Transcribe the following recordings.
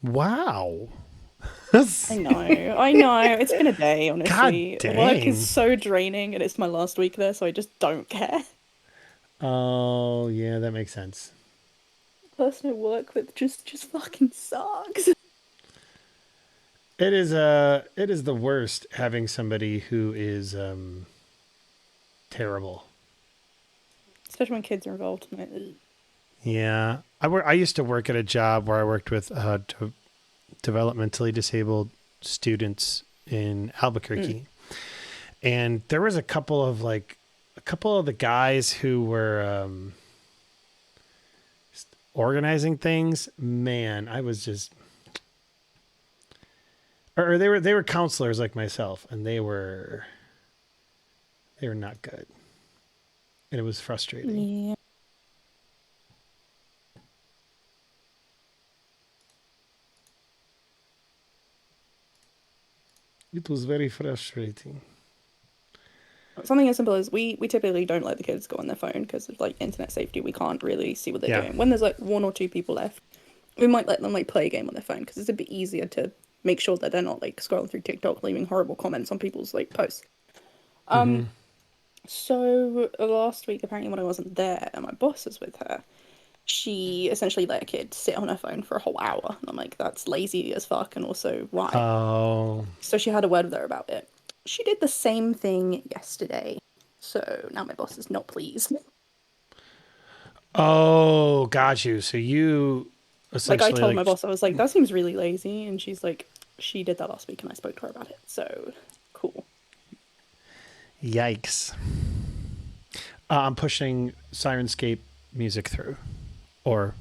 Wow. I know, I know. It's been a day, God honestly. Work is dang. so draining and it's my last week there, so I just don't care. Oh, yeah, that makes sense. The person I work with just fucking sucks. It is the worst having somebody who is terrible. Especially when kids are involved. I'm like, "Ugh." Yeah. I used to work at a job where I worked with developmentally disabled students in Mm. Albuquerque. And there was a couple of the guys who were organizing things. Man, I was just or they were counselors like myself, and they were not good, and it was frustrating. Yeah. It was very frustrating. Something as simple as we typically don't let the kids go on their phone because of like internet safety. We can't really see what they're Yeah. doing. When there's like one or two people left, we might let them like play a game on their phone because it's a bit easier to make sure that they're not like scrolling through TikTok, leaving horrible comments on people's like posts. Mm-hmm. Um, so last week apparently when I wasn't there and my boss was with her, she essentially let a kid sit on her phone for a whole hour. And I'm like, that's lazy as fuck, and also why? Oh. So she had a word with her about it. She did the same thing yesterday. So now my boss is not pleased. Oh, got you. So you Like I essentially told my like boss, I was like, that seems really lazy. And she's like, she did that last week and I spoke to her about it. So cool. yikes. I'm pushing Sirenscape music through. Or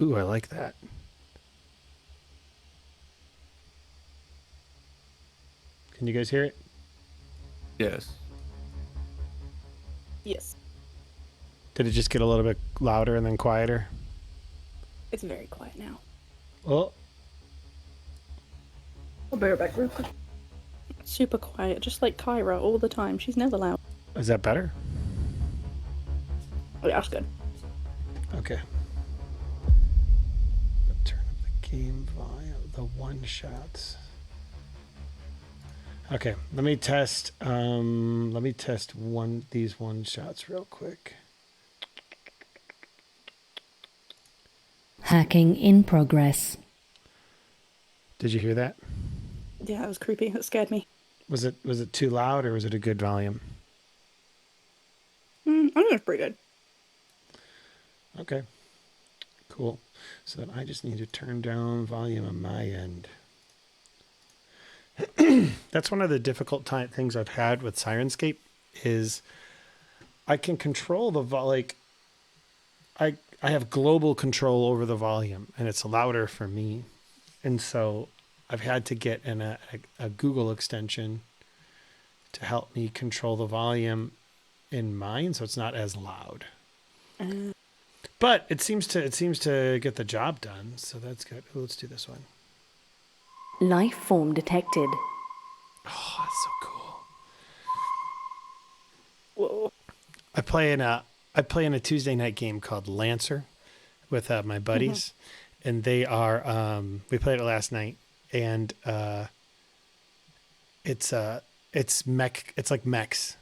ooh, I like that. Can you guys hear it? Yes. Yes, Did it just get a little bit louder and then quieter? it's very quiet now. Oh, I'll be right back real quick. Super quiet, just like Kyra all the time. She's never loud. is that better? Oh, yeah, that's good. Okay. Turn up the game volume, the one shots. Okay, let me test these one shots real quick. Hacking in progress. Did you hear that? Yeah, that was creepy. That scared me. Was it too loud or was it a good volume? I think it's pretty good. Okay. Cool. So then I just need to turn down volume on my end. That's one of the difficult things I've had with Sirenscape is I can control like I have global control over the volume and it's louder for me. And so I've had to get a Google extension to help me control the volume in mine so it's not as loud. Uh, But it seems to get the job done, so that's good. Ooh, let's do this one. Life form detected. Oh, that's so cool. whoa. I play in a Tuesday night game called Lancer with my Mhm. buddies, and they are we played it last night, and it's it's mech. It's like mechs.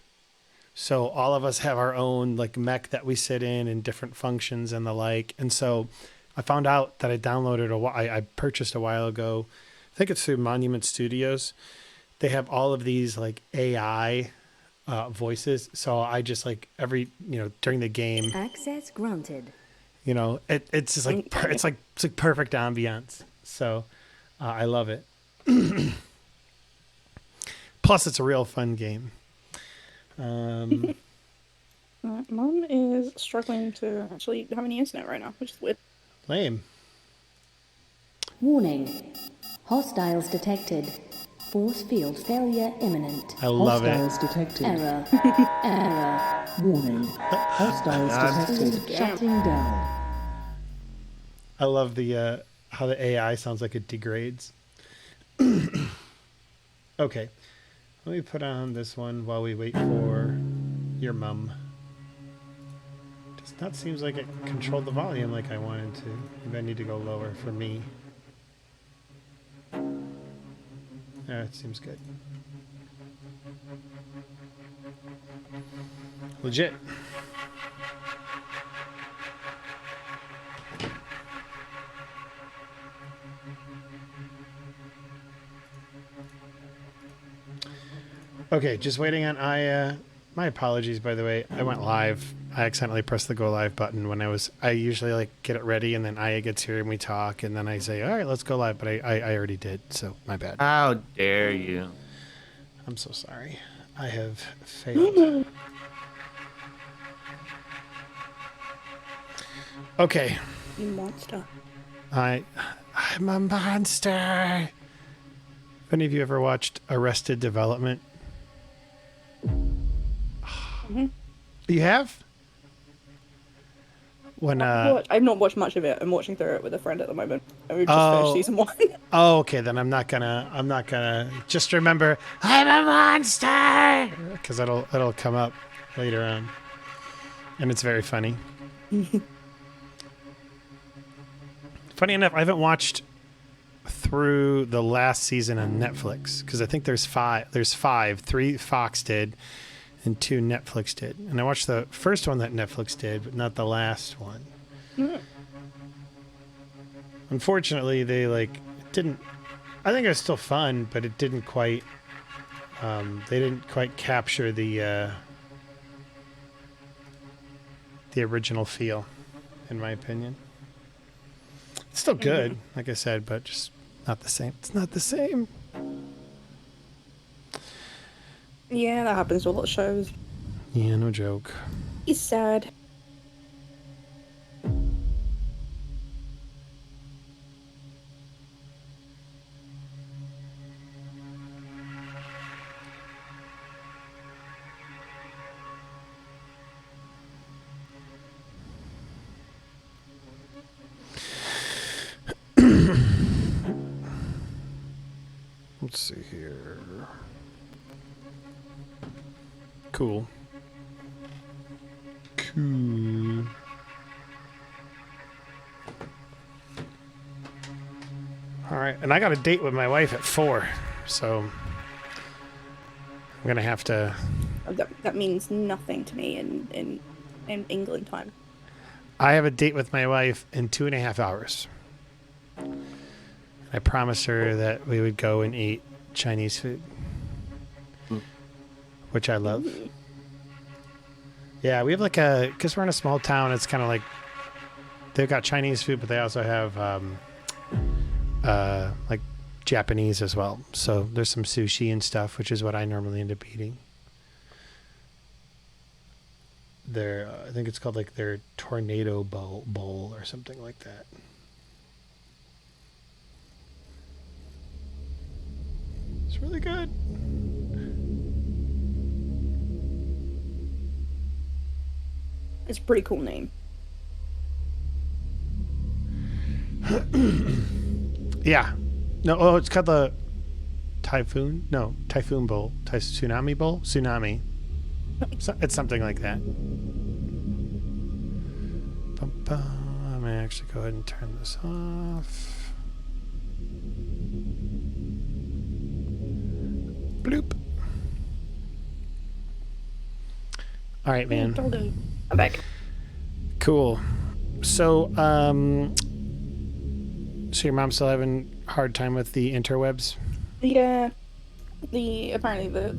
So all of us have our own like mech that we sit in and different functions and the like. And so I found out that I downloaded I purchased a while ago. I think it's through Monument Studios. They have all of these like AI voices. So I just like during the game, Access granted. it's just like Okay. it's like perfect ambience. So I love it. Plus, it's a real fun game. Um, Mom is struggling to actually have any internet right now, which is weird. lame. Warning. Hostiles detected. Force field failure imminent. I love it. Hostiles detected. Error. Error. Warning. Hostiles God. detected. Damn. Shutting down. I love the how the AI sounds like it degrades. Okay, let me put on this one while we wait for your mum. Just that seems like it controlled the volume like I wanted to. Maybe I need to go lower for me. Yeah, it seems good. Legit. Okay, just waiting on Aya. My apologies, by the way. I went live. I accidentally pressed the go live button when I usually like get it ready, and then Aya gets here and we talk, and then I say, all right, let's go live. But I already did, so my bad. How dare you? I'm so sorry. I have failed. Okay. You monster. I'm a monster. Have any of you ever watched Arrested Development? You have? When I've not watched much of it. I'm watching through it with a friend at the moment. And we've just finished season 1. Oh, okay, then I'm not gonna just remember I'm a monster, because it'll come up later on, and it's very funny. Funny enough, I haven't watched through the last season on Netflix because I think there's five. 3 Fox did, and 2 Netflix did. And I watched the first one that Netflix did, but not the last one. Mm. Unfortunately, they didn't. I think it was still fun, but it didn't quite. They didn't quite capture the original feel, in my opinion. It's still good, like I said, but just not the same. It's not the same. Yeah, that happens to a lot of shows. Yeah, no joke. It's sad. Let's see here. Cool. All right, and I got a date with my wife at 4, so I'm gonna have to. That means nothing to me in England time. I have a date with my wife in 2.5 hours. I promised her that we would go and eat Chinese food, which I love. Yeah, we have because we're in a small town, it's kind of like they've got Chinese food, but they also have like Japanese as well. So there's some sushi and stuff, which is what I normally end up eating. I think it's called their tornado bowl or something like that. It's really good. It's a pretty cool name. Yeah. No, it's called the Typhoon Bowl. Tsunami Bowl? Tsunami. It's something like that. I may actually go ahead and turn this off. Bloop. All right, man. I'm back. Cool. So, so your mom's still having a hard time with the interwebs? Yeah. Apparently the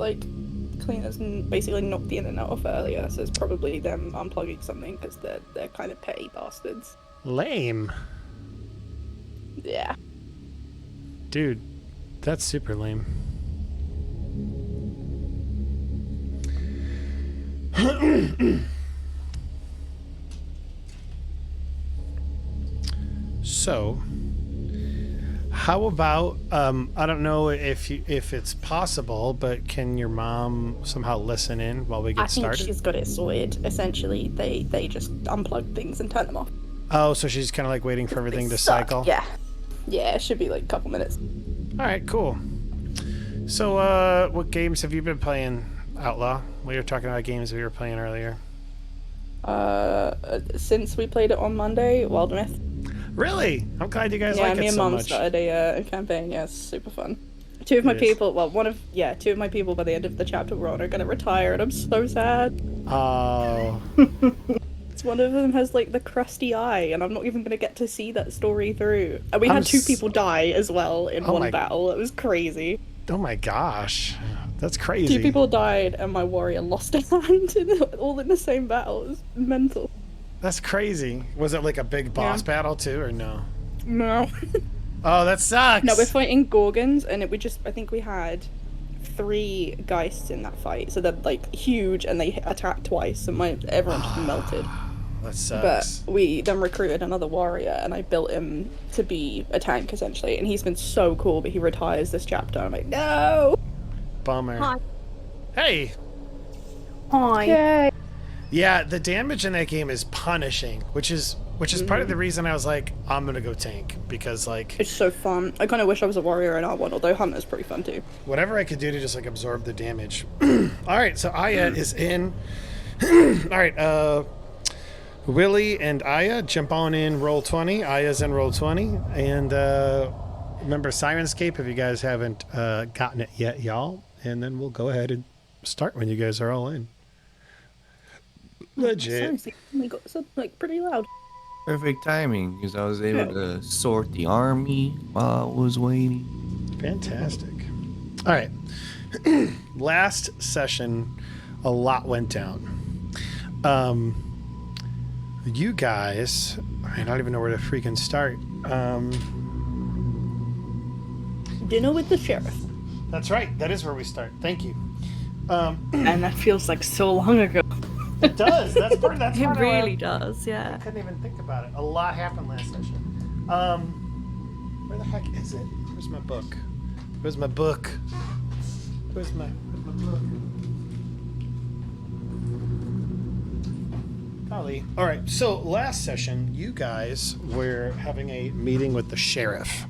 cleaners basically knocked the internet off earlier, so it's probably them unplugging something because they're kind of petty bastards. Lame. Yeah. Dude, that's super lame. So, how about I don't know if it's possible, but can your mom somehow listen in while we get started? I think she's got it sorted. Essentially, they just unplug things and turn them off. Oh, so she's kind of like waiting for everything to cycle? Yeah. Yeah, it should be like a couple minutes. All right, cool. So, what games have you been playing, Outlaw? We were talking about games we were playing earlier. Since we played it on Monday, Wild Myth. Really? I'm glad you guys Yeah, like me it and so Mom much. started a campaign. Yeah, it's super fun. Two of my It is. people, well, two of my people by the end of the chapter we're on are gonna retire, and I'm so sad. Oh, It's one of them has like the crusty eye, and I'm not even gonna get to see that story through. And we I'm had two s- people die as well in Oh one my- battle. It was crazy. oh my gosh, that's Two crazy. people died, and my warrior lost a hand all in the same battle. It was mental. That's crazy. Was it like a big boss Yeah. battle too, or no? No. Oh, that sucks. No, we're fighting Gorgons, and I think we had 3 Geists in that fight, so they're like huge, and they attacked twice, and everyone just melted. That But sucks. we then recruited another warrior, and I built him to be a tank essentially, and he's been so cool, but he retires this chapter. I'm like, no. Bummer. Hi. Hey. Hi. Yay. Yeah, the damage in that game is punishing, which is part of the reason I was like, I'm gonna go tank, because like It's so fun. I kind of wish I was a warrior in R1, although Hunter's pretty fun too. whatever I could do to just like absorb the damage. All right, so Aya is in. All right, Willie and Aya jump on in roll 20. Aya's in roll 20, and remember Sirenscape if you guys haven't gotten it yet, y'all. And then we'll go ahead and start when you guys are all in. Legit. Seriously, we got so, like pretty loud. Perfect timing, because I was able to sort the army while I was waiting. Fantastic. All right. Last session, a lot went down. You guys, I don't even know where to freaking start. Dinner with the sheriff. That's right. That is where we start. Thank you. And that feels like so long ago. It does. That's part of It really does, yeah. I couldn't even think about it. A lot happened last session. Where the heck is it? Where's my book? Where's my book? Where's my book? Golly. All right. So last session, you guys were having a meeting with the sheriff.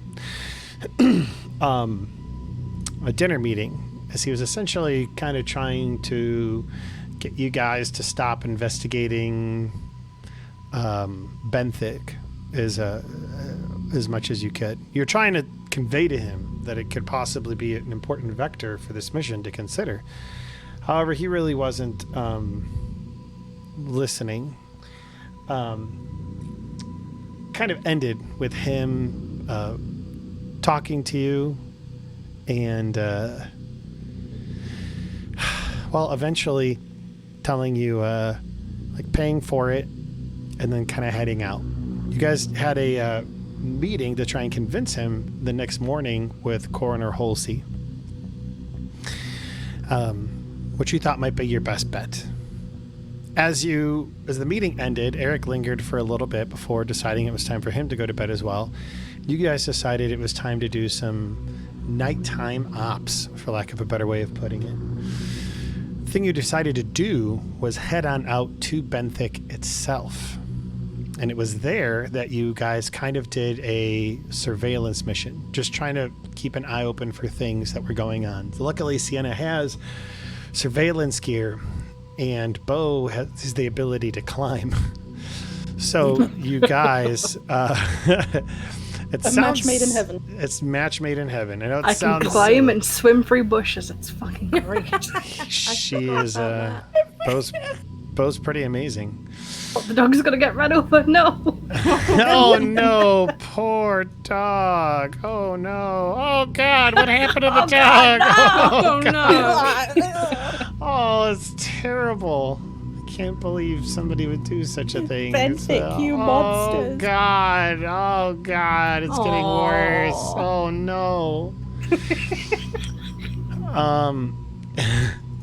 A dinner meeting, as he was essentially kind of trying to get you guys to stop investigating Benthic as much as you could. You're trying to convey to him that it could possibly be an important vector for this mission to consider. However, he really wasn't listening. Kind of ended with him talking to you and well, eventually telling you like paying for it and then kind of heading out. You guys had a meeting to try and convince him the next morning with Coroner Halsey, which you thought might be your best bet. As the meeting ended, Eric lingered for a little bit before deciding it was time for him to go to bed as well. You guys decided it was time to do some nighttime ops, for lack of a better way of putting it. The thing you decided to do was head on out to Benthic itself. And it was there that you guys kind of did a surveillance mission, just trying to keep an eye open for things that were going on. So luckily, Sienna has surveillance gear, and Bo has the ability to climb. So you guys, A match made in heaven. It's match made in heaven. I know it I can sounds climb and swim through bushes. It's fucking great. she is Bo's pretty amazing. The dog's gonna get run over. No. Oh no, poor dog. Oh no. Oh God, what happened to the dog? Oh no. Oh, it's terrible. I can't believe somebody would do such a thing. Benthic, you Oh monsters. God. Oh God, it's getting worse. Aw. Oh no.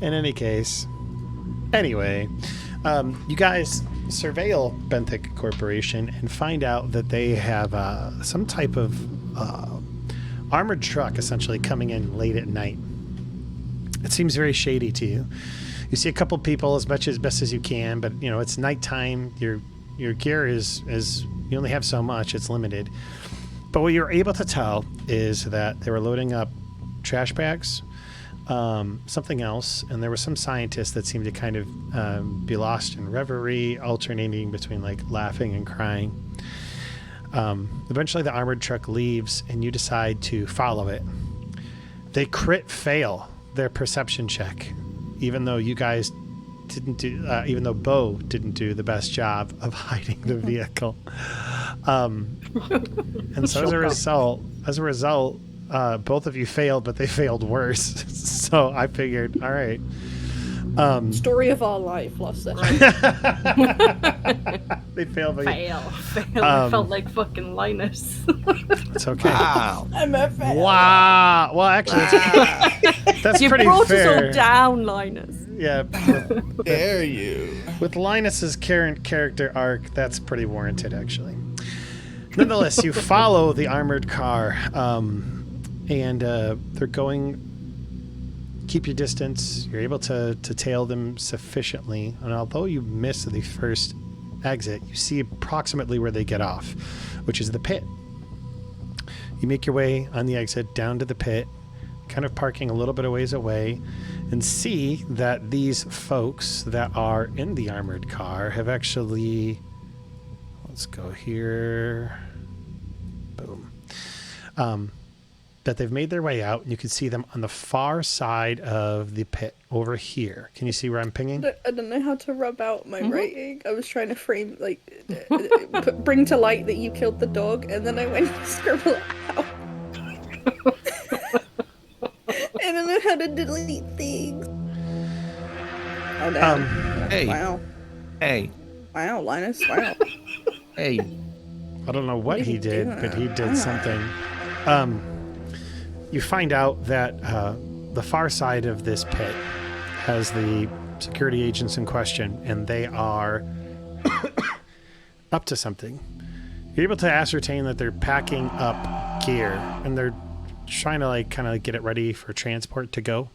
In any case, anyway, you guys surveil Benthic Corporation and find out that they have some type of armored truck essentially coming in late at night. It seems very shady to you. You see a couple people as best as you can, but you know it's nighttime. Your gear is you only have so much; it's limited. But what you're able to tell is that they were loading up trash bags something else, and there were some scientists that seemed to kind of be lost in reverie, alternating between like laughing and crying. Eventually, the armored truck leaves, and you decide to follow it. They crit fail their perception check, even though you guys didn't do. Even though Bo didn't do the best job of hiding the vehicle, and so as a result, both of you failed, but they failed worse. So I figured, all right. Story of our life last session. They failed, but Fail. I felt like fucking Linus. it's okay. Wow. I'm a fail. Wow. Well, actually, that's You pretty brought fair. us all down, Linus. Yeah. Dare you? With Linus's current character arc, that's pretty warranted, actually. Nonetheless, you follow the armored car, and they're going. Keep your distance. You're able to tail them sufficiently, and although you miss the first exit, you see approximately where they get off, which is the pit. You make your way on the exit down to the pit, kind of parking a little bit of ways away, and see that these folks that are in the armored car have actually, let's go here, boom, that they've made their way out, and you can see them on the far side of the pit over here. Can you see where I'm pinging? I don't know how to rub out my writing. I was trying to frame, like, bring to light that you killed the dog, and then I went to scribble it out. I don't know how to delete things. Oh, damn. Hey. Wow. Hey. Wow, Linus. Wow. Hey. I don't know what What did he he did, do? but he did something. You find out that the far side of this pit has the security agents in question, and they are up to something. You're able to ascertain that they're packing up gear, and they're trying to like kind of get it ready for transport to go.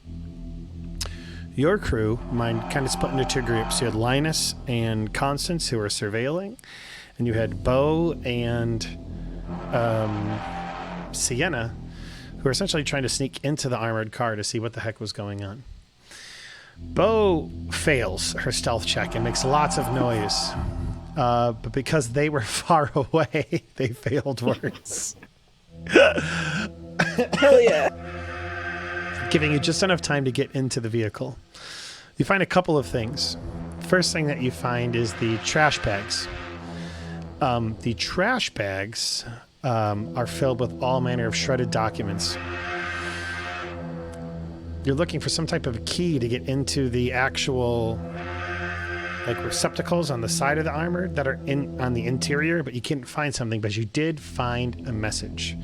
Your crew, mine, kind of split into two groups. You had Linus and Constance, who were surveilling, and you had Bo and Sienna, who are essentially trying to sneak into the armored car to see what the heck was going on. Bo fails her stealth check and makes lots of noise. But because they were far away, they failed worse. Hell yeah. Giving you just enough time to get into the vehicle. You find a couple of things. First thing that you find is the trash bags. The trash bags are filled with all manner of shredded documents. You're looking for some type of key to get into the actual like receptacles on the side of the armor that are on the interior, but you can't find something, but you did find a message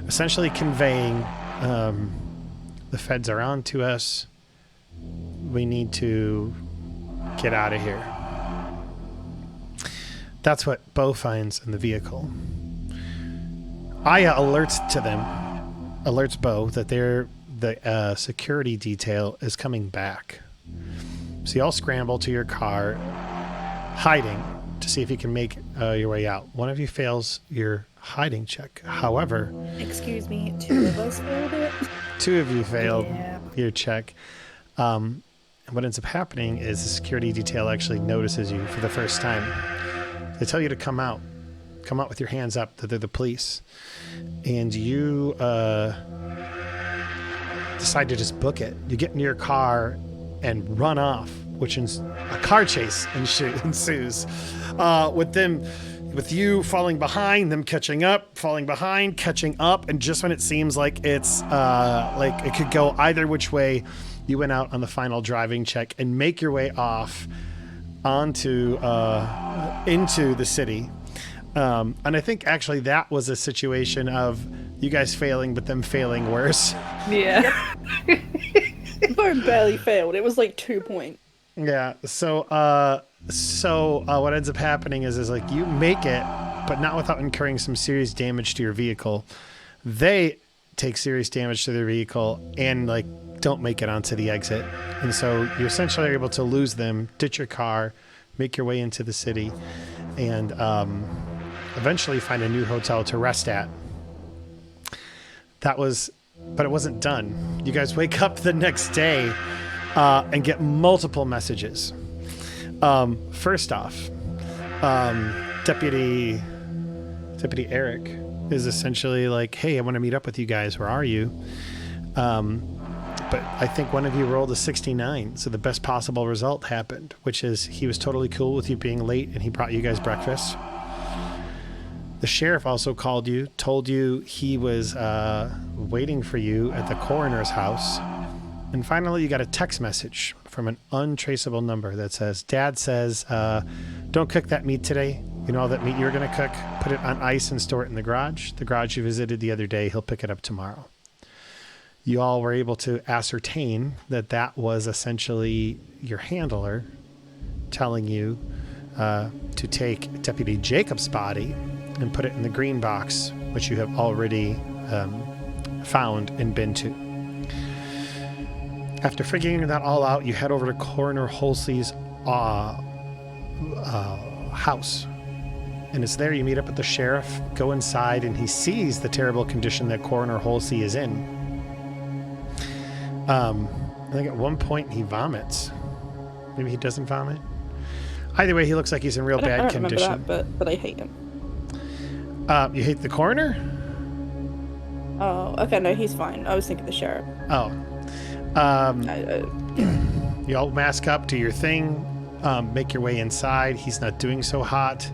essentially conveying the feds are on to us. We need to get out of here. That's what Bo finds in the vehicle. Aya alerts Bo that the security detail is coming back. So you all scramble to your car, hiding, to see if you can make your way out. One of you fails your hiding check. However, Excuse me, two of us failed it. two of you failed Yeah. your check. And what ends up happening is the security detail actually notices you for the first time. They tell you to come out with your hands up, that they're the police. And you decide to just book it. You get into your car and run off, which a car chase ensues. With you falling behind, them catching up, falling behind, catching up, and just when it seems like it's like it could go either which way, you went out on the final driving check and make your way off onto into the city. And I think actually that was a situation of you guys failing, but them failing worse. Yeah. Bo barely failed. It was like 2 points. Yeah. So what ends up happening is like you make it, but not without incurring some serious damage to your vehicle. They take serious damage to their vehicle and like don't make it onto the exit. And so you essentially are able to lose them, ditch your car, make your way into the city, and eventually find a new hotel to rest at. That was but it wasn't done. You guys wake up the next day and get multiple messages. First off, Deputy Eric is essentially like, hey, I want to meet up with you guys. Where are you? But I think one of you rolled a 69, so the best possible result happened, which is he was totally cool with you being late, and he brought you guys breakfast. The sheriff also called you, told you he was waiting for you at the coroner's house. And finally, you got a text message from an untraceable number that says, Dad says, don't cook that meat today. You know all that meat you were going to cook? Put it on ice and store it in the garage. The garage you visited the other day, he'll pick it up tomorrow. You all were able to ascertain that that was essentially your handler telling you to take Deputy Jacob's body and put it in the green box, which you have already found and been to. After figuring that all out, you head over to Coroner Halsey's house. And it's there you meet up with the sheriff, go inside, and he sees the terrible condition that Coroner Halsey is in. I think at one point he vomits. Maybe he doesn't vomit. Either way, he looks like he's in real bad I don't condition. remember that, but I hate him. You hate the coroner? Oh, okay, no, he's fine. I was thinking the sheriff. Oh. You all mask up, do your thing, make your way inside. He's not doing so hot.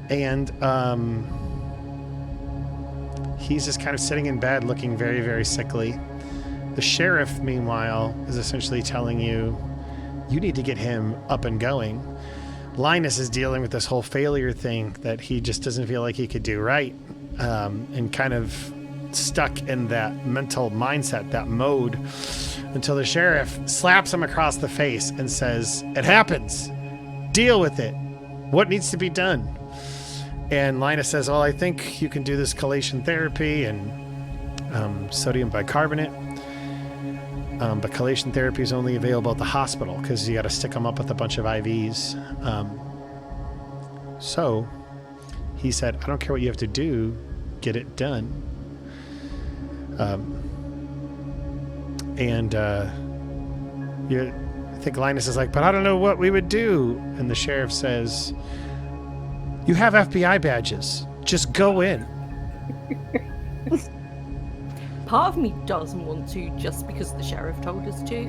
And he's just kind of sitting in bed looking very, very sickly. The sheriff, meanwhile, is essentially telling you, you need to get him up and going. Linus is dealing with this whole failure thing that he just doesn't feel like he could do right, and kind of stuck in that mental mindset, that mode, until the sheriff slaps him across the face and says, it happens. Deal with it. What needs to be done? And Linus says, well, I think you can do this chelation therapy and sodium bicarbonate. But chelation therapy is only available at the hospital because you got to stick them up with a bunch of IVs. So he said, I don't care what you have to do, get it done. I think Linus is like, but I don't know what we would do. And the sheriff says, you have FBI badges. Just go in. Part of me doesn't want to just because the sheriff told us to.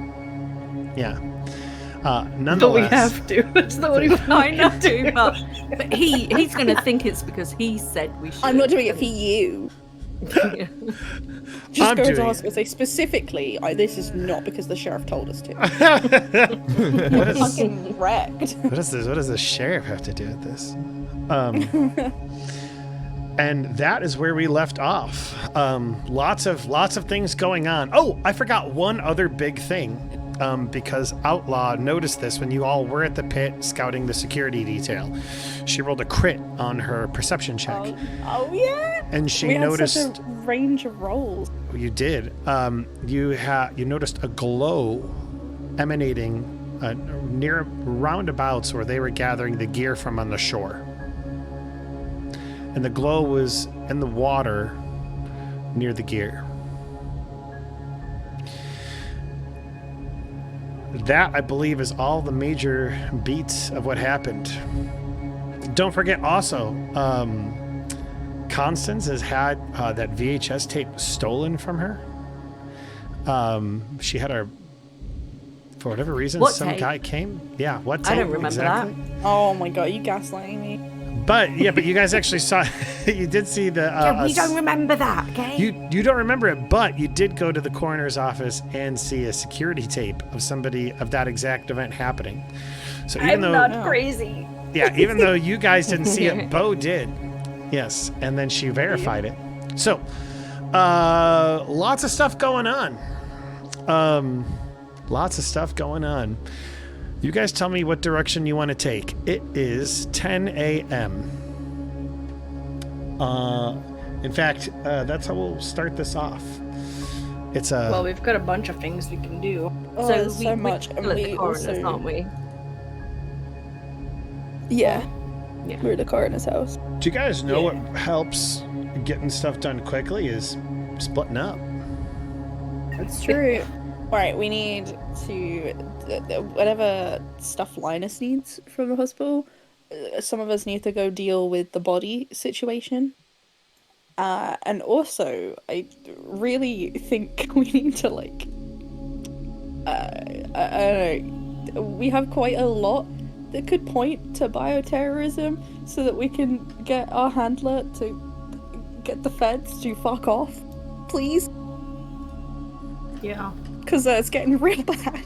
Yeah. But we Nonetheless, have to. It's not what he I know to, but he's going to think it's because he said we should. I'm not doing it for you. Yeah. Just I'm go to doing ask and say specifically, this is not because the sheriff told us to. what is Fucking wrecked. What does the sheriff have to do with this? And that is where we left off. Lots of things going on. Oh, I forgot one other big thing. Because Outlaw noticed this when you all were at the pit scouting the security detail. She rolled a crit on her perception check. Oh yeah. And she we noticed had such a range of rolls. you did. You noticed a glow emanating near roundabouts where they were gathering the gear from on the shore. And the glow was in the water near the gear. That, I believe, is all the major beats of what happened. Don't forget also, Constance has had that VHS tape stolen from her. She had for whatever reason, What some tape? guy came. Yeah, what tape? I don't remember exactly? that. Oh my god, you gaslighting me. But you guys actually saw, you did see the. We don't remember that, okay? You don't remember it, but you did go to the coroner's office and see a security tape of somebody of that exact event happening. So even though crazy. yeah, even though you guys didn't see it, Bo did. Yes, and then she verified it. So, lots of stuff going on. Lots of stuff going on. You guys tell me what direction you want to take. It is 10 a.m. In fact, that's how we'll start this off. It's a Well, we've got a bunch of things we can do. Oh, so there's so much, we're and still at the we coroner's, also- aren't we? Yeah. Yeah. We're at the coroner's house. Do you guys know Yeah. what helps getting stuff done quickly is splitting up. It's true. Right, we need to whatever stuff Linus needs from the hospital. Some of us need to go deal with the body situation. And also, I really think we need to like. I don't know. We have quite a lot that could point to bioterrorism, so that we can get our handler to get the feds to fuck off, please. Yeah. Because it's getting real bad.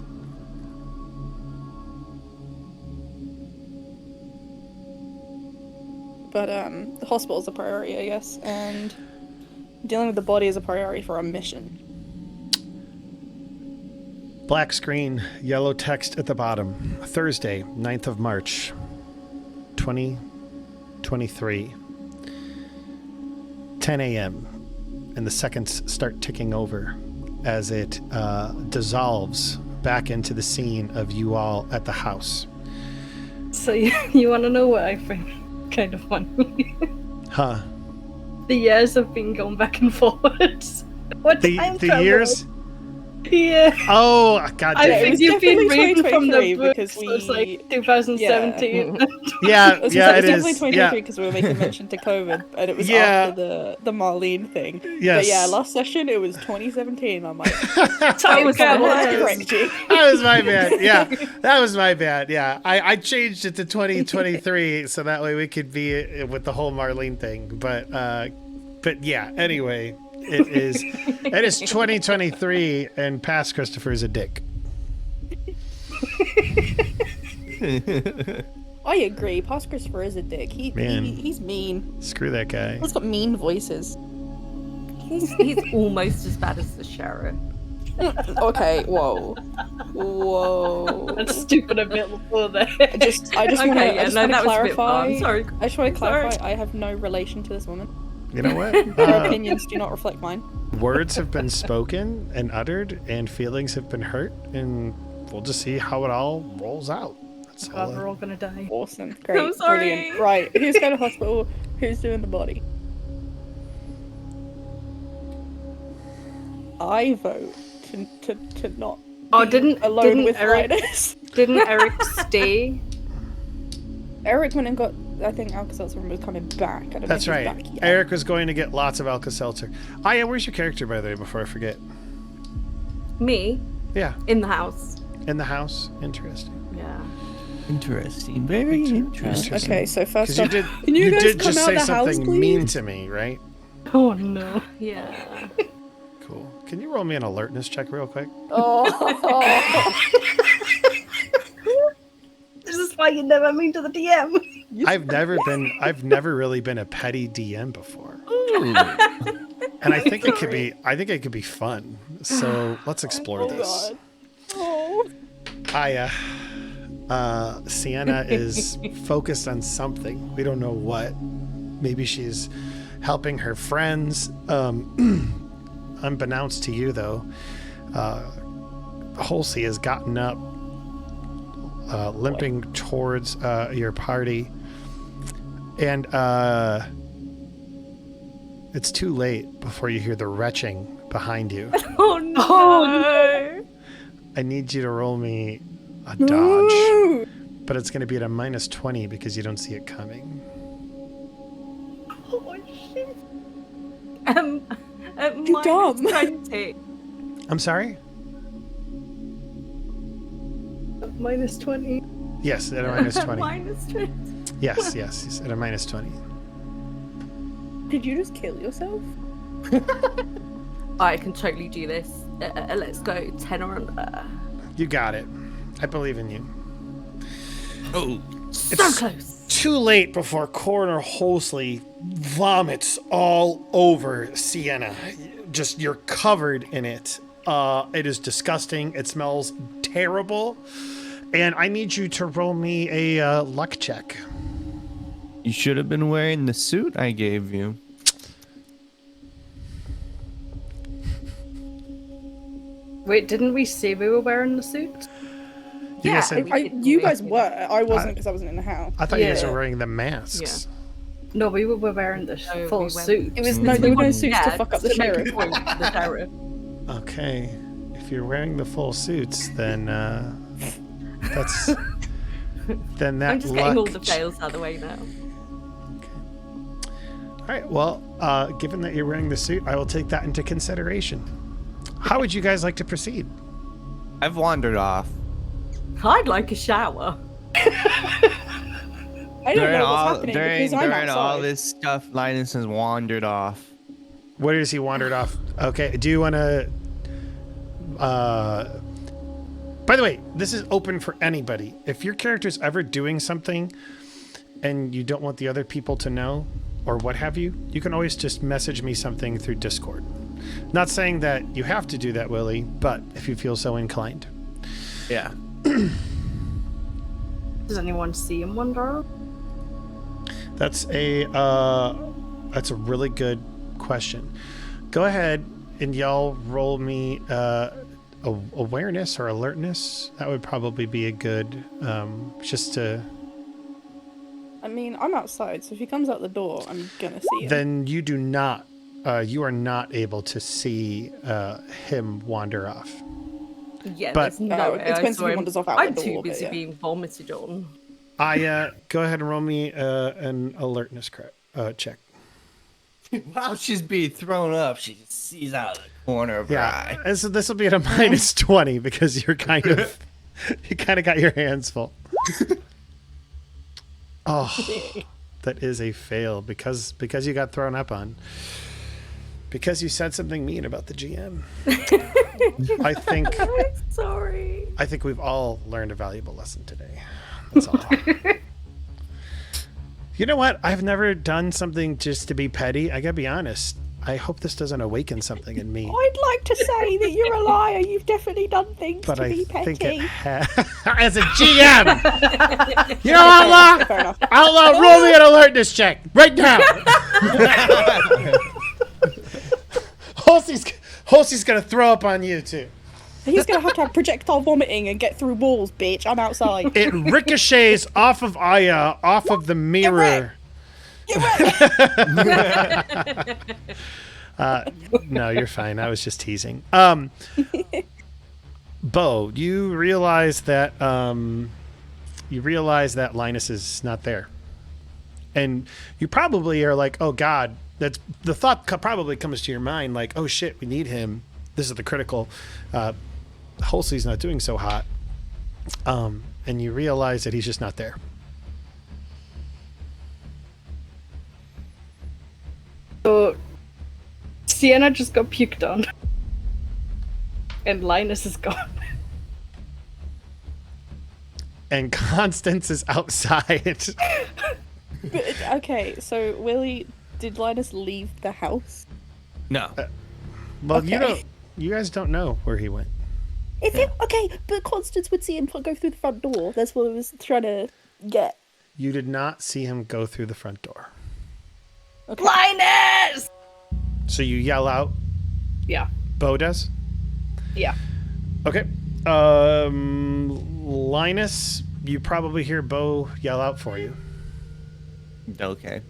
But the hospital's a priority, I guess, and dealing with the body is a priority for our mission. Black screen, yellow text at the bottom. Thursday, 9th of March, 2023. 10 a.m. And the seconds start ticking over as it dissolves back into the scene of you all at the house. So you want to know what I think kind of funny? Huh. The years have been going back and forwards. What time The travel? years? Yeah. Oh, god I damn. think was you've been definitely reading from the 2023 book, because so it's like we- 2017. Yeah, I was yeah, gonna say, it it was definitely is. 2023 Yeah. because we were making mention to COVID, and it was Yeah. after the Marlene thing. Yes. But yeah, last session it was 2017. I'm like, Time was travel. hilarious. correct you. That was my bad. Yeah, that was my bad. Yeah, I changed it to 2023 so that way we could be with the whole Marlene thing. But yeah. Anyway, it is 2023 and past Christopher's a dick. I agree. Past Christopher is a dick. Man. He's mean. Screw that guy. He's got mean voices. He's almost as bad as the sheriff. Okay, whoa. That's stupid a bit before there. I just want to Okay, yeah, no, that was a bit far. clarify. I'm sorry. I just want to Sorry. clarify. I have no relation to this woman. You know what? Her opinions do not reflect mine. Words have been spoken and uttered, and feelings have been hurt, and we'll just see how it all rolls out. That's all. God, we're all gonna die. Awesome, great, I'm sorry. brilliant. Right, who's going to hospital? Who's doing the body? I vote to not. Oh, be didn't alone with Eric? Linus. Didn't Eric stay? Eric went and got. I think Alka-Seltzer was coming back. I don't That's know if he's right. back yet. Eric was going to get lots of Alka-Seltzer. Yeah, where's your character, by the way, before I forget? Me Yeah, in the house. in the house. Interesting. Yeah. Interesting. Very interesting. Okay, so Because first you off, did, can you guys did come just out say the house, something please? mean to me, right? Oh no. Yeah. Cool. Can you roll me an alertness check real quick? Oh, This is why you never mean to the DM. I've never really been a petty DM before. And I think it could be fun. So let's explore this. God. Oh. Aya. Sienna is focused on something. We don't know what. Maybe she's helping her friends. Unbeknownst to you, though, Halsey has gotten up, limping towards your party. And it's too late before you hear the retching behind you. Oh no. I need you to roll me a dodge, but it's going to be at a -20 because you don't see it coming. Oh shit. Minus dumb. 20. I'm sorry? -20. Yes, at a -20. Minus 20. Yes, at a -20. Did you just kill yourself? I can totally do this. Let's go 10 or under. You got it. I believe in you. Oh, So It's- close. Too late before Coroner Halsey vomits all over Sienna. Just, you're covered in it. It is disgusting. It smells terrible. And I need you to roll me a luck check. you should have been wearing the suit I gave you. Wait, didn't we say we were wearing the suit? You Yeah, guys said- You guys were. I wasn't because I wasn't in the house. I thought you guys Yeah. were wearing the masks. No, we were wearing the No, full we went- suit. It was Mm. no, So there were no Yeah, suits to fuck up the to make a sheriff. point for the sheriff. Okay. if you're wearing the full suits, then that's then that I'm just getting all luck. the fails out of the way now. All right. Well, given that you're wearing the suit, I will take that into consideration. How would you guys like to proceed? I've wandered off. I'd like a shower. I don't know what's happening because I'm during all outside. this stuff, Linus has wandered off. Where has he wandered off? Okay. Do you want to? By the way, this is open for anybody. If your character's ever doing something and you don't want the other people to know, or what have you, you can always just message me something through Discord. Not saying that you have to do that, Willie, but if you feel so inclined. Yeah. Does anyone see him wander? That's a really good question. Go ahead and y'all roll me awareness or alertness. That would probably be a good just to. I mean, I'm outside, so if he comes out the door, I'm gonna see him. Then you do not. You are not able to see him wander off. Yeah, But- there's no Oh, way it I depends if saw he him. wanders off out I'm the too door, but busy yeah. being vomited on. I go ahead and roll me an alertness check. While she's being thrown up, she just sees out of the corner of her eye. And so this will be at a minus 20 because you're kind of you kind of got your hands full. Oh, that is a fail because you got thrown up on. Because you said something mean about the GM. I think Sorry. we've all learned a valuable lesson today. That's all. You know what? I've never done something just to be petty. I gotta be honest. I hope this doesn't awaken something in me. I'd like to say that you're a liar. You've definitely done things But to I be think petty. it as a GM. You know, Outlaw, Fair enough. Outlaw, roll me an alertness check right now. Halsey's gonna throw up on you too. He's gonna have to have projectile vomiting and get through walls, bitch. I'm outside. It ricochets off of Aya, off of the mirror. No, you're fine. I was just teasing. Bo, you realize that Linus is not there, and you probably are like, "Oh God!" That's the thought probably comes to your mind, like, "Oh shit, we need him. This is the critical." Halsey's not doing so hot, and you realize that he's just not there. So, Sienna just got puked on. And Linus is gone. And Constance is outside. But, okay, so Willie, did Linus leave the house? No. Well, Okay. you guys don't know where he went. Is it okay? But Constance would see him go through the front door. That's what I was trying to get. You did not see him go through the front door. Okay. Linus! So you yell out, Yeah. Bo does? Yeah. Okay. Linus, you probably hear Bo yell out for you. Okay.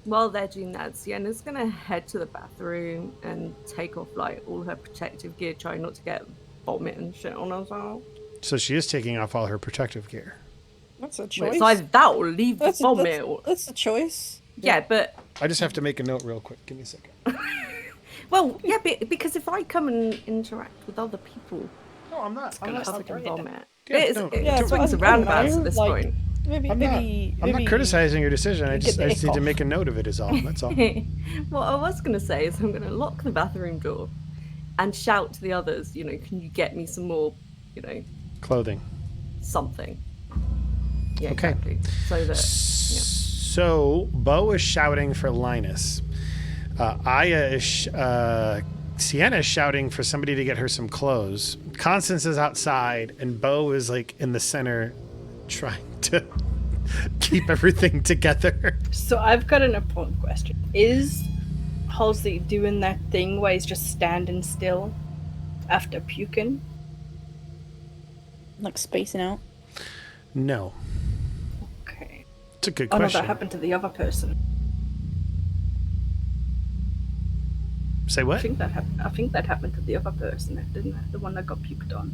While they're doing that, Sienna's gonna head to the bathroom and take off like all her protective gear, trying not to get vomit and shit on herself. So she is taking off all her protective gear. That's a Well, choice. it's either that or leave the That's, vomit. Or... that's a choice. Yeah, but I just have to make a note real quick. Give me a second. well, yeah, because if I come and interact with other people, No, I'm not. I'm not fucking vomit. Yeah, It is, no. it Yeah, so swings I don't and roundabouts know, at this like- point. Maybe, I'm not criticizing your decision. I you just get the need to ick make a note of it is all. That's all. What I was going to say is I'm going to lock the bathroom door and shout to the others, can you get me some more, Clothing. something. Yeah, Okay. exactly. So that, So Bo is shouting for Linus. Aya is Sienna is shouting for somebody to get her some clothes. Constance is outside, and Bo is like in the center, trying to keep everything together. So I've got an important question. Is Halsey doing that thing where he's just standing still after puking? Like spacing out. No, Okay. it's a good Oh no, question. that happened to the other person. Say I what? think that happened to the other person, didn't it? The one that got puked on.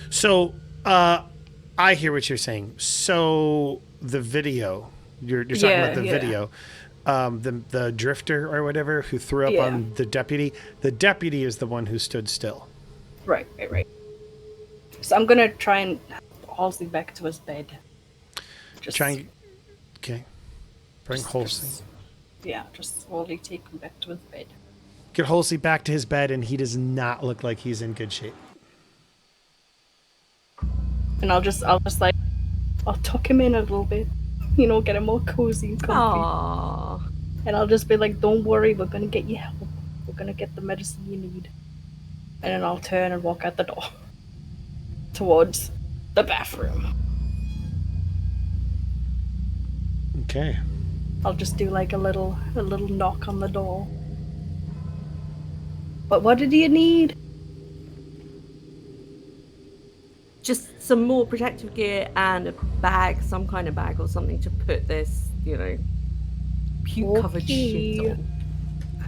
So, I hear what you're saying. So the video, you're talking about the video, the drifter or whatever who threw up on the deputy. The deputy is the one who stood still. Right. So I'm gonna try and Halsey back to his bed. Just Okay. Bring Halsey. Just slowly take him back to his bed. Get Halsey back to his bed, and he does not look like he's in good shape. And I'll tuck him in a little bit, get him all cozy and comfy. Aww. And I'll just be like, "Don't worry, we're gonna get you help. We're gonna get the medicine you need." And then I'll turn and walk out the door towards the bathroom. Okay. I'll just do like a little knock on the door. But what did you need? Just some more protective gear and a bag, some kind of bag or something to put this, puke-covered shit Okay. on.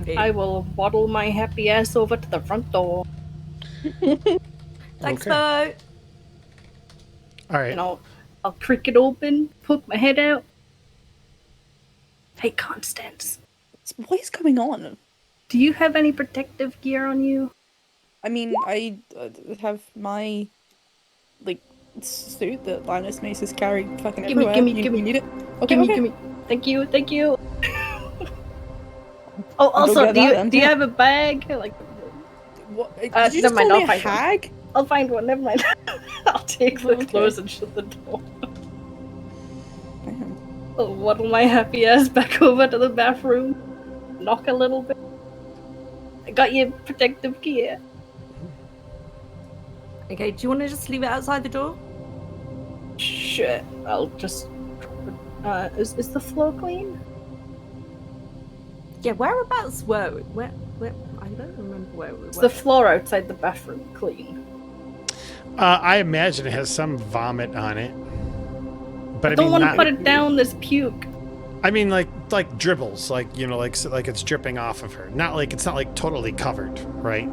Okay. I will waddle my happy ass over to the front door, Thanks, Okay. Bo. All right. and I'll creak it open, poke my head out. Hey, Constance, What is going on? do you have any protective gear on you? I mean, I have my suit that Linus makes us carry fucking Gimme, everywhere. gimme, You gimme. need it? Okay, Gimme, okay. gimme. Thank you. Oh, Go also, get do that you then. do you have a bag? Like, What? Did never you just mind, call me I'll a find one. hag? I'll find one. Never mind. I'll take the Okay. clothes and shut the door. Damn. I'll waddle my happy ass back over to the bathroom, knock a little bit. I got your protective gear. Okay, do you want to just leave it outside the door? Shit, I'll just. Is the floor clean? Yeah, whereabouts were we? Where? I don't remember where we were. Is the floor outside the bathroom clean? I imagine it has some vomit on it. But I don't want to not, put it down. This puke. I mean, like dribbles, like it's dripping off of her. It's not like totally covered, right?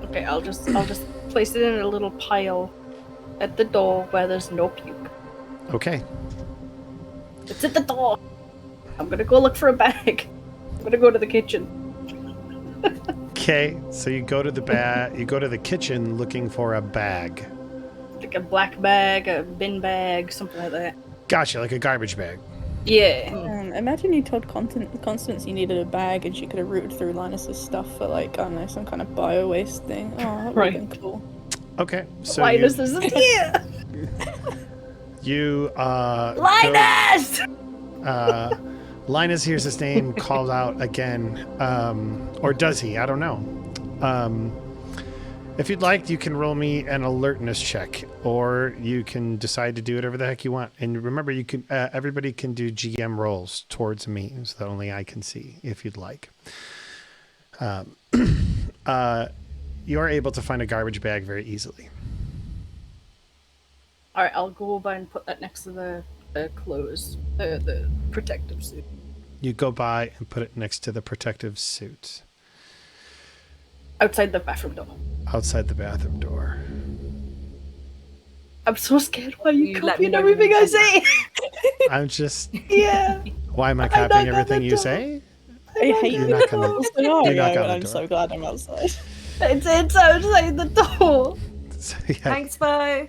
Okay, I'll just place it in a little pile at the door where there's no puke. Okay. It's at the door. I'm gonna go look for a bag. I'm gonna go to the kitchen. Okay. So you go to the kitchen looking for a bag. Like a black bag, a bin bag, something like that. Gotcha, like a garbage bag. Yeah. Imagine you told Constance you needed a bag and she could have rooted through Linus's stuff for I don't know, some kind of bio waste thing. Oh, that would Right. have been cool. Okay. So Linus isn't here. you Linus. Linus hears his name called out again, or does he? I don't know. If you'd like, you can roll me an alertness check, or you can decide to do whatever the heck you want. And remember, you can everybody can do GM rolls towards me, so that only I can see. If you'd like, you are able to find a garbage bag very easily. All right, I'll go over and put that next to the clothes, the protective suit. You go by and put it next to the protective suit Outside the bathroom door. outside the bathroom door. I'm so scared why you You let copying me know everything when I you say. I'm just. Yeah. Why am I I'm copying not everything gonna you do say? I hate You're this not gonna- whole scenario, you're not gonna and I'm do so it. glad I'm outside. It's outside the door. So, yeah. Thanks, Bo.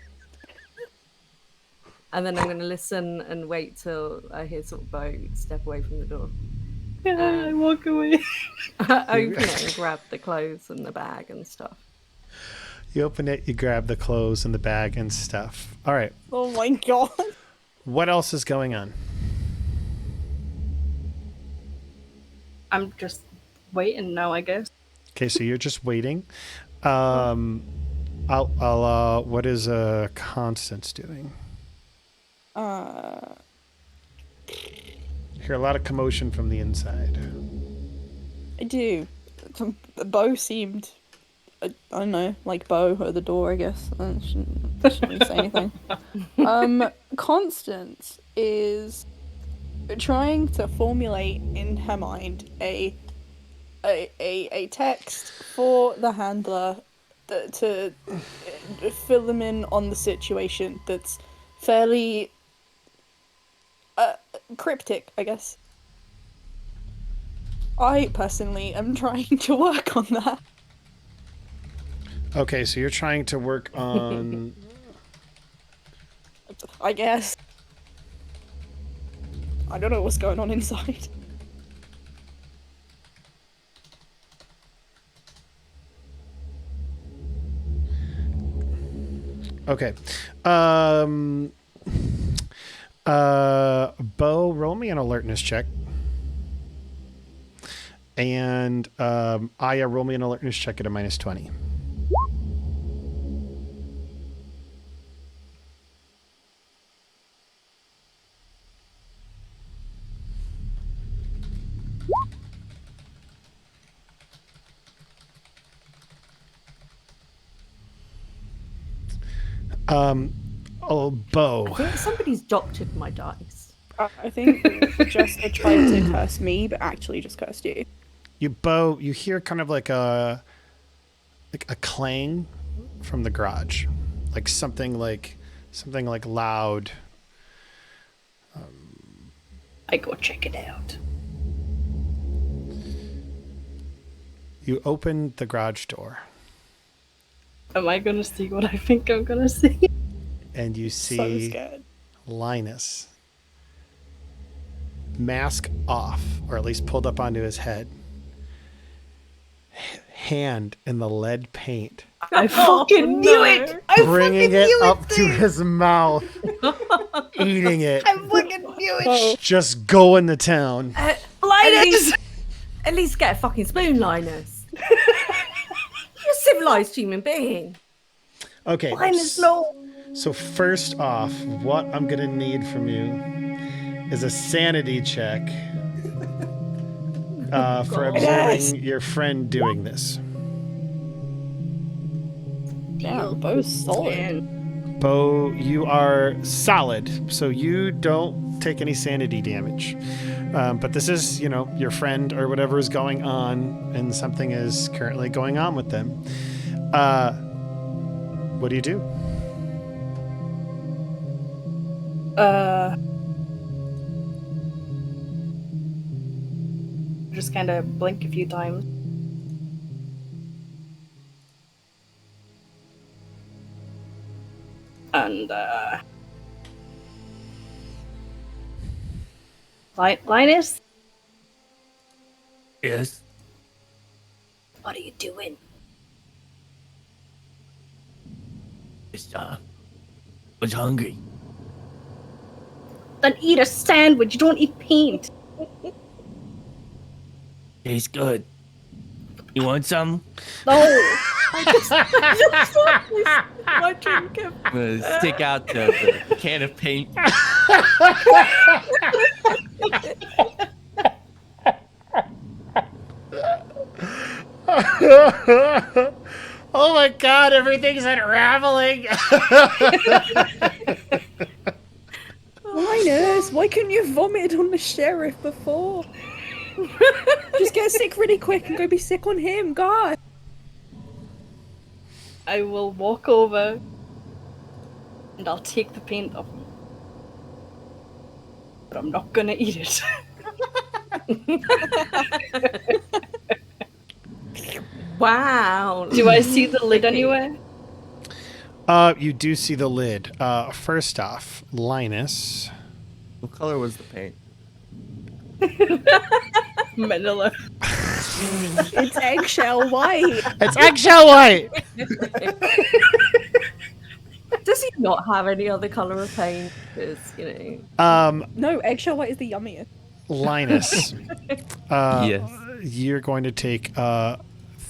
And then I'm going to listen and wait till I hear sort of Bo step away from the door. Yeah, I walk away. Open it and grab the clothes and the bag and stuff. You open it, you grab the clothes and the bag and stuff. All right. Oh my god. What else is going on? I'm just waiting now, I guess. Okay, so you're just waiting. What is Constance doing? You hear a lot of commotion from the inside. I do. Bo seemed, I don't know, like Bo at the door, I guess. I shouldn't really say anything. Constance is trying to formulate in her mind a text for the handler to fill them in on the situation that's fairly cryptic, I guess. I personally am trying to work on that. Okay, so you're trying to work on. I guess. I don't know what's going on inside. Okay. Bo, roll me an alertness check. And Aya, roll me an alertness check at a -20. Oh, Bo. I think somebody's doctored my dice. I think Jester tried to curse me, but actually just cursed you. Bo, you hear kind of like a clang from the garage, like something like loud. I go check it out. You open the garage door Am I gonna see what I think I'm gonna see? and you So see scared. Linus, mask off, or at least pulled up onto his head, hand in the lead paint, I fucking knew it! I bringing fucking it knew up to his mouth, eating it, I fucking knew it! just going to town. Linus! At least get a fucking spoon, Linus. You're a civilized human being. Okay. Linus, no! So first off, what I'm gonna need from you is a sanity check for observing your friend doing this. Damn, Bo's solid. Bo, you are solid, so you don't take any sanity damage. But this is, your friend or whatever is going on, and something is currently going on with them. What do you do? Just kind of blink a few times. And, Linus? Yes. What are you doing? Just was hungry. Then eat a sandwich. You don't eat paint. Tastes good. You want some? No. My drink of I'm gonna stick out the can of paint. Oh my god, everything's unraveling. Linus, why couldn't you vomit on the sheriff before? Just get sick really quick and go be sick on him, God. I will walk over and I'll take the paint off me. But I'm not gonna eat it. wow. Do I see the lid anywhere? You do see the lid. First off, Linus. What color was the paint? Manila. It's eggshell white. It's eggshell white. Does he not have any other colour of paint? Because, No, eggshell white is the yummiest. Linus. Yes. You're going to take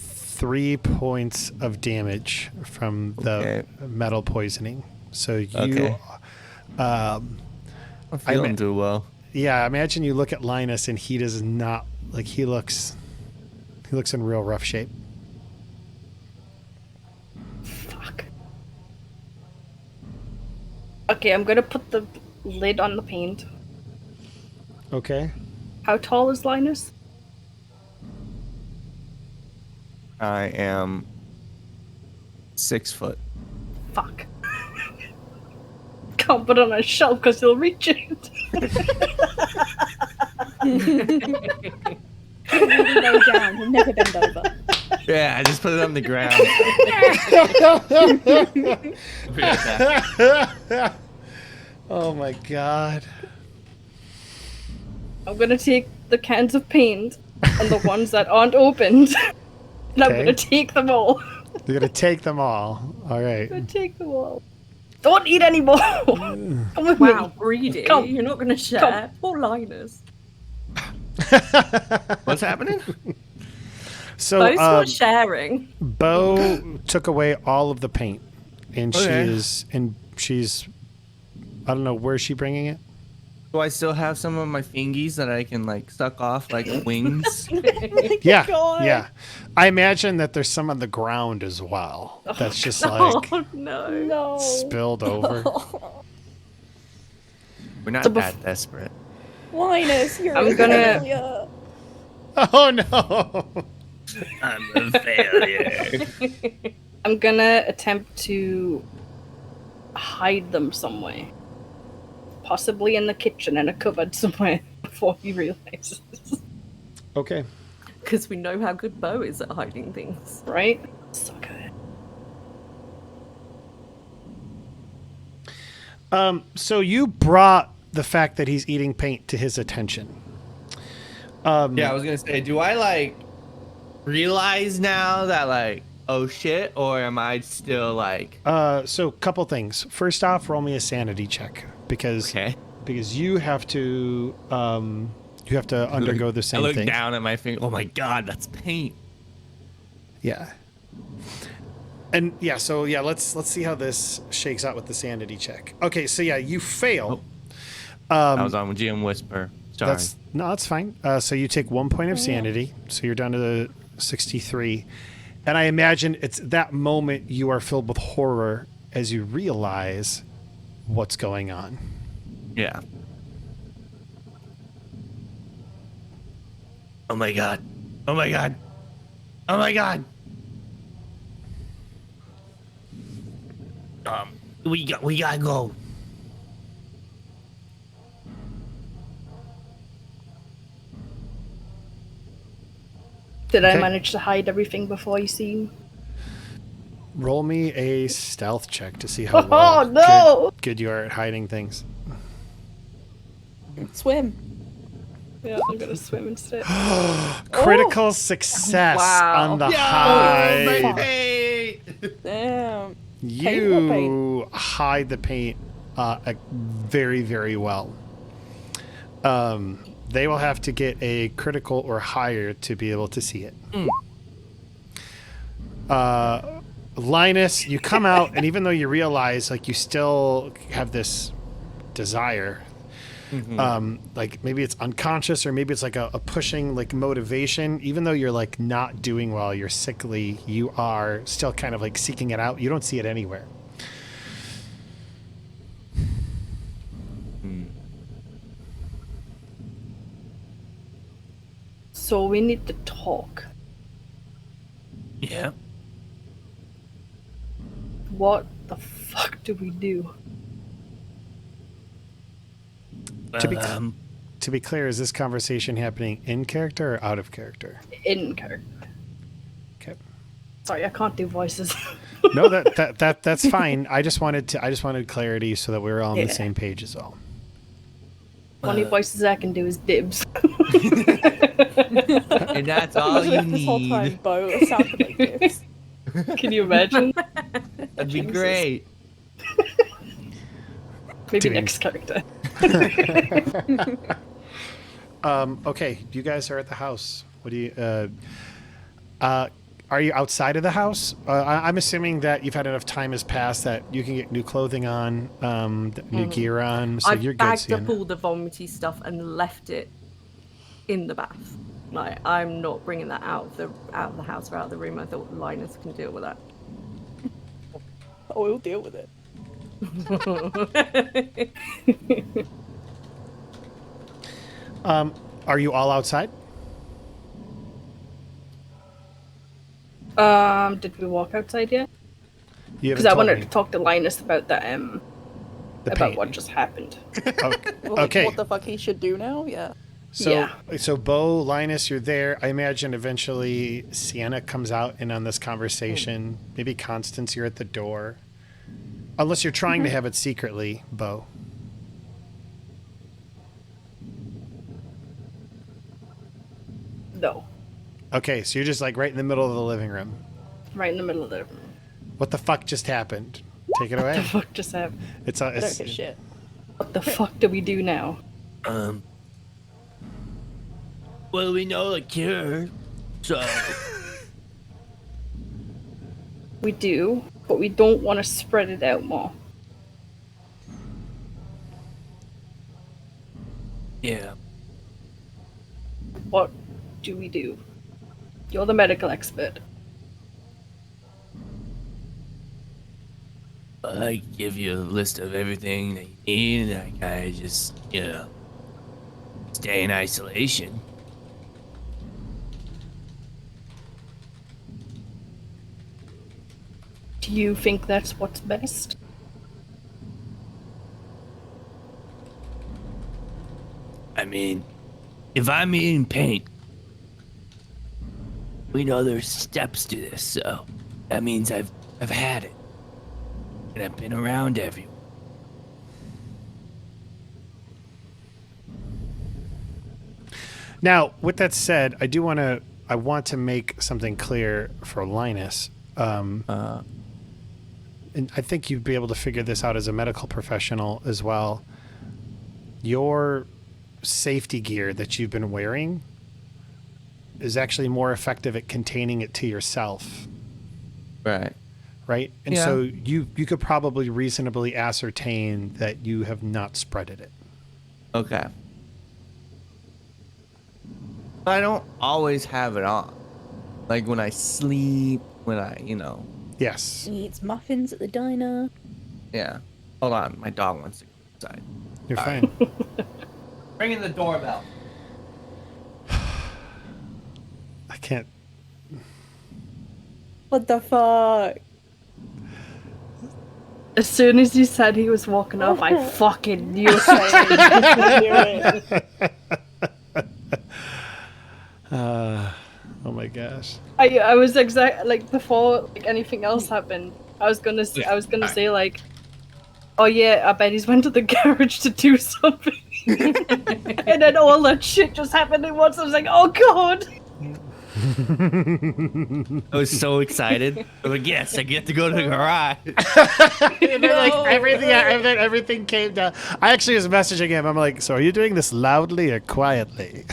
3 points of damage from the Okay. metal poisoning. So you, Okay. I'm feeling too well. yeah, imagine you look at Linus and he does not he looks in real rough shape. Fuck. Okay, I'm gonna put the lid on the paint. Okay. How tall is Linus? I am 6 foot. Fuck. Can't put it on a shelf because he'll reach it. He'll really low down. He'll never bend over. Yeah, I just put it on the ground. Oh my god. I'm gonna take the cans of paint and the ones that aren't opened, and I'm Okay. gonna take them all. You're gonna take them all. All right. I'm gonna take them all. Don't eat anymore. Come with Wow, me. greedy. Come. You're not going to share. Poor Linus. What's happening? So Bo's not sharing. Bo took away all of the paint, and Okay. she's I don't know where is she bringing it. Do I still have some of my fingies that I can like suck off like wings? Yeah, God. yeah. I imagine that there's some on the ground as well. That's just like Oh, no. No. spilled over. We're not So bef- that desperate. Linus, you're I'm a gonna- failure. Oh no. I'm a failure. I'm gonna attempt to hide them somewhere. Possibly in the kitchen in a cupboard somewhere before he realizes. Okay. Because we know how good Bo is at hiding things. Right? So good. So you brought the fact that he's eating paint to his attention. Yeah, I was gonna say, do I like realize now that like, oh shit, or am I still like, So couple things. First off, roll me a sanity check because okay? you have to undergo the I same look thing. down at my finger. Oh my god, that's paint. Yeah. And yeah, so yeah, let's see how this shakes out with the sanity check. Okay, so yeah, you fail. I was on with GM Whisper. Sorry. That's fine. So you take 1 point of sanity, so you're down to the 63. And I imagine it's that moment you are filled with horror as you realize what's going on. Yeah. Oh my god. Oh my god. Oh my god. We gotta go. Did I Okay. manage to hide everything before you seen? Roll me a stealth check to see how Oh, well no! good you are at hiding things. Swim. Yeah, I'm gonna swim instead. Critical success Wow. on the Yo, hide. my paint. Damn. You hide the paint very, very well. They will have to get a critical or higher to be able to see it. Linus, you come out, and even though you realize like you still have this desire, like maybe it's unconscious or maybe it's like a pushing like motivation, even though you're like not doing well, you're sickly, you are still kind of like seeking it out. You don't see it anywhere. So we need to talk. Yeah. What the fuck do we do? To be clear, is this conversation happening in character or out of character? In character. Okay. Sorry, I can't do voices. No, that's fine. I just wanted clarity so that we were all on Yeah. the same page as well. Only voices I can do is dibs. And that's all you This whole time, need. Bo sounded like this. Can you imagine? That'd be great. Maybe Doing- next character. Okay, you guys are at the house. What do you? Are you outside of the house? I'm assuming that you've had enough time has passed that you can get new clothing on, new gear on, so I've you're good. bagged up Sienna. all the vomity stuff and left it in the bath. Like, I'm not bringing that out of the house or out of the room. I thought Linus can deal with that. Oh, we'll deal with it. Are you all outside? Did we walk outside yet? You Because haven't I told wanted me. to talk to Linus about the about paint. what just happened. Okay. Like, Okay. what the fuck he should do now? Yeah. So, Yeah. so Bo, Linus, you're there. I imagine eventually Sienna comes out in on this conversation. Maybe Constance, you're at the door. Unless you're trying to have it secretly, Bo. No, Okay, so you're just like right in the middle of the living room. right in the middle of the room. What the fuck just happened? Take it What the away. fuck just happened? It's I don't it's give a shit. What the fuck do we do now? Well, we know the cure, so We do, but we don't want to spread it out more. yeah. What do we do? You're the medical expert. I give you a list of everything that you need, and I kind of just, stay in isolation. Do you think that's what's best? I mean, if I'm eating paint, we know there's steps to this, so that means I've had it, and I've been around everyone. Now, with that said, I want to make something clear for Linus. And I think you'd be able to figure this out as a medical professional as well. Your safety gear that you've been wearing is actually more effective at containing it to yourself, Right. right? And Yeah. so you could probably reasonably ascertain that you have not spreaded it. Okay. I don't always have it on. Like when I sleep, when I, Yes. He eats muffins at the diner. yeah. Hold on, my dog wants to go outside. You're All fine. Ringing the doorbell. I can't. What the fuck? As soon as you said he was walking off, I fucking knew it. Oh my gosh. I was like before like anything else happened. I was gonna say like, oh yeah, I bet he's went to the garage to do something, and then all that shit just happened at once. I was like, oh god. I was so excited. I was like, yes, I get to go to the garage. And then, like everything came down. I actually was messaging him. I'm like, so are you doing this loudly or quietly?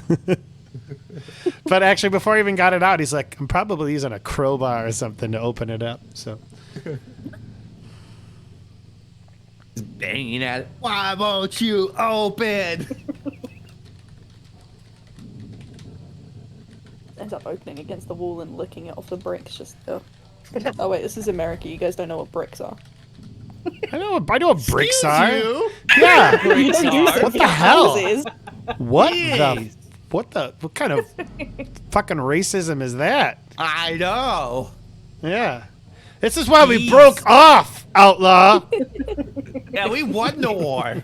But actually, before he even got it out, he's like, I'm probably using a crowbar or something to open it up. So Just banging at it. Why won't you open? Ends up opening against the wall and licking it off the bricks. Just oh wait, this is America. You guys don't know what bricks are. I know what bricks are. You? Yeah. You don't use them What for the your hell? houses. What kind of fucking racism is that? I know. Yeah. This is why we Jeez. broke off, outlaw. Yeah, we won the war.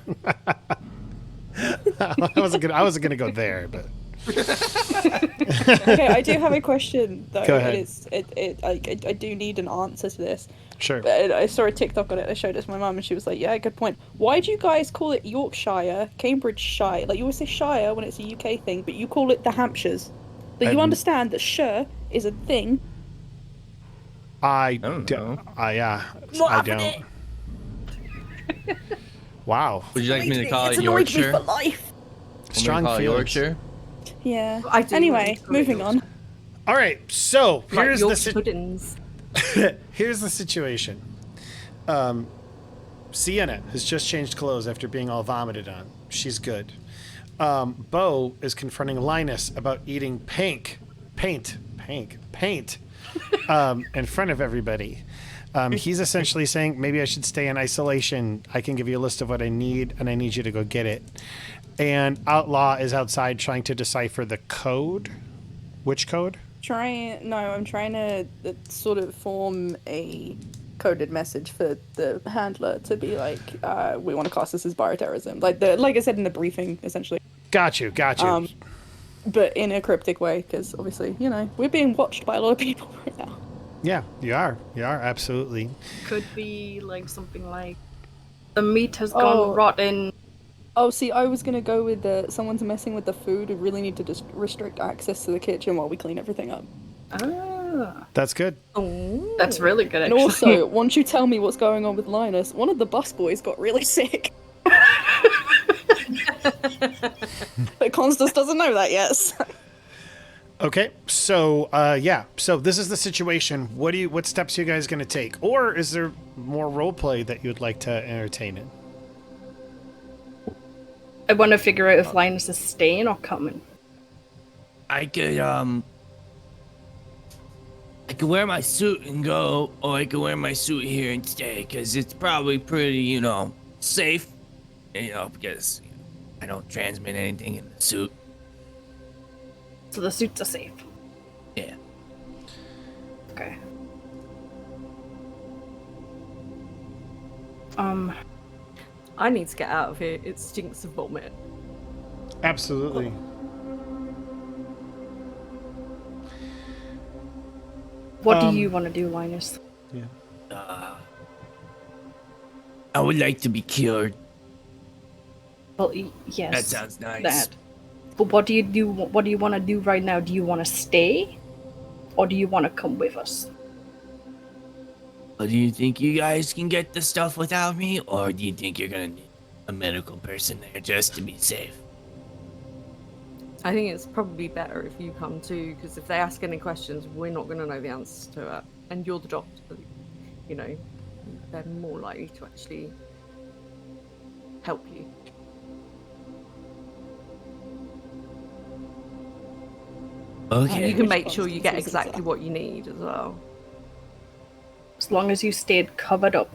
I wasn't gonna go there, but Okay, I do have a question though. Go ahead. I do need an answer to this. sure. But I saw a TikTok on it. I showed it to my mum, and she was like, "Yeah, good point. Why do you guys call it Yorkshire, Cambridgeshire? Like you always say Shire when it's a UK thing, but you call it the Hampshires. But you understand that shire is a thing. I don't don't. know. Yeah. Not I having don't. it. Wow. Would you like me to call It's it annoyed me Yorkshire? for life. Strong call it feelings. Yorkshire? Yeah. I do Anyway, like to call it moving on. Yorkshire. All right. So Like here's Yorkshire the puddings. here's the situation. Sienna has just changed clothes after being all vomited on. She's good. Bo is confronting Linus about eating paint in front of everybody. He's essentially saying, maybe I should stay in isolation. I can give you a list of what I need, and I need you to go get it. And Outlaw is outside trying to decipher the code. Which code? I'm trying to sort of form a coded message for the handler to be like, we want to class this as bioterrorism. Like I said in the briefing, essentially. Got you. But in a cryptic way, because obviously, we're being watched by a lot of people right now. Yeah, you are, absolutely. Could be like something like the meat has gone rotten. Oh, see, I was gonna go with someone's messing with the food. We really need to just restrict access to the kitchen while we clean everything up. That's good. That's really good, And actually. also, once you tell me what's going on with Linus, one of the busboys got really sick. But Constance doesn't know that yet. So. Okay, so so this is the situation. What steps are you guys going to take, or is there more role play that you'd like to entertain in? I want to figure out if Linus is staying or coming. I could wear my suit and go, or I could wear my suit here and stay, because it's probably pretty, safe, because I don't transmit anything in the suit. So the suits are safe. Yeah. Okay. I need to get out of here. It stinks of vomit. Absolutely. What do you want to do, Linus? I would like to be cured. Well, yes. That sounds nice. That. But what do you do? What do you want to do right now? Do you want to stay, or do you want to come with us? Well, do you think you guys can get the stuff without me, or do you think you're gonna need a medical person there just to be safe? I think it's probably better if you come too, because if they ask any questions, we're not going to know the answers to it. And you're the doctor, they're more likely to actually help you. Okay. And you can make sure you get exactly what you need as well. As long as you stayed covered up.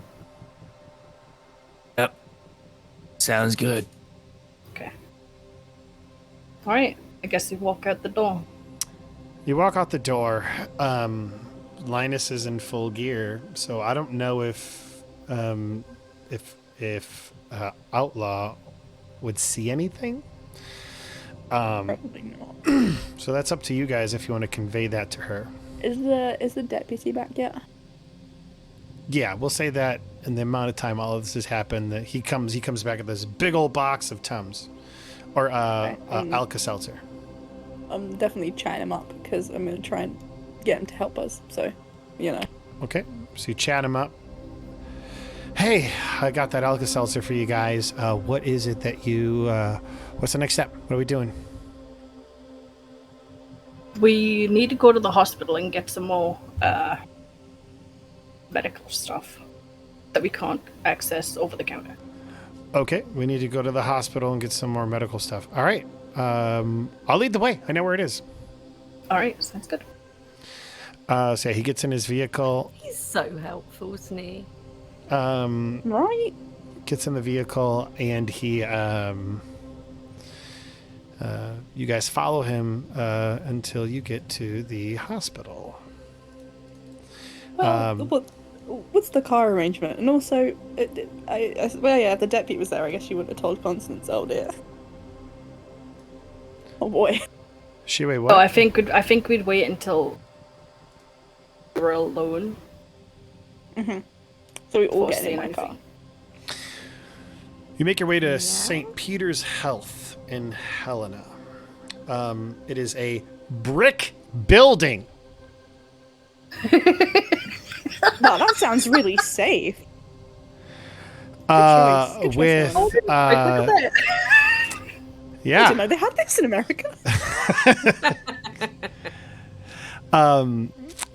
Yep. Sounds good. Okay. All right. I guess you walk out the door. You walk out the door. Linus is in full gear, so I don't know if Outlaw would see anything. Probably not. So that's up to you guys if you want to convey that to her. Is the deputy back yet? Yeah, we'll say that in the amount of time all of this has happened, that he comes back with this big old box of Tums, or Alka-Seltzer. I'm definitely chatting him up because I'm going to try and get him to help us. So, Okay, so you chat him up. Hey, I got that Alka-Seltzer for you guys. What is it that you? What's the next step? What are we doing? We need to go to the hospital and get some more medical stuff that we can't access over the counter. Okay, we need to go to the hospital and get some more medical stuff. All right, I'll lead the way. I know where it is. All right, sounds good. So he gets in his vehicle. He's so helpful, isn't he? Right? Gets in the vehicle and he you guys follow him until you get to the hospital. What's the car arrangement? And also, the deputy was there. I guess she would have told Constance. Oh dear. Oh boy. She wait what? Oh, I think we'd wait until we're alone. So we all Before get in saying my car. anything. You make your way to St. Peter's Health in Helena. It is a brick building. Wow, that sounds really safe. With Look at that. I yeah. didn't know they had this in America.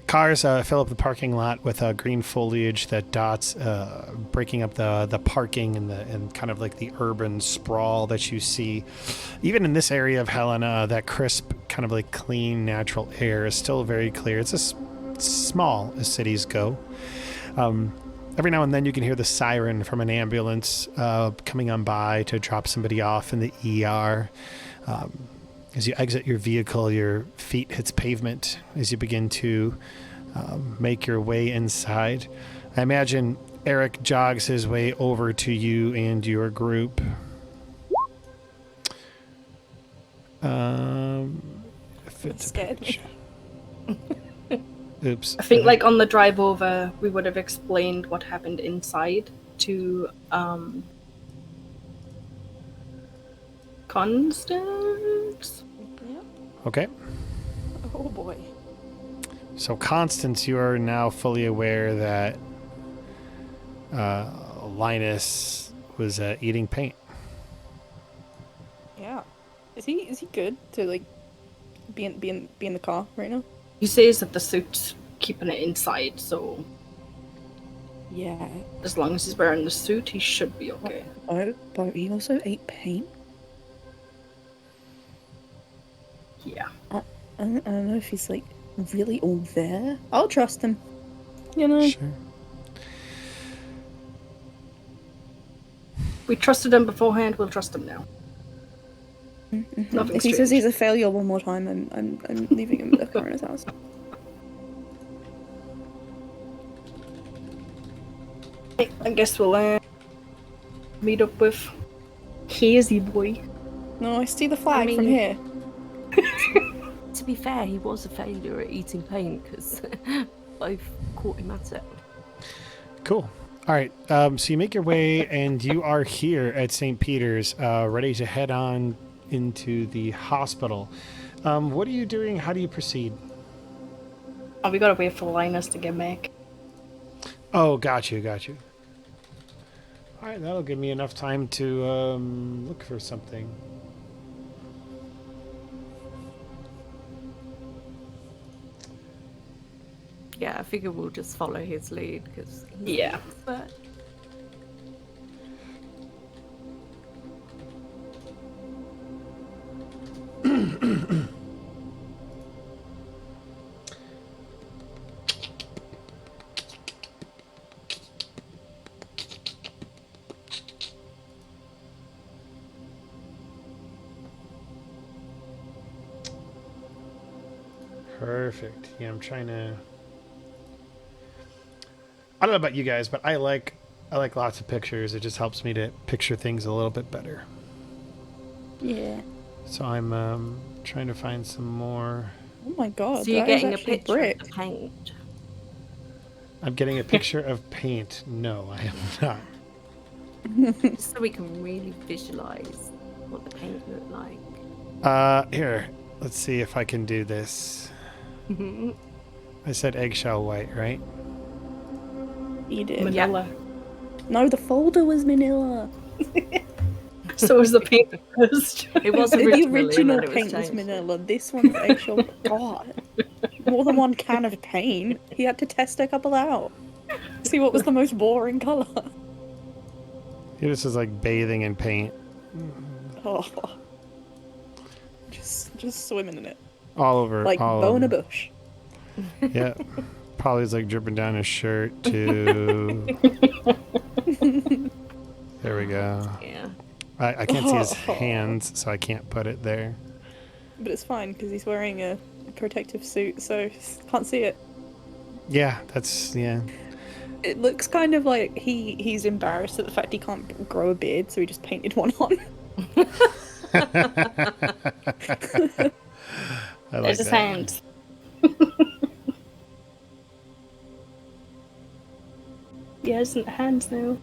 Cars fill up the parking lot with green foliage that dots, breaking up the parking and kind of like the urban sprawl that you see. Even in this area of Helena, that crisp, kind of like clean, natural air is still very clear. It's as small as cities go. Every now and then you can hear the siren from an ambulance coming on by to drop somebody off in the ER. As you exit your vehicle, your feet hits pavement as you begin to make your way inside. I imagine Eric jogs his way over to you and your group. That scared me. Oops. I think like on the drive over, we would have explained what happened inside to Constance. Yeah. Okay. Oh boy. So, Constance, you are now fully aware that Linus was eating paint. Yeah. Is he good to like be in the car right now? He says that the suit's keeping it inside, so Yeah. as long as he's wearing the suit, he should be okay. Oh, but he also ate paint. Yeah. I don't know if he's like really all there. I'll trust him. You know. Sure. We trusted him beforehand, we'll trust him now. Nothing If he says strange. he's a failure one more time, I'm leaving him at the coroner's house. I guess we'll meet up with Hazy Boy. No, I see the flag from mean- here. To be fair, he was a failure at eating paint because both caught him at it. Cool. All right. So you make your way, and you are here at St. Peter's, ready to head on into the hospital. What are you doing? How do you proceed? Oh, we gotta wait for Linus to get back. Oh, got you. All right, that'll give me enough time to look for something. Yeah, I figure we'll just follow his lead because Yeah. But Perfect. Yeah, I'm trying to. I don't know about you guys, but I like lots of pictures. It just helps me to picture things a little bit better. Yeah. So I'm trying to find some more. Oh my god. so you're that is getting a actually picture brick. of the paint. I'm getting a picture of paint. No, I am not. Just so we can really visualize what the paint looked like. Here, let's see if I can do this. I said eggshell white, right? You did. Manila. No, the folder was Manila. So was the paint first. It was The originally, original and then it paint was changed. Manila. This one's eggshell. God. More than one can of paint. He had to test a couple out. See what was the most boring colour. He just is like bathing in paint Oh. Just swimming in it. all over. Like all bow in a over. bush. Yeah. Polly's like dripping down his shirt too. There we go. Yeah. I can't see his hands, so I can't put it there. But it's fine because he's wearing a protective suit, so can't see it. Yeah, that's yeah. It looks kind of like he's embarrassed at the fact he can't grow a beard, so he just painted one on. I like There's his that. hands. Yeah, isn't hands now?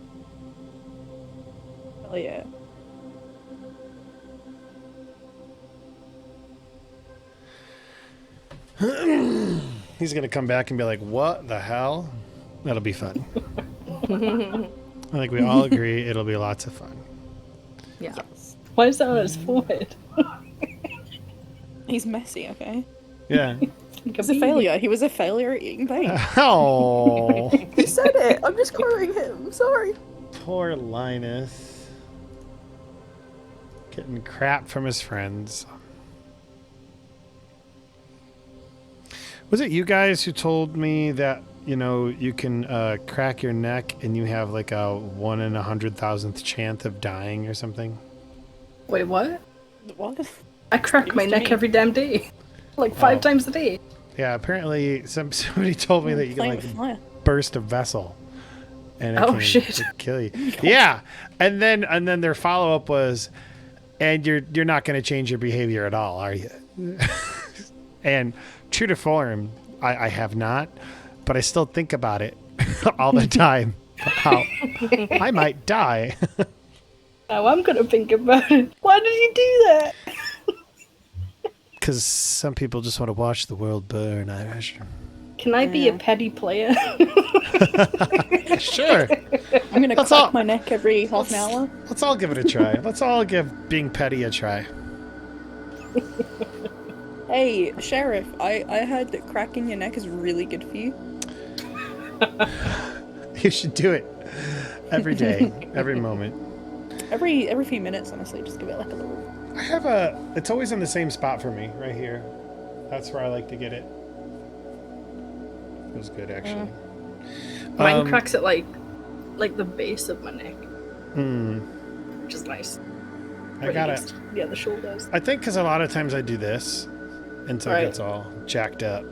Oh yeah. He's gonna come back and be like, "What the hell?" That'll be fun. I think we all agree it'll be lots of fun. Yeah. Why is that on his forehead? He's messy, okay? Yeah. He's a failure. He was a failure at eating paint. Oh, He said it. I'm just quoting him. Sorry. poor Linus. Getting crap from his friends. Was it you guys who told me that you know, you can crack your neck and you have like a 1 in 100,000th chance of dying or something? Wait, what? What? I crack my neck every damn day. Like 5 times a day. Yeah, apparently somebody told me that you can Playing like with fire. burst a vessel and it Oh, can shit. it kill you. Yeah. And then their follow-up was, and you're not going to change your behavior at all, are you? And true to form, I have not, but I still think about it all the time. How I might die. Now I'm gonna think about it. Why did you do that? Because some people just want to watch the world burn, Irish. Can I be a petty player? Sure. I'm gonna That's crack all- my neck every half an hour. Let's all give it a try. Let's all give being petty a try. Hey, Sheriff, I heard that cracking your neck is really good for you. You should do it every day, every moment. Every few minutes, honestly, just give it like a little. I have it's always in the same spot for me, right here. That's where I like to get it. Feels good, actually. Mine cracks at like the base of my neck, Hmm. which is nice. I Right got it. against the other shoulders. I think because a lot of times I do this until it Right. gets all jacked up.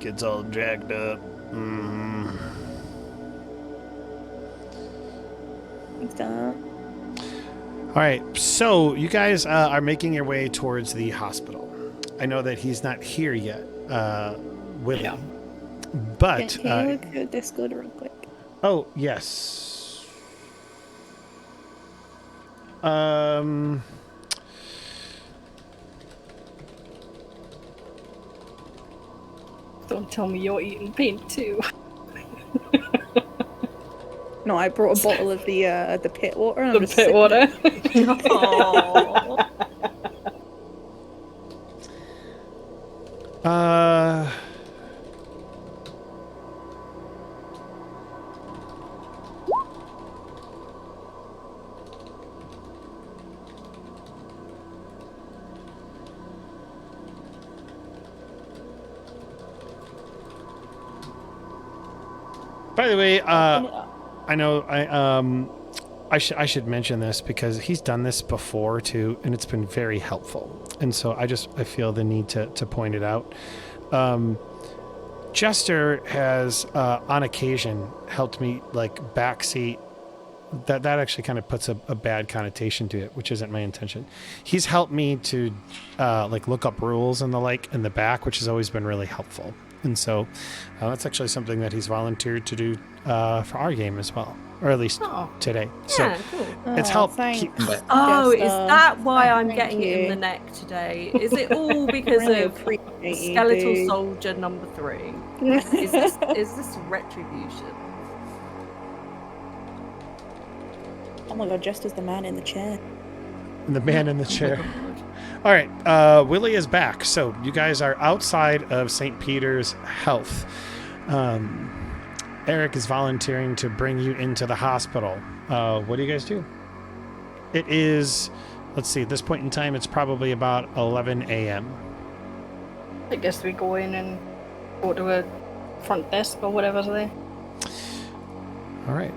Gets all jacked up. Mm. All right, so you guys are making your way towards the hospital. I know that he's not here yet, Willie. Yeah. But Can you look at Discord real quick? oh yes. Don't tell me you're eating paint too. No, I brought a bottle of the pit water. And I'm The just pit sipping water. it. Aw. Uh. By the way, I know I should mention this because he's done this before too, and it's been very helpful. And so I feel the need to point it out. Jester has on occasion helped me like backseat. That actually kind of puts a bad connotation to it, which isn't my intention. He's helped me to like look up rules and the like in the back, which has always been really helpful. And so that's actually something that he's volunteered to do for our game as well, or at least Oh. today. Yeah, So cool. it's Oh, helped thanks. keep. Oh, is Jester. that why I'm Thank getting it in you. the neck today? Is it all because Really of appreciate you, Skeletal dude. Soldier number 3? Is this retribution? Oh my god, Jester's the man in the chair. The man in the chair. All right, Willie is back. So you guys are outside of St. Peter's Health. Eric is volunteering to bring you into the hospital. What do you guys do? It is, let's see, at this point in time, it's probably about 11 a.m. I guess we go in and go to a front desk or whatever they. All right.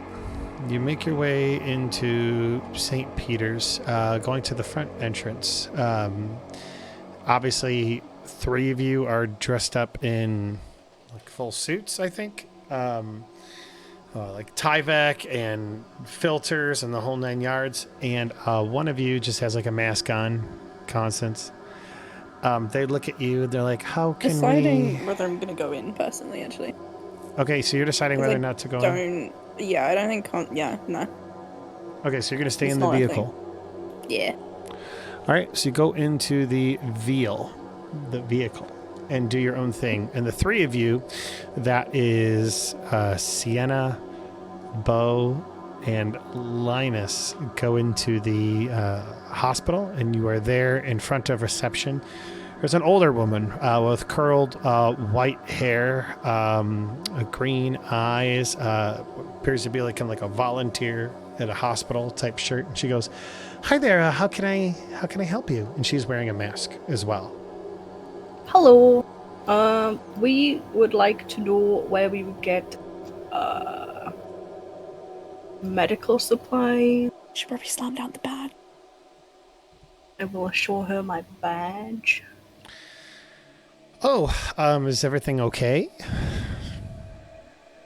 You make your way into St. Peter's, going to the front entrance. Obviously, 3 of you are dressed up in like full suits, I think. Like Tyvek and filters and the whole 9 yards. And one of you just has like a mask on, Constance. They look at you. They're like, how can Deciding we... whether I'm gonna go in personally, actually. Okay, so you're deciding 'Cause whether I or not to go in. Don't. Yeah, I don't think. Yeah, no. Okay, so you're going to stay It's in the not a thing. vehicle. Yeah. All right, so you go into the vehicle, and do your own thing. And the 3 of you, that is Sienna, Bo, and Linus, go into the hospital, and you are there in front of reception. There's an older woman with curled white hair, green eyes, appears to be like a volunteer at a hospital type shirt. And she goes, "Hi there, how can I help you?" And she's wearing a mask as well. Hello. We would like to know where we would get medical supplies. Should probably slam down the bag. I will show her my badge. Oh, is everything okay?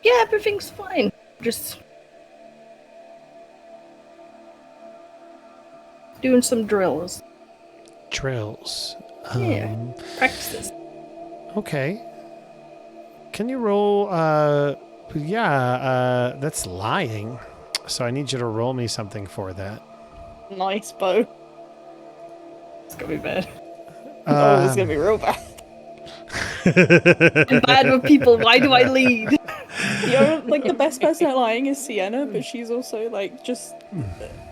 Yeah, everything's fine. Just doing some drills. Drills. Yeah, practices. Okay. Can you roll? That's lying. So I need you to roll me something for that. Nice, Bo. It's gonna be bad. Oh, it's gonna be real bad. I'm bad with people. Why do I lead? You're like the best person at lying is Sienna, but she's also like just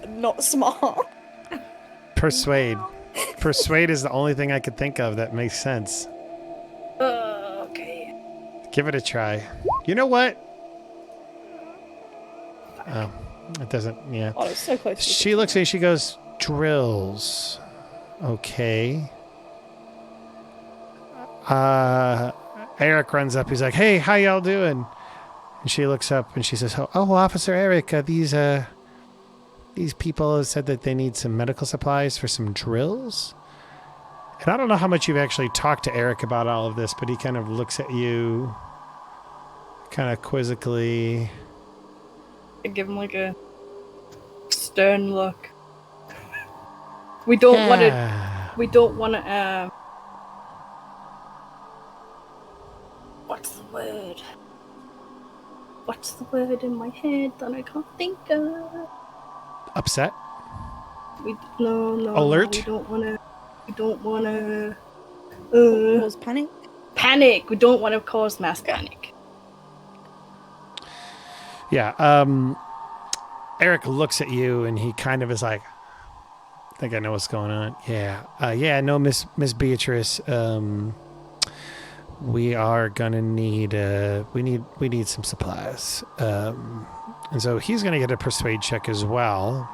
not smart. Persuade. Persuade is the only thing I could think of that makes sense. Okay. Give it a try. You know what? Oh, it doesn't. Yeah. Oh, it's so close. She looks at you. She goes, drills. Okay. Eric runs up. He's like, "Hey, how y'all doing?" And she looks up and she says, "Oh, Officer Eric, these people have said that they need some medical supplies for some drills." And I don't know how much you've actually talked to Eric about all of this, but he kind of looks at you kind of quizzically. I give him like a stern look. We don't want to. We don't want to. What's the word? What's the word in my head that I can't think of? Upset? No. Alert? We don't want to. We don't want to. Cause panic. Panic. We don't want to cause mass panic. Yeah. Eric looks at you and he kind of is like, "I think I know what's going on." Yeah. No, Miss Beatrice. We are gonna need. We need some supplies. And so he's gonna get a persuade check as well,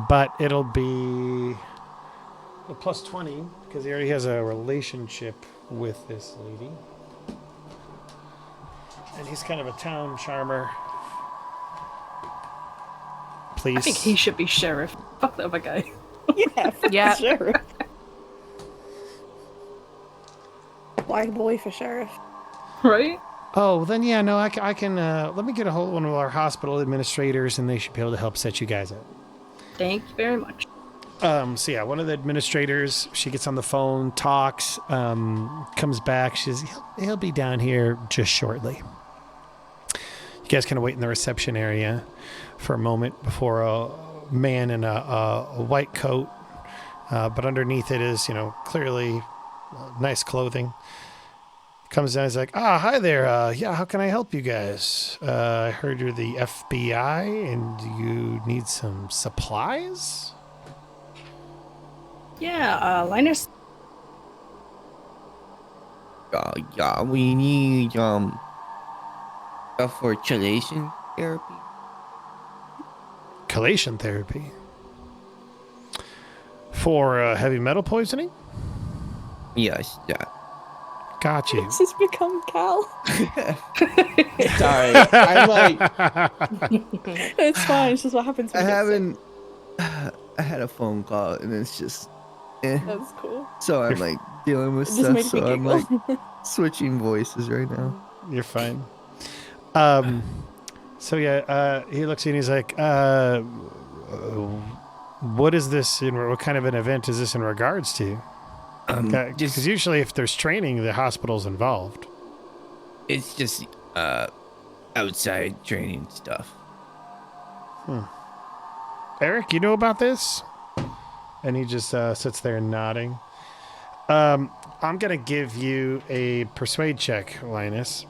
but it'll be a plus 20 because he already has a relationship with this lady, and he's kind of a town charmer. Please. I think he should be sheriff. Fuck the other guy. Yeah. Yeah. Sheriff. White boy for sheriff. Right? Oh, then yeah, no, I can let me get a hold of one of our hospital administrators, and they should be able to help set you guys up. Thank you very much. So yeah, one of the administrators, she gets on the phone, talks, comes back. She's he'll be down here just shortly. You guys kind of wait in the reception area for a moment before a man in a white coat, but underneath it is, clearly nice clothing. Comes down, he's like, hi there. Yeah, how can I help you guys? I heard you're the FBI and you need some supplies? Yeah, Linus. Yeah, we need stuff for chelation therapy. Chelation therapy? For heavy metal poisoning? Yes, yeah. Got you. This has become Cal. Sorry, I'm like, It's fine. It's just what happens. When I you get haven't. I had a phone call and it's just. sick. That's cool. So I'm like dealing with It just made stuff. me So I'm like giggle. switching voices right now. You're fine. So yeah, he looks at you and he's like, what is this? What kind of an event is this in regards to? Because usually if there's training, the hospital's involved. It's just outside training stuff. Eric, you know about this? And he just sits there nodding. I'm going to give you a persuade check, Linus.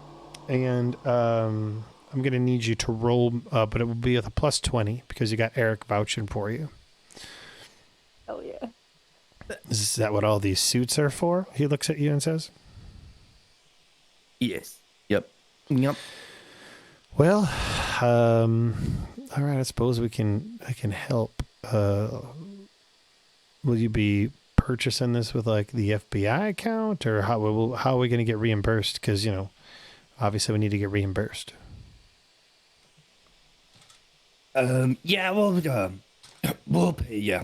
And I'm going to need you to roll, but it will be with a plus 20 because you got Eric vouching for you. Hell yeah. Is that what all these suits are for? He looks at you and says. Yes. Yep. Well, all right. I suppose I can help. Will you be purchasing this with like the FBI account, or how are we going to get reimbursed? Because obviously we need to get reimbursed. Yeah, well, we'll pay. Yeah.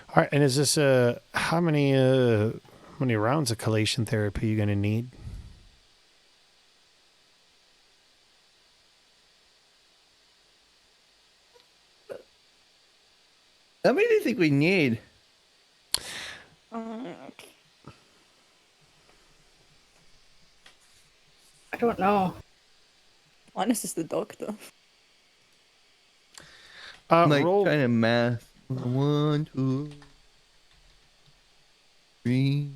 All right, and is this how many rounds of chelation therapy are you going to need? How many do you think we need? I don't know. Linus is the doctor. I'm like Roll. trying to math. 1, 2, 3.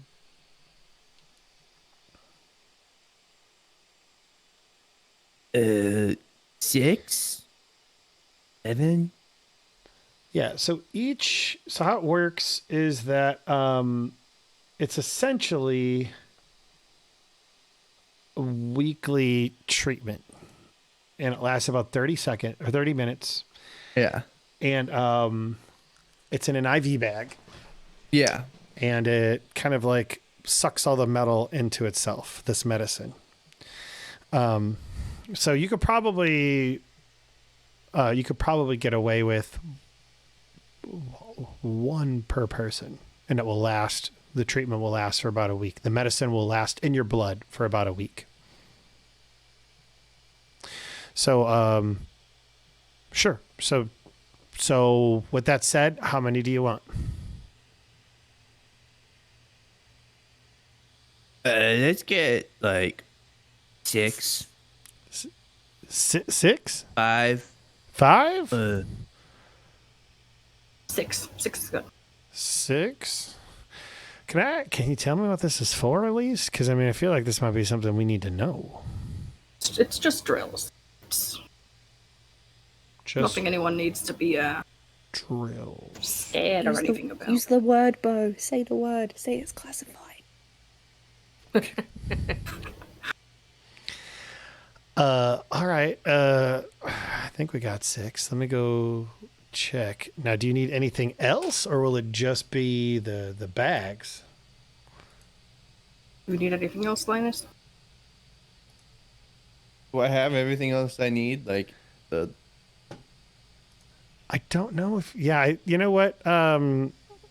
Uh, 6, 7. Yeah, so how it works is that it's essentially a weekly treatment, and it lasts about 30 minutes, Yeah. and it's in an IV bag, Yeah. and it kind of like sucks all the metal into itself, this medicine. So you could probably get away with one per person, and the treatment will last for about a week. The medicine will last in your blood for about a week. So, sure. So with that said, how many do you want? Let's get like 6, 6? 5. 5? 6. 6 is good. 6? Can you tell me what this is for, at least? Because I feel like this might be something we need to know. It's just drills. It's Just nothing anyone needs to be drills. scared or anything about. Use the word, Bo. Say the word. Say it's classified. All right. I think we got 6. Let me go check. Now, do you need anything else, or will it just be the bags? Do we need anything else, Linus? Do I have everything else I need? Like the. I don't know if. Yeah, you know what?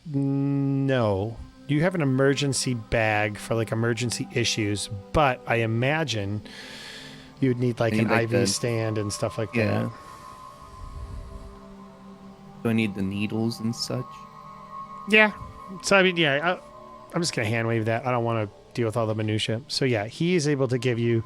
No. You have an emergency bag for like emergency issues, but I imagine you'd need like an IV stand and stuff like that. Do I need the needles and such? Yeah. So I'm just gonna hand wave that. I don't want to deal with all the minutia. So yeah, he is able to give you,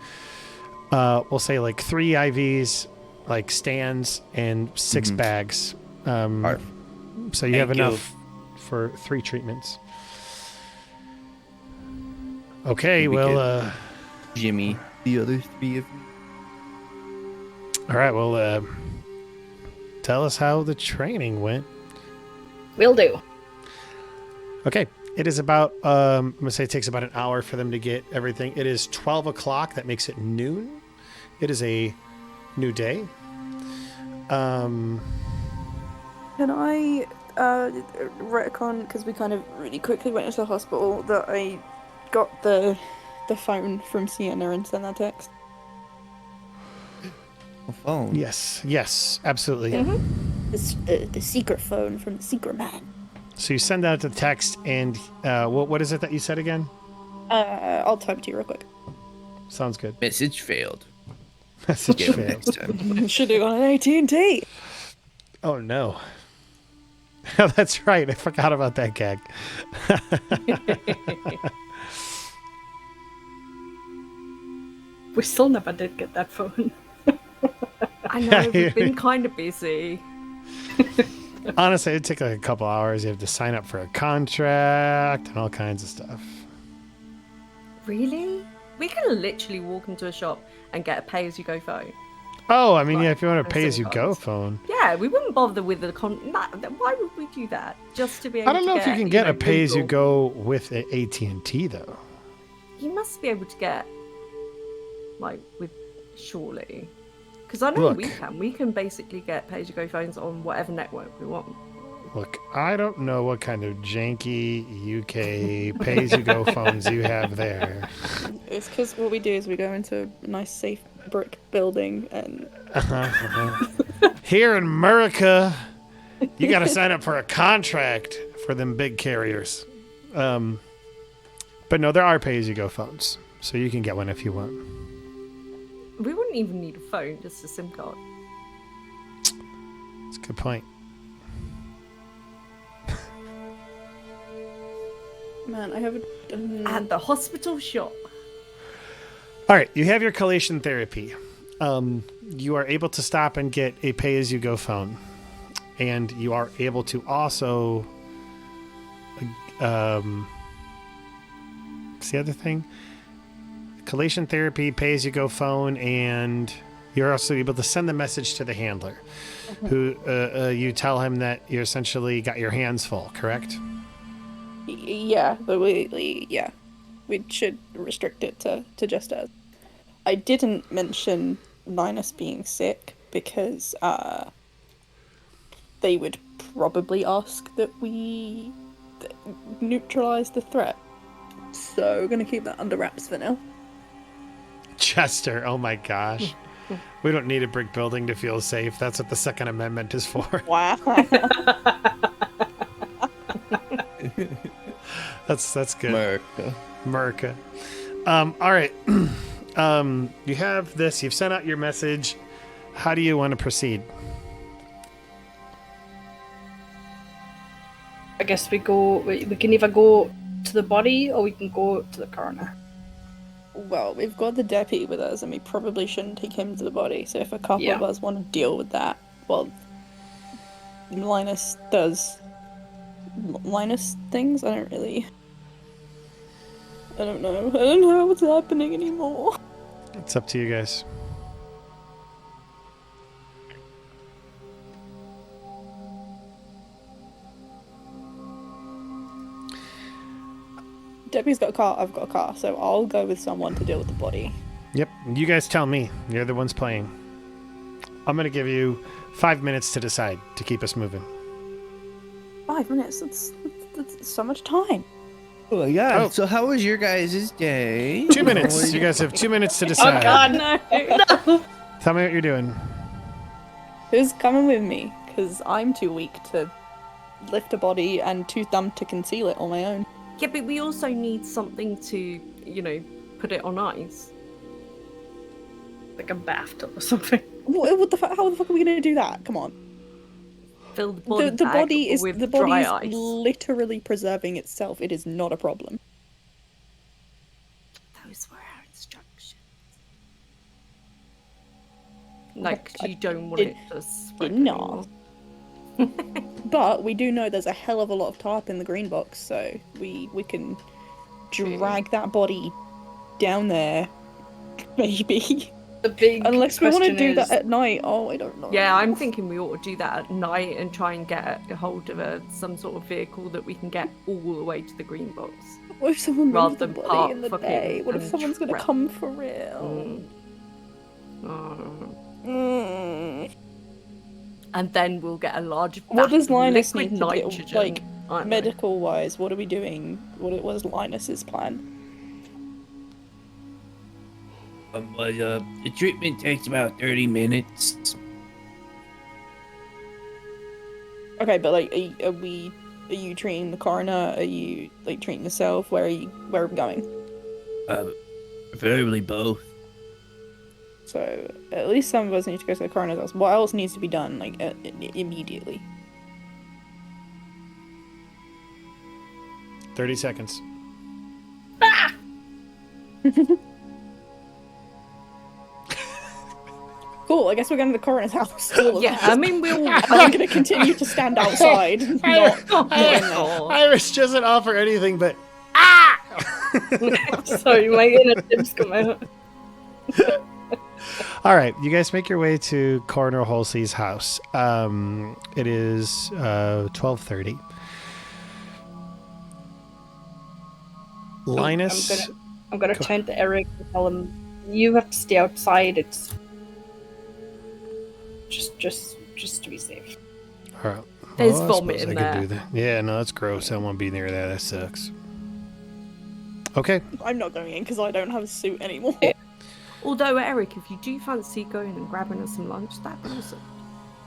we'll say like 3 IVs, like stands, and 6 bags. So you have enough for 3 treatments. Okay. Well, Jimmy, the other 3 of you. all right. Well, tell us how the training went. Will do. Okay. It is about, I'm going to say it takes about an hour for them to get everything. It is 12 o'clock. That makes it noon. It is a new day. Can I retcon, because we kind of really quickly went into the hospital, that I got the phone from Sienna and sent that text? A phone. Yes, absolutely. The secret phone from the secret man. So you send out the text, and what is it that you said again? I'll type it to you real quick. Sounds good. Message failed. Message Get it failed. next time. Should do it on an AT&T. Oh no. That's right. I forgot about that gag. We still never did get that phone. I know, we've been kind of busy. Honestly, it'd take like a couple hours. You have to sign up for a contract and all kinds of stuff. Really? We can literally walk into a shop and get a pay-as-you-go phone. Oh, I mean, yeah, if you want to Like, pay as you go cards. phone. Yeah, we wouldn't bother with the why would we do that? Just to be able I don't know to if you get, can get a know, pay as you Google. go with AT&T though. You must be able to get, like, with surely. Because I know Look. we can. We can basically get pay-as-you-go phones on whatever network we want. Look, I don't know what kind of janky UK pay-as-you-go phones you have there. It's because what we do is we go into a nice safe brick building and Here in America, you got to sign up for a contract for them big carriers. But no, there are pay-as-you-go phones, so you can get one if you want. We wouldn't even need a phone, just a SIM card. That's a good point. man, I have a At the hospital shop. All right, you have your collation therapy. You are able to stop and get a pay-as-you-go phone, and you are able to also. What's the other thing? Collation therapy, pay-as-you-go phone, and you're also able to send the message to the handler, who you tell him that you essentially got your hands full. Correct? yeah, but we should restrict it to just us. I didn't mention Linus being sick because they would probably ask that we neutralize the threat. So we're gonna keep that under wraps for now. Chester, oh my gosh. We don't need a brick building to feel safe. That's what the Second Amendment is for. Wow. That's good. America. All right. You have this. You've sent out your message. How do you want to proceed? I guess we can either go to the body or we can go to the coroner. Well, we've got the deputy with us, and we probably shouldn't take him to the body. So if a couple of us want to deal with that, well, Linus does Linus things. I don't know. I don't know what's happening anymore. It's up to you guys. Debbie's got a car, I've got a car, so I'll go with someone to deal with the body. Yep. You guys tell me. You're the ones playing. I'm going to give you 5 minutes to decide to keep us moving. 5 minutes? That's so much time. Oh my god. Oh. So how was your guys' day? 2 minutes. You guys have 2 minutes to decide. Oh god, No. Tell me what you're doing. Who's coming with me? Because I'm too weak to lift a body and too dumb to conceal it on my own. Yeah, but we also need something to, put it on ice. like a bathtub or something. What the fuck? How the fuck are we gonna do that? Come on. Fill the body, The bag body is with the body dry is ice. literally preserving itself. It is not a problem. Those were our instructions. Like, you don't want it to spread. No. But we do know there's a hell of a lot of tarp in the green box, so we can drag that body down there, maybe. The big Unless we want to question do is, that at night. Oh, I don't know. Yeah, I'm thinking we ought to do that at night and try and get a hold of some sort of vehicle that we can get all the way to the green box. What if someone rather moves the than body park in the fucking day? What if and someone's gonna trap. come for real? And then we'll get a large What vat does of Linus liquid need to do? nitrogen. Like, I don't know. medical wise, what are we doing? What is Linus's plan? The treatment takes about 30 minutes. Okay, but like, are you treating the coroner? Are you like treating yourself? Where are we going? Preferably both. So at least some of us need to go to the coroner's house. What else needs to be done like immediately? 30 seconds. Cool. I guess we're going to the coroner's house. All of Yeah, us. I mean, we'll. I'm going to continue to stand outside. not in there. Iris doesn't offer anything but sorry, my inner tips come out. All right, you guys make your way to Coroner Halsey's house. It is 12:30. Linus, I'm gonna turn to Eric and tell him you have to stay outside. It's just to be safe. all right. There's I vomit suppose in I could do there. that. Yeah, no, that's gross. I won't be near that. That sucks. Okay. I'm not going in because I don't have a suit anymore. Although, Eric, if you do fancy going and grabbing us some lunch, that'd be awesome.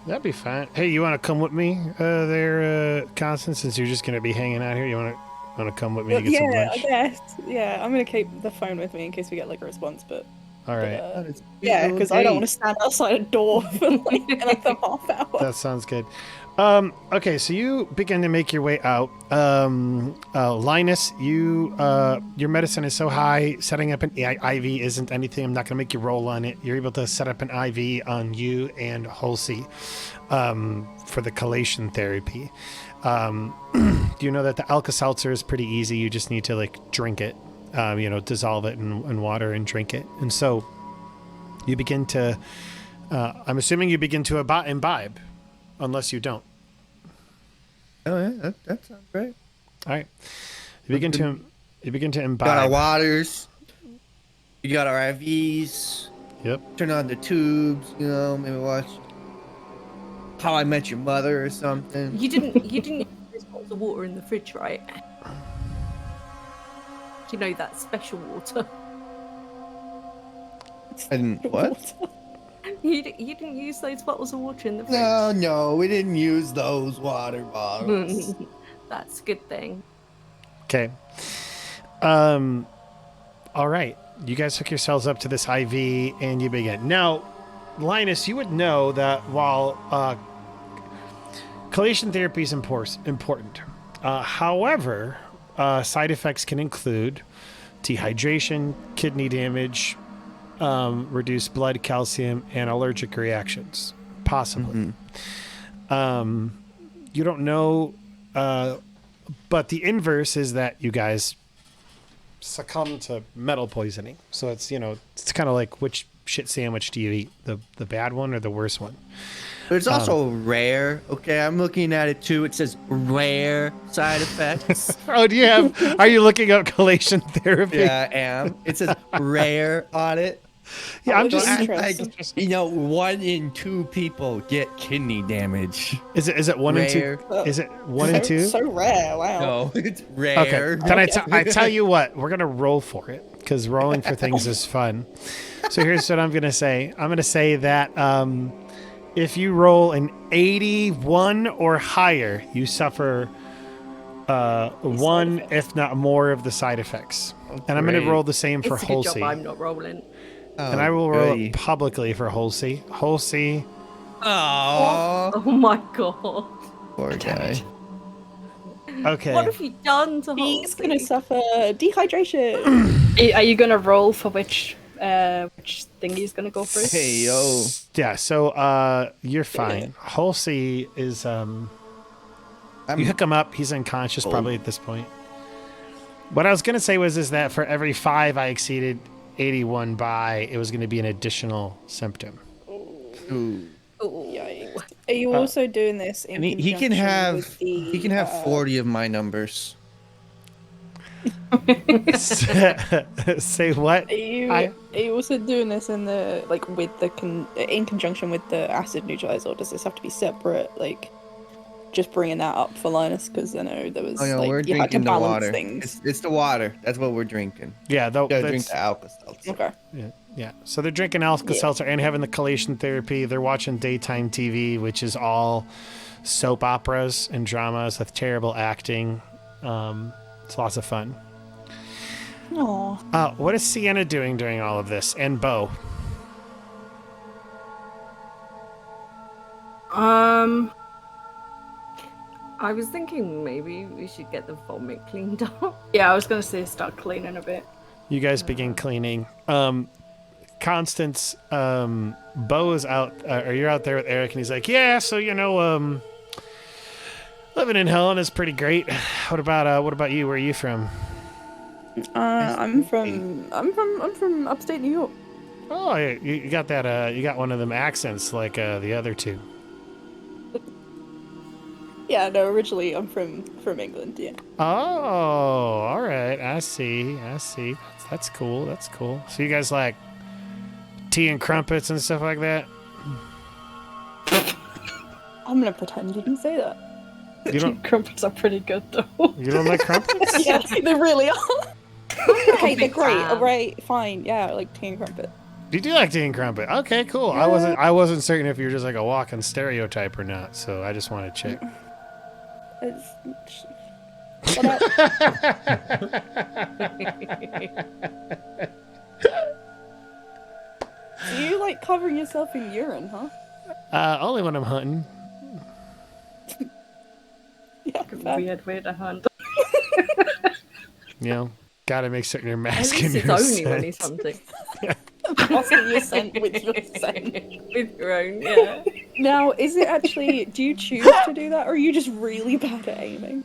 That'd be fine. Hey, you want to come with me there, Constance, since you're just going to be hanging out here? You want to come with me to get some Yeah, I lunch? guess. Yeah, I'm gonna keep the phone with me in case we get like a response, but All right. yeah, because I don't want to stand outside a door for like another half hour. That sounds good. Okay, so you begin to make your way out. Linus, your medicine is so high, setting up an IV isn't anything. I'm not going to make you roll on it. You're able to set up an IV on you and Halsey for the chelation therapy. Do you know that the Alka-Seltzer is pretty easy? You just need to like drink it, dissolve it in water and drink it. And so you begin to, I'm assuming you begin to imbibe. Unless you don't. Oh yeah, that sounds great. All right. You begin to imbibe. Got our waters. We got our IVs. Yep. Turn on the tubes. Maybe watch How I Met Your Mother or something. You didn't use bottles of water in the fridge, right? You know, that special water. And what? You didn't use those bottles of water in the fridge. No, we didn't use those water bottles. That's a good thing. Okay. All right. You guys hook yourselves up to this IV and you begin. Now, Linus, you would know that while chelation therapy is important. However, side effects can include dehydration, kidney damage, reduced blood calcium, and allergic reactions, possibly. You don't know, but the inverse is that you guys succumb to metal poisoning. So it's kind of like, which shit sandwich do you eat, the bad one or the worst one? But it's also rare. Okay, I'm looking at it too. It says rare side effects. Oh, are you looking up chelation therapy? Yeah, I am. It says rare on it. Yeah, I'm Oh, just. interesting. 1 in 2 people get kidney damage. Is it 1 and 2? Rare. Is it 1 and 2? So rare, wow. No, it's rare. Okay. Then I tell you what, we're gonna roll for it because rolling for things is fun. So here's what I'm gonna say. I'm gonna say that if you roll an 81 or higher, you suffer one, if not more, of the side effects. And I'm gonna great. roll the same for It's a good job Halsey. I'm not rolling. And I will roll goody. it publicly for Halsey. Halsey. Aw, Oh my god. poor guy. Okay. What have you done to He's Halsey? gonna suffer dehydration. Are you gonna roll for which thing he's gonna go through? Hey yo. Yeah. So you're fine. Halsey is you hook him up. He's unconscious probably at this point. What I was gonna say is that for every 5 I exceeded 81 by, it was going to be an additional symptom. Ooh. Yikes. Are you also doing this in And he can conjunction have with the, he can have 40 of my numbers. Say what? Are you also doing this in the with the in conjunction with the acid neutralizer, or does this have to be separate? Like, just bringing that up for Linus because I know there was Oh no, like we're you had to drinking the balance water. things. It's the water. That's what we're drinking. Yeah, You gotta drink the Alka-Seltzer. Okay. yeah. So they're drinking Alka-Seltzer and having the chelation therapy. They're watching daytime TV, which is all soap operas and dramas with terrible acting. It's lots of fun. Aw. What is Sienna doing during all of this? And Bo? I was thinking maybe we should get the vomit cleaned up. Yeah, I was gonna say start cleaning a bit. You guys begin cleaning. Constance, Bo is out, or you're out there with Eric, and he's like, yeah, so, living in Helen is pretty great. What about you? Where are you from? I'm from upstate New York. Oh, you got that, you got one of them accents like the other two. Yeah, no, originally I'm from England, yeah. Oh, all right. I see. That's cool. So you guys like tea and crumpets and stuff like that? I'm gonna pretend you didn't say that. You don't Crumpets are pretty good though. you don't like crumpets? Yeah, they really are. Okay, they're big great. fan. Alright, fine. Yeah, I like tea and crumpet. You do like tea and crumpet. Okay, cool. Yeah. I wasn't certain if you're just like a walking stereotype or not, so I just want to check. What up? Do you like covering yourself in urine, huh? Only when I'm hunting. Yeah, fair. Weird way to hunt. You know, gotta make certain you're At masking least it's your only when he's scent. hunting. Masking your scent with your scent. With your own, yeah. Now, is it actually, do you choose to do that, or are you just really bad at aiming?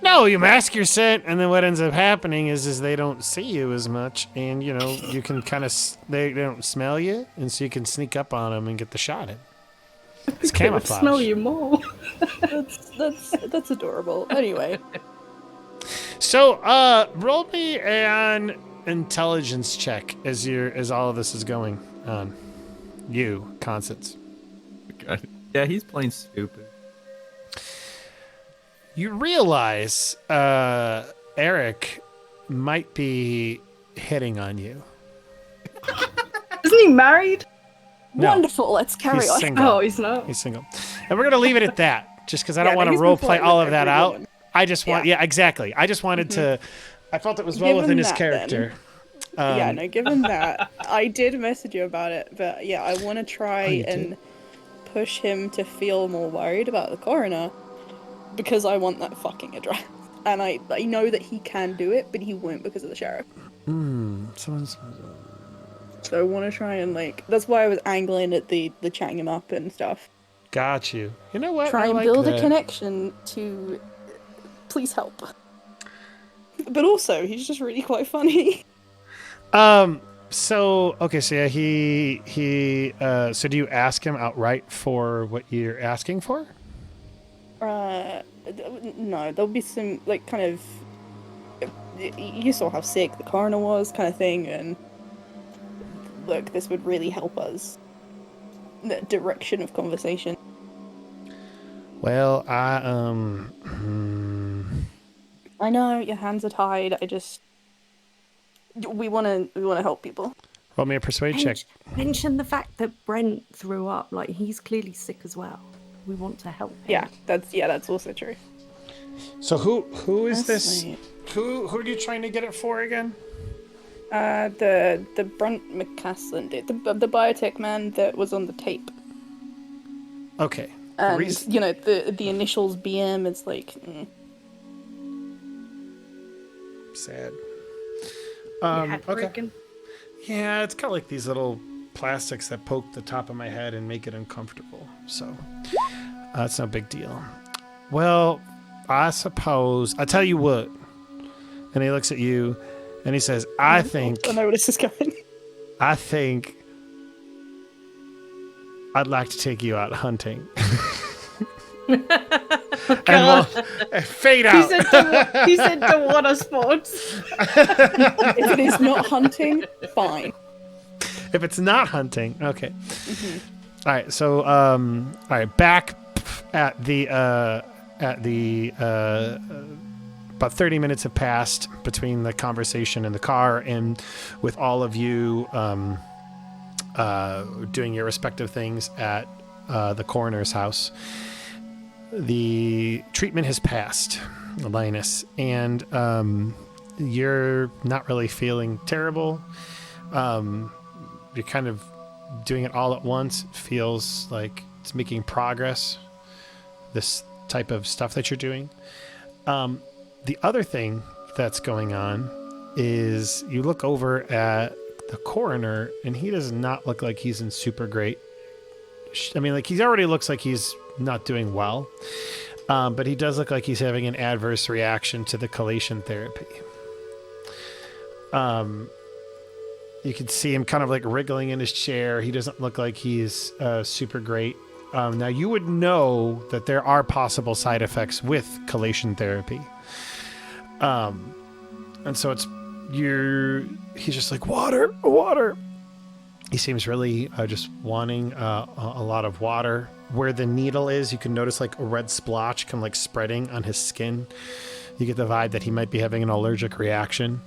No, you mask your scent, and then what ends up happening is they don't see you as much, and you know you can kind of they don't smell you, and so you can sneak up on them and get the shot in. It's They would camouflage. smell you more. That's adorable. Anyway, So, roll me an intelligence check as all of this is going on. You, Constance. Yeah, he's playing stupid. You realize Eric might be hitting on you. Isn't he married? No, wonderful. Let's carry he's on. single. Oh, he's not. He's single. And we're going to leave it at that, just because I don't Yeah, want no, to he's role been play flirting all with of that every out. woman. I just want, yeah, exactly. I just wanted to, I felt it was well Give within him his that, character. Yeah, no, given that, I did message you about it, but yeah, I want to try you and did? push him to feel more worried about the coroner because I want that fucking address. And I know that he can do it, but he won't because of the sheriff. Someone's. So I want to try and that's why I was angling at the chatting him up and stuff. Got you. You know what? Try I and like build that. a connection to please help. But also, he's just really quite funny. So okay, so yeah, he so do you ask him outright for what you're asking for? No, there'll be some kind of you saw how sick the coroner was, kind of thing, and look, this would really help us. The direction of conversation. Well, I know your hands are tied. We want to help people. roll me a persuade check. Mention the fact that Brent threw up. Like, he's clearly sick as well. We want to help him. Yeah, that's also true. So who is That's this? sweet. Who are you trying to get it for again? The Brent McCaslin did the biotech man that was on the tape, Okay. and reason- the initials BM is Sad. Head Okay. breaking. Yeah, it's kind of like these little plastics that poke the top of my head and make it uncomfortable. So it's no big deal. Well, I suppose I'll tell you what. And he looks at you, and he says, "I think know where this is going." I'd like to take you out hunting." And we'll fade He out. said the water sports. If it is not hunting, fine. If it's not hunting, okay. All right. So, all right. Back at the about 30 minutes have passed between the conversation in the car and with all of you doing your respective things at the coroner's house. The treatment has passed, Linus, and you're not really feeling terrible. You're kind of doing it all at once. It feels like it's making progress, this type of stuff that you're doing. The other thing that's going on is you look over at the coroner, and he does not look like he's in super great. I mean, he already looks like he's not doing well, but he does look like he's having an adverse reaction to the chelation therapy. You can see him kind of wriggling in his chair. He doesn't look like he's super great. Now, you would know that there are possible side effects with chelation therapy. And so he's just like, water. He seems really just wanting a lot of water. where the needle is, you can notice like a red splotch come like spreading on his skin. You get the vibe that he might be having an allergic reaction.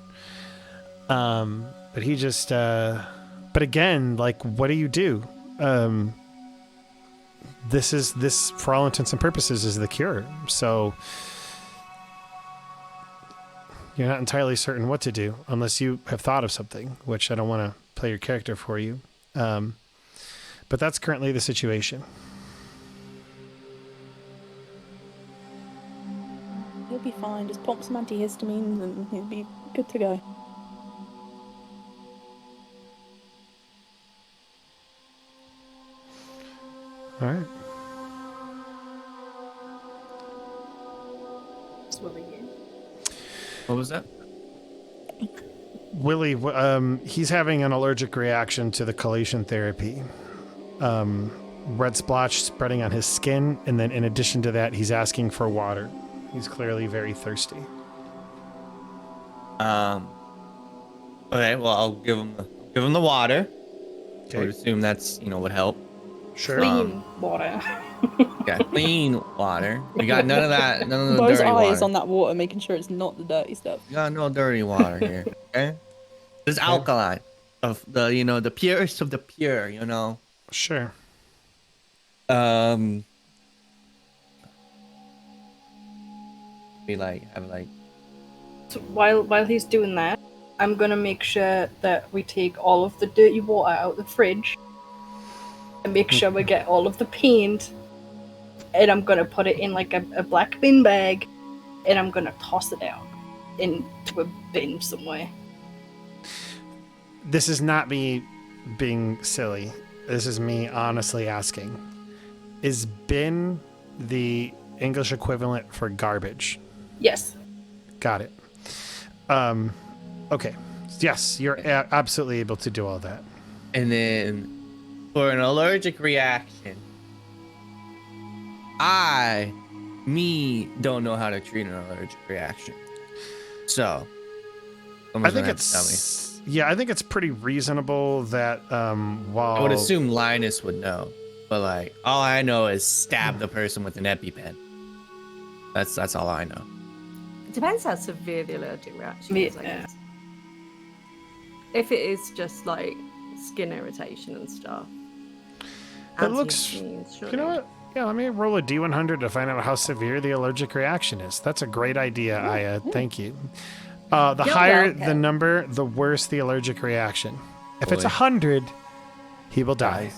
But he just, but again, like, what do you do? This, for all intents and purposes, is the cure. So you're not entirely certain what to do unless you have thought of something, which I don't want to play your character for you. But that's currently the situation. He'll be fine. Just pop some antihistamines and he'll be good to go. All right. What was that? Willie, he's having an allergic reaction to the collation therapy. Red splotch spreading on his skin, and then in addition to that, he's asking for water. He's clearly very thirsty. Okay, well, I'll give him the water. I would assume that's, would help. Sure. Clean water. Yeah, clean water. You got none of that, none of the Bo's dirty eyes water. on that water, making sure it's not the dirty stuff. You got no dirty water here, okay? There's alkaline of the, the purest of the pure, Sure. So while he's doing that, I'm gonna make sure that we take all of the dirty water out of the fridge and make sure we get all of the paint, and I'm gonna put it in like a black bin bag, and I'm gonna toss it out into a bin somewhere. This is not me being silly. This is me honestly asking. Is bin the English equivalent for garbage? Yes. Got it. Okay. Yes, you're absolutely able to do all that. And then for an allergic reaction, don't know how to treat an allergic reaction. So, I think I think it's pretty reasonable that while I would assume Linus would know, but all I know is stab the person with an EpiPen. That's all I know. It depends how severe the allergic reaction is, I guess. If it is just like skin irritation and stuff. It looks, you know what? Yeah, let me roll a D100 to find out how severe the allergic reaction is. That's a great idea, Aya. Thank you. The higher the number, the worse the allergic reaction. If it's 100, he will die.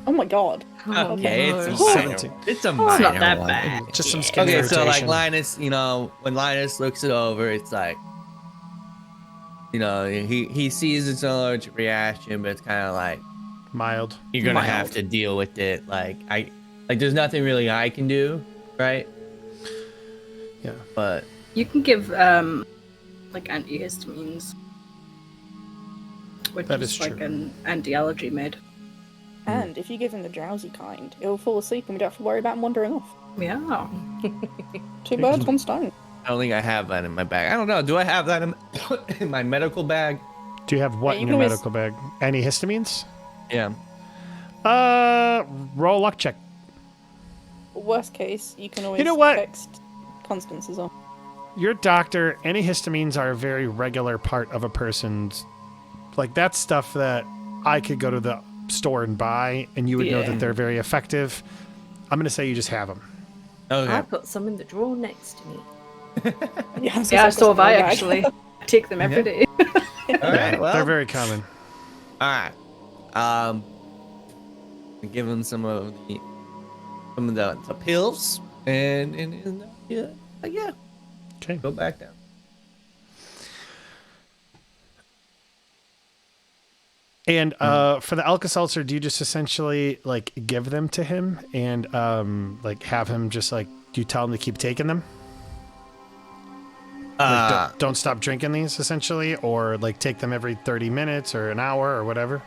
Oh my god. Okay, no. it's It's a minor not that one. bad. Just some skin Okay, so irritation. Linus, when Linus looks it over, it's like, he sees it's an allergic reaction, but it's kind of like Mild. you're gonna have to deal with it. There's nothing really I can do, right? Yeah. But You can give antihistamines, which That is is like true. an anti-allergy med. And if you give him the drowsy kind, he'll fall asleep and we don't have to worry about him wandering off. Yeah. Two birds, one stone. I don't think I have that in my bag. I don't know. Do I have that in my medical bag? Do you have what Yeah, in you your can always- medical bag? Antihistamines? Yeah. Roll luck check. Worst case, you can always know what? text Constance as well. Your doctor, antihistamines are a very regular part of a person's. That's stuff that I could go to the store and buy, and you would know that they're very effective. I'm going to say you just have them. Okay. I've got some in the drawer next to me. Yeah, Yeah, so have I actually. I take them every day. All right. Well, They're very common. all right. Give him some of the pills, and yeah, Okay. go back down. And for the Alka-Seltzer, do you just essentially give them to him and have him just do you tell him to keep taking them? Don't stop drinking these essentially, or take them every 30 minutes or an hour or whatever?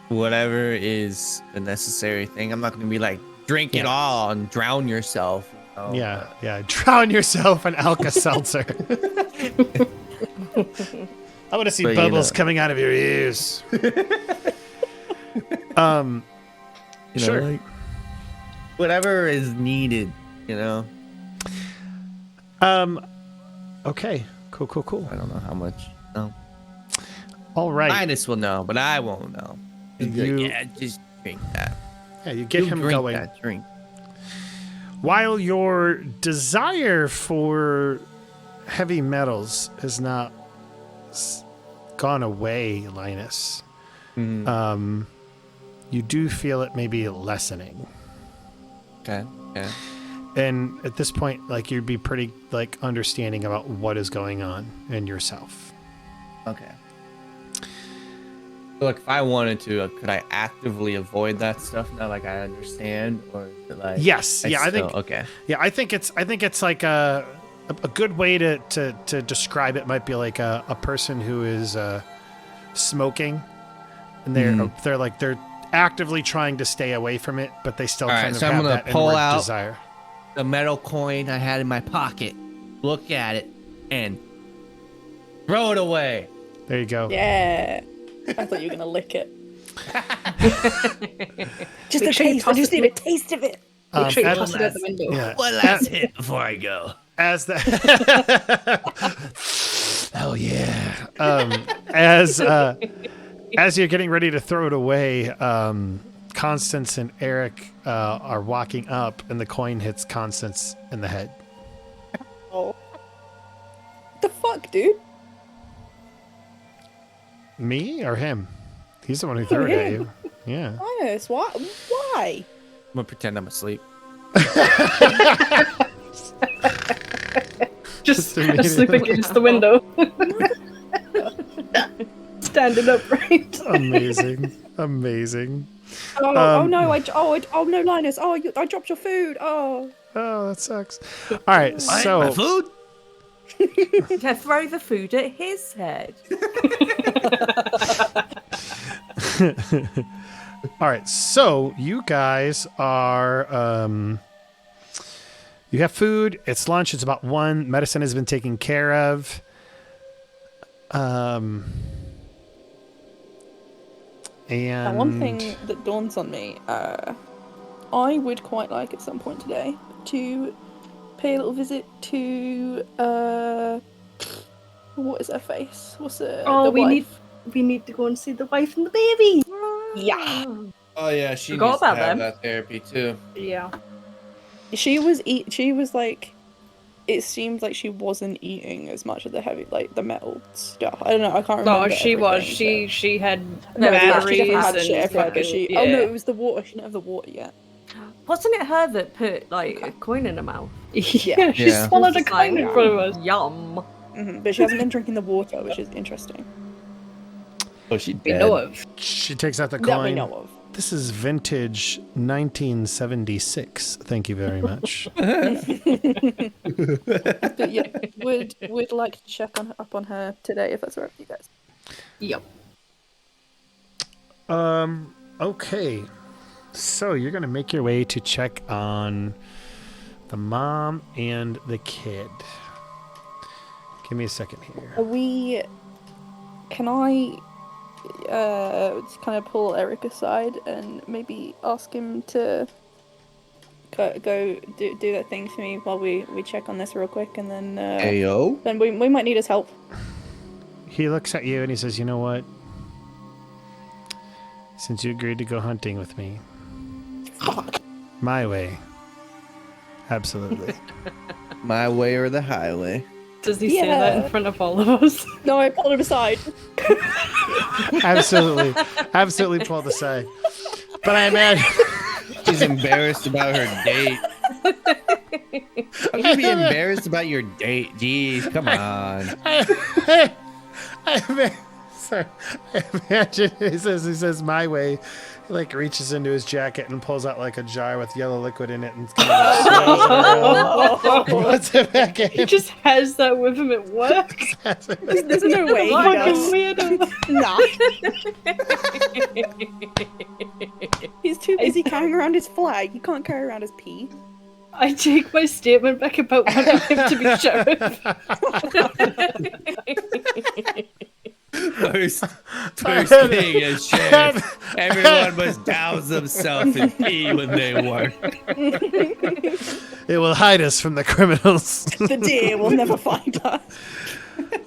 Whatever is the necessary thing. I'm not going to be drink it all and drown yourself. Yeah. Drown yourself in Alka-Seltzer. I want to see But, bubbles coming out of your ears. Sure. whatever is needed, you know. Okay. Cool. I don't know how much. No. All right. Linus will know, but I won't know. He'll be like, You- yeah, just drink that. Yeah, you get You him drink going. that drink. While your desire for heavy metals has not gone away, Linus, you do feel it maybe lessening. Okay. Yeah. And at this point, like, you'd be pretty like understanding about what is going on in yourself. Okay. Look, if I wanted to, could I actively avoid that stuff now? Like I understand, or is it like Yes. Yeah, I think. okay. Yeah, I think it's like a good way to describe it might be like a person who is smoking, and they're actively trying to stay away from it, but they still All kind right, of so I'm have gonna that pull inward out desire. the metal coin I had in my pocket, look at it, and throw it away. There you go. Yeah. I thought you were gonna lick it. Just Make a sure you taste. I toss just it. need a taste of it. Make sure you as- toss it out the window. Yeah. One last hit before I go. As the hell yeah. As you're getting ready to throw it away, Constance and Eric are walking up, and the coin hits Constance in the head. Oh. What the fuck, dude? Me or him? He's the one who threw it at him. you. Yeah. Linus, what? Why? I'm gonna pretend I'm asleep. Just immediately. sleep against the window. Standing upright. Amazing. Oh no! Oh no, Linus! Oh, I dropped your food. Oh. Oh, that sucks. All right, My so food? To throw the food at his head. all right, so you guys are you have food. It's lunch. It's about 1. Medicine has been taken care of. And One thing that dawns on me, I would quite like at some point today to pay a little visit to what is her face? What's the Oh, the we wife? need to go and see the wife and the baby. Yeah. Oh yeah, she Forgot needs to about have them. that therapy too. Yeah. She was like, it seemed like she wasn't eating as much of the heavy, like the metal stuff. I don't know. I can't remember. No, she was. everything, She had No, yeah, she batteries definitely had and shit everywhere, but fucking- Oh no, yeah. it was the water. She didn't have the water yet. Wasn't it her that put like a coin in her mouth? Yeah, she Yeah. swallowed a It's like, coin in front of us. Yum. But she hasn't been drinking the water, which is interesting. Oh, she We dead. know of. she takes out the That we coin. know of. This is vintage 1976. Thank you very much. But yeah, would like to check up on her today if that's alright with you guys. Yep. Okay. So you're going to make your way to check on the mom and the kid. Give me a second here. Can I just kind of pull Eric aside and maybe ask him to go do that thing for me while we check on this real quick, and then Ayo. then we might need his help. He looks at you and he says, "You know what? Since you agreed to go hunting with me, my way. Absolutely." My way or the highway. Does he say that Yeah. in front of all of us? No, I pulled him aside. Absolutely. Absolutely pulled aside. But I imagine She's embarrassed about her date. How can you be embarrassed about your date? Jeez, come on. Sorry. I imagine he says my way. He like reaches into his jacket and pulls out like a jar with yellow liquid in it and kind of swirls it around. Puts it back He in. just has that with him at work. There's no way he Fucking does. weirdo. Nah. He's too busy carrying around his flag. He can't carry around his pee. I take my statement back about wanting him to be sheriff. first thing as sheriff, everyone must douse themselves in pee when they work. It will hide us from the criminals. The deer will never find us.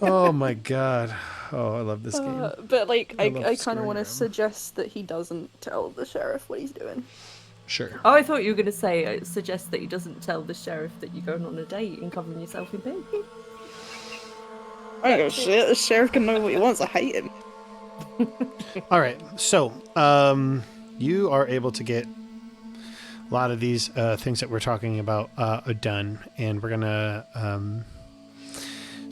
Oh my god. Oh, I love this game. But like, I love kind Skyrim. of want to suggest that he doesn't tell the sheriff what he's doing. Sure. Oh, I thought you were going to say, suggest that he doesn't tell the sheriff that you're going on a date and covering yourself in pink. I don't give a shit. The sheriff can know what he wants. I hate him. All right. So, you are able to get a lot of these things that we're talking about done, and we're gonna.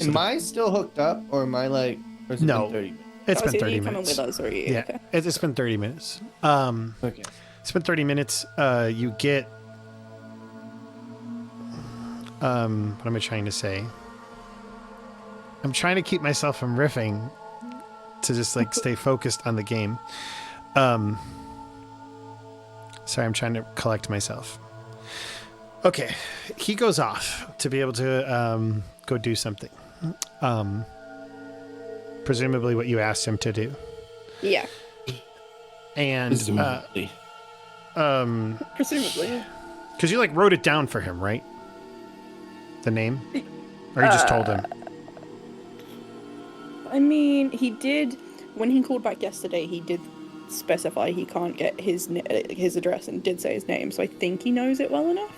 Am I still hooked up, or am I like? Or has it No. been 30 minutes? It's been so 30 you coming minutes. with us, or are you? Yeah, Okay. it's been 30 minutes. Okay. It's been 30 minutes. You get. What am I trying to say? I'm trying to keep myself from riffing to just like stay focused on the game. Sorry, I'm trying to collect myself. Okay, he goes off to be able to go do something. Presumably what you asked him to do. Yeah. And Presumably. Presumably. because you like wrote it down for him, right? The name? Or you just told him? I mean, he did. When he called back yesterday, he did specify he can't get his address and did say his name. So I think he knows it well enough.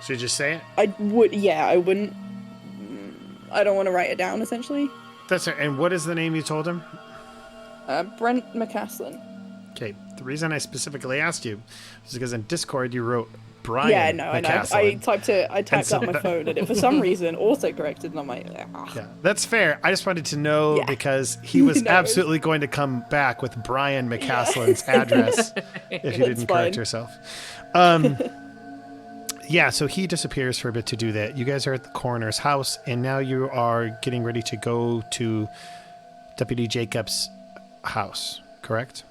Should you just say it? I would. Yeah, I wouldn't. I don't want to write it down. Essentially, That's it. And what is the name you told him? Brent McCaslin. Okay. The reason I specifically asked you is because in Discord you wrote Brian. Yeah, no, I know. I McCaslin. typed it. I typed so out my that- phone, and it for some reason autocorrected, and I'm like, ah. Yeah, that's fair. I just wanted to know Yeah. because he was No, absolutely going to come back with Brian McCaslin's address if you That's didn't correct fine. yourself. Yeah, so he disappears for a bit to do that. You guys are at the coroner's house, and now you are getting ready to go to Deputy Jacobs' house, correct?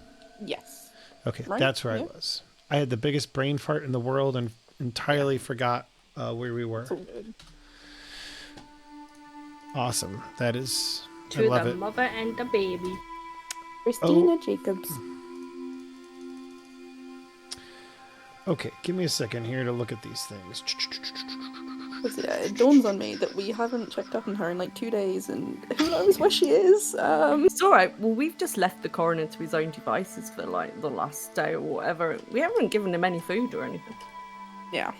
Yes. Okay, Right, that's where I yeah. was. I had the biggest brain fart in the world and entirely forgot where we were. It's all good. Awesome. That is... I To love the it. mother and the baby. Christina Jacobs. Okay, give me a second here to look at these things. 'Cause, yeah, it dawns on me that we haven't checked up on her in like 2 days, and who knows where she is. It's alright, well, we've just left the coroner to his own devices for like the last day or whatever. We haven't given him any food or anything. Yeah.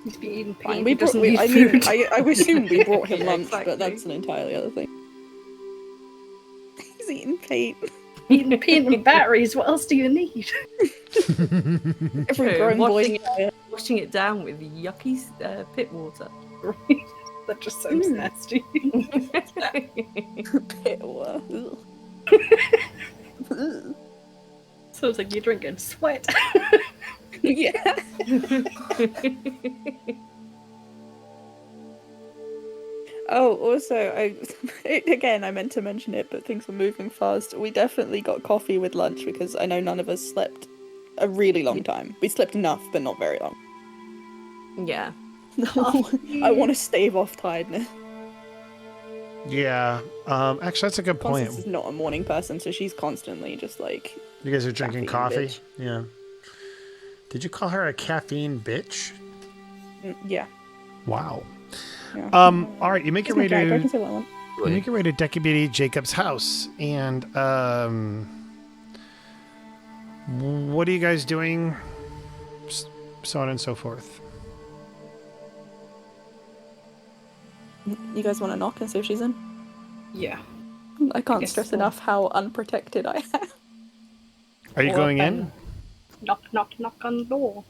He's been eating Fine. pain. We He brought, doesn't we, need I mean, food. I assume we brought him Yeah, lunch, exactly. but that's an entirely other thing. He's eating paint. Eating paint and batteries. What else do you need? Every True, grown boy. washing it down with yucky pit water. That just sounds nasty. Pit water. Ugh. Sounds like you're drinking sweat. Yeah. Oh, also, I meant to mention it, but things were moving fast. We definitely got coffee with lunch because I know none of us slept a really long time. We slept enough, but not very long. Yeah. I want to stave off tiredness. Yeah. Actually, that's a good point. Constance is not a morning person, so she's constantly just like. You guys are drinking coffee? Caffeine Yeah. Did you call her a caffeine bitch? Yeah. Wow. Yeah. All right, you make your It's way my drag, I to can say what I want. you make your way to Deputy Jacob's house, and what are you guys doing? So on and so forth. You guys want to knock and see if she's in? Yeah. I can't guess stress so. enough how unprotected I am. Are you Or going in? then Knock, knock, knock on the door.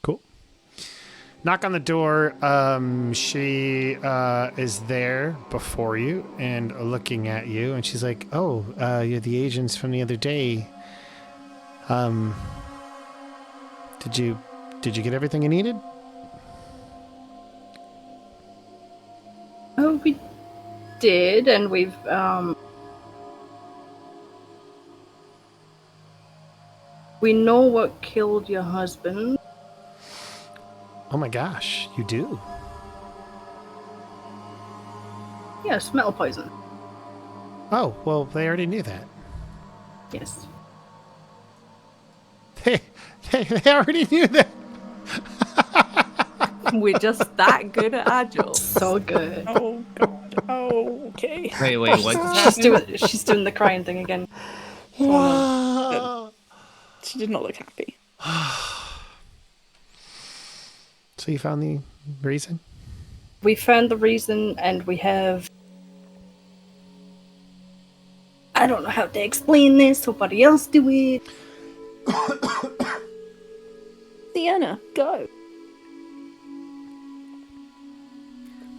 Cool. Knock on the door. She is there before you and looking at you, and she's like, "Oh, you're the agents from the other day. Did you get everything you needed?" Oh, we did, and we've we know what killed your husband. Oh my gosh, you do. Yes, metal poison. Oh, well, they already knew that. Yes. They already knew that. We're just that good at our job. So good. Oh god. Oh, okay. Wait, what? She's doing the crying thing again. She did not look happy. So you found the reason? We found the reason, and we have. I don't know how to explain this. Somebody else do it. Sienna, go.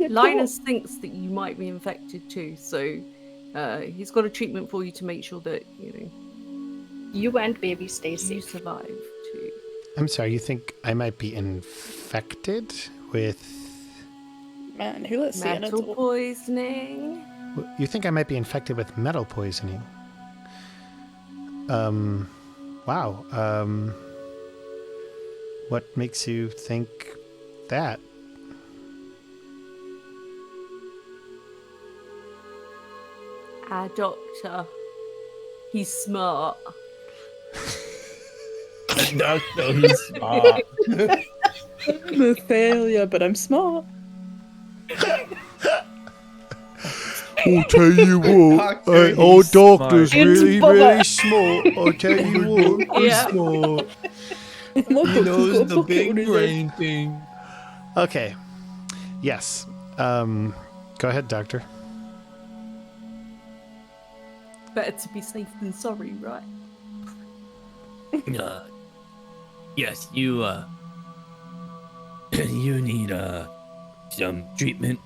Linus thinks that you might be infected too, so he's got a treatment for you to make sure that You and baby stay you safe. survive too. I'm sorry, you think I might be infected with... Man, who lets Sienna Metal talk? poisoning. You think I might be infected with metal poisoning? Wow. What makes you think that? Our doctor. He's smart. Doctor, he's smart. I'm a failure, but I'm smart. I'll tell you what, our doctor's really, really smart. I'll tell you what, he's smart. He knows the big brain thing. Okay. Yes. Go ahead, doctor. Better to be safe than sorry, right? Yes, you you need some treatment.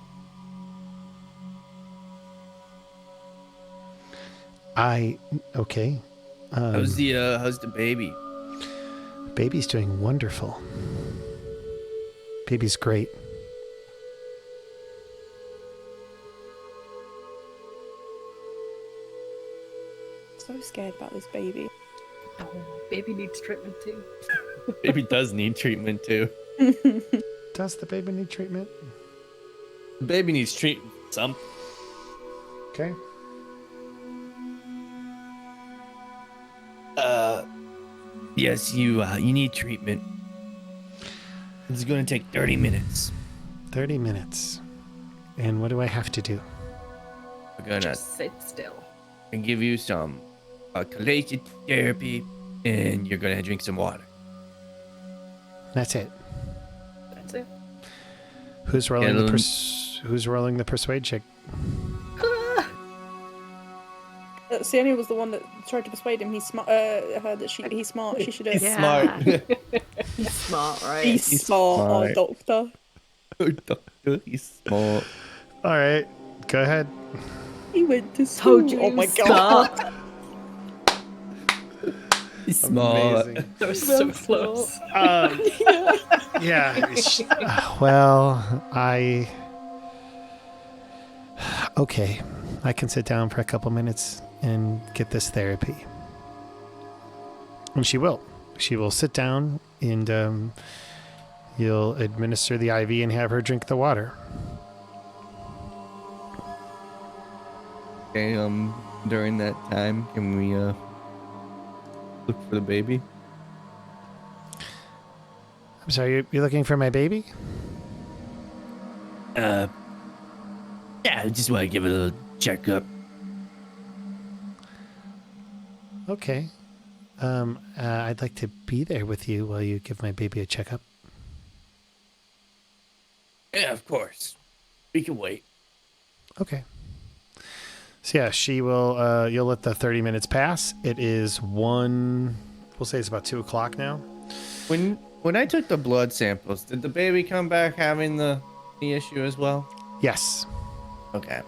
Okay. How's the baby? Baby's doing wonderful. Baby's great. So scared about this baby. Oh, baby needs treatment too. Baby does need treatment too. Does the baby need treatment? The baby needs treatment. Some. Okay. Yes, you need treatment. It's going to take 30 minutes. 30 minutes. And what do I have to do? We're gonna Just sit still. give you some chelation therapy, and you're gonna drink some water. That's it. That's it. Who's rolling Yeah, Who's rolling the persuade check? Sienna was the one that tried to persuade him. He's smart. Her that he's smart. She should have. He's Smart. He's smart, right? He's smart, our doctor. Doctor, he's smart. All right. Go ahead. He went to school. Told you. Oh my god. He's smart. Amazing. That was so close. Yeah. Well, okay. I can sit down for a couple minutes and get this therapy. And she will. She will sit down and you'll administer the IV and have her drink the water. Okay, during that time, can we look for the baby? I'm sorry, you're looking for my baby? Yeah, I just want to give it a little checkup. Okay. I'd like to be there with you while you give my baby a checkup. Yeah, of course. We can wait. Okay. So yeah, she will, you'll let the 30 minutes pass. It is we'll say it's about 2:00 now. When I took the blood samples, did the baby come back having the issue as well? Yes. Okay.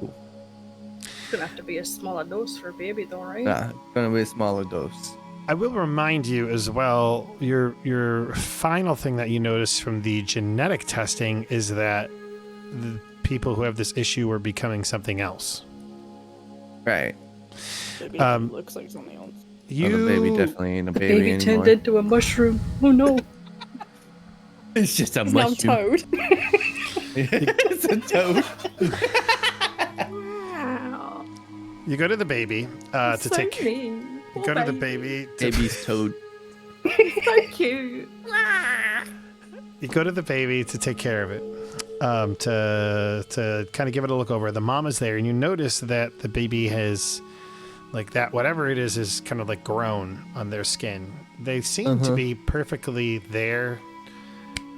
It's gonna have to be a smaller dose for a baby, though, right? Gonna be a smaller dose. I will remind you as well, your final thing that you notice from the genetic testing is that the people who have this issue are becoming something else. Right. Baby looks like something else. The baby definitely ain't a The baby baby anymore. turned into a mushroom. Oh no. It's just a He's now mushroom. Toad. It's a toad. Wow. You go to the baby to so take. mean. You Poor go to the baby. To, Baby's toad. So cute. you go to the baby to take care of it. To kind of give it a look over. The mom is there, and you notice that the baby has, like that whatever it is kind of like grown on their skin. They seem to be perfectly there,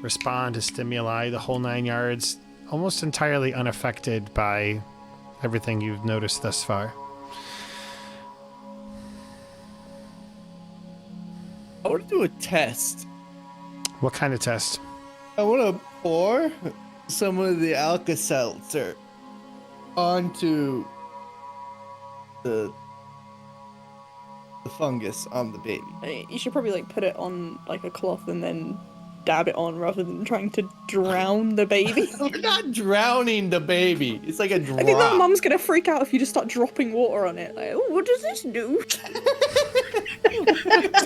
respond to stimuli, the whole 9 yards, almost entirely unaffected by everything you've noticed thus far. I want to do a test. What kind of test? I want to pour some of the Alka-Seltzer onto the fungus on the baby. You should probably like put it on like a cloth and then dab it on rather than trying to drown the baby. We're not drowning the baby. It's like a drop. I think that mum's gonna freak out if you just start dropping water on it. Like, oh, what does this do? Just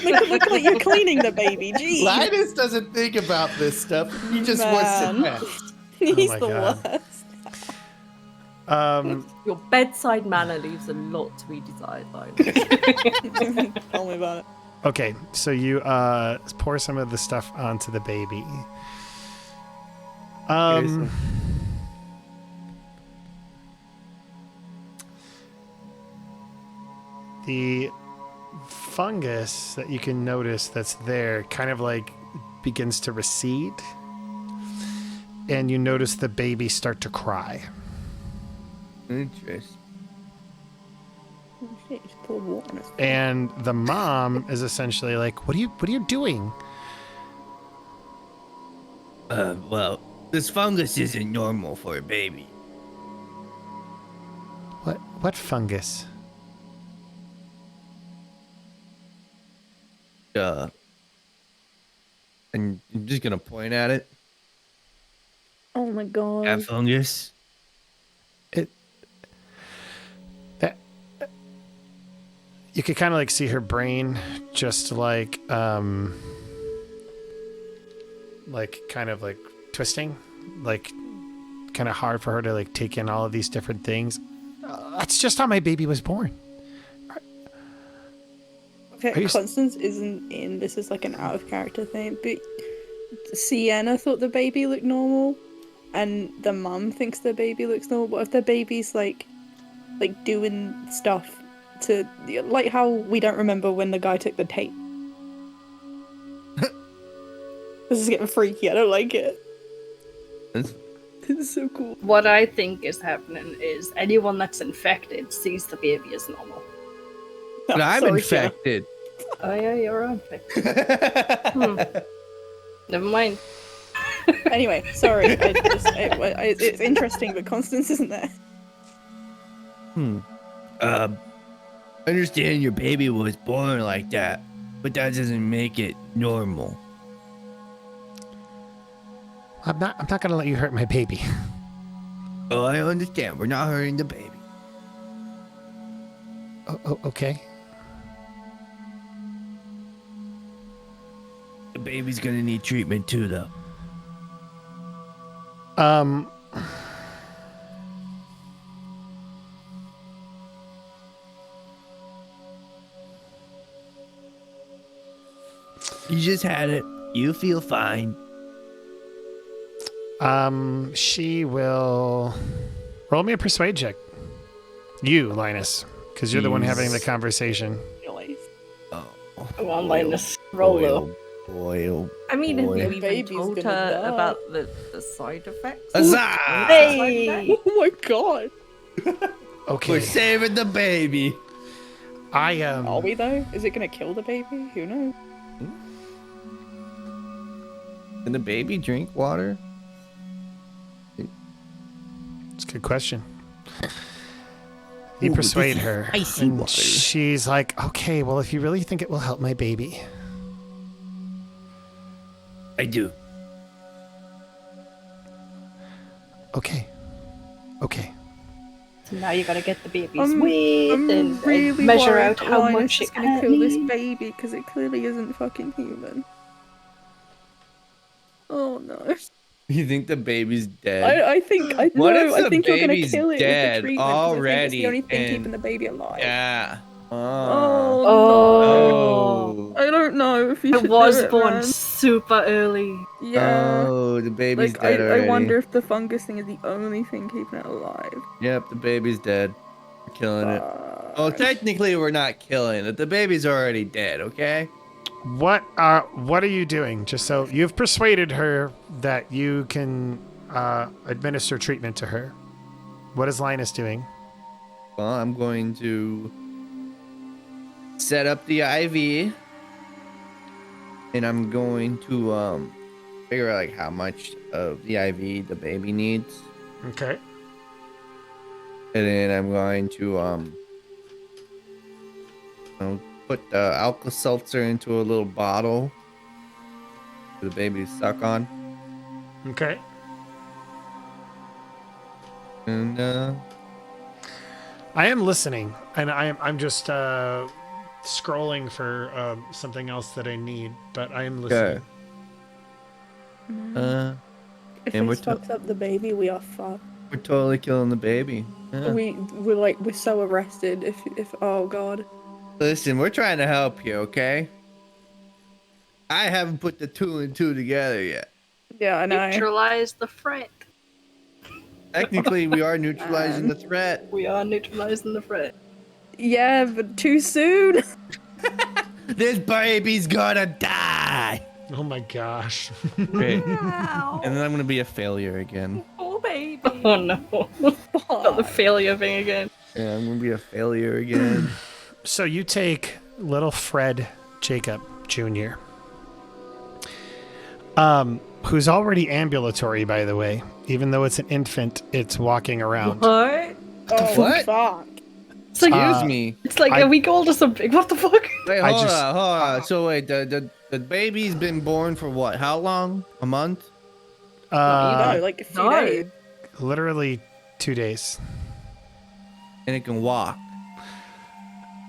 make it look like you're cleaning the baby. Jeez. Linus doesn't think about this stuff. He just wants to Man. test. He's my the God. worst. Your bedside manner leaves a lot to be desired, though. Tell me about it. Okay, so you pour some of the stuff onto the baby. The fungus that you can notice that's there kind of like begins to recede, and you notice the baby start to cry. Interesting. Oh, shit, just pour water on his face. And the mom is essentially like, what are you doing? Well, this fungus isn't normal for a baby. What fungus? And I'm just gonna point at it. Oh my god. That fungus? You could kind of like see her brain just like kind of like twisting, like kind of hard for her to like take in all of these different things. That's just how my baby was born. Okay, Constance isn't in. This is like an out of character thing, but Sienna thought the baby looked normal, and the mum thinks the baby looks normal. What if the baby's like doing stuff to, like how we don't remember when the guy took the tape? This is getting freaky. I don't like it. This is so cool. What I think is happening is anyone that's infected sees the baby as normal. But I'm Sorry, Sienna. infected. Oh yeah, you're infected. Never mind. Anyway, sorry. It's interesting, but Constance isn't there. I understand your baby was born like that, but that doesn't make it normal. I'm not gonna let you hurt my baby. Oh, I understand. We're not hurting the baby. Oh, okay. The baby's gonna need treatment too, though. You just had it. You feel fine. She will roll me a persuade check. You, Linus, because you're the one having the conversation. Noise. Come on, Linus. Roll low. Boy, I mean, have boy. you The even baby's told gonna her die. about the side effects? Huzzah! Hey! Oh my god. Okay. We're saving the baby. Are we though? Is it gonna kill the baby? Who knows? Can the baby drink water? It's a good question. You Ooh, persuade this is her, icy and water. she's like, "Okay, well, if you really think it will help my baby, I do. okay." So now you gotta get the baby's I'm weight and really measure worried out how Linus much is it gonna can kill this eat. baby because it clearly isn't fucking human. Oh no. You think the baby's dead? I think I What if know. I the think you're gonna baby's kill it with dead the treatment. 'Cause I think it's already the only thing and- keeping the baby alive. Yeah. Oh, Oh. no! I don't know if you It should was do it, born man. super early. Yeah. Oh, the baby's Like dead already. I wonder if the fungus thing is the only thing keeping it alive. Yep, the baby's dead. We're killing it. Oh, technically we're not killing it. The baby's already dead, okay? What are you doing? Just so you've persuaded her that you can administer treatment to her. What is Linus doing? Well, I'm going to set up the IV, and I'm going to figure out like how much of the IV the baby needs, Okay. and then I'm going to put the Alka-Seltzer into a little bottle for the baby to suck on, Okay. and I am listening, and I'm just scrolling for something else that I need, but I am listening. If and this fucks up the baby, we are fucked. we're totally killing the baby. Yeah. We're so arrested. If oh god. Listen, we're trying to help you, okay? I haven't put the 2 and 2 together yet. Yeah, I know. Neutralize the threat. Technically, we are neutralizing the threat. We are neutralizing the threat. Yeah, but too soon. This baby's gonna die. Oh my gosh. Great. And then I'm gonna be a failure again. Oh baby. Oh no. Not the failure thing again. Yeah, I'm gonna be a failure again. So you take little Fred Jacob Jr., who's already ambulatory, by the way. Even though it's an infant, it's walking around. What? Oh What? fuck. It's like Excuse me. it's like a week old or something. What the fuck? Wait, I hold just- on, hold on. So wait, the baby's been born for what? How long? A month? No, like a few No. days. Literally 2 days. And it can walk.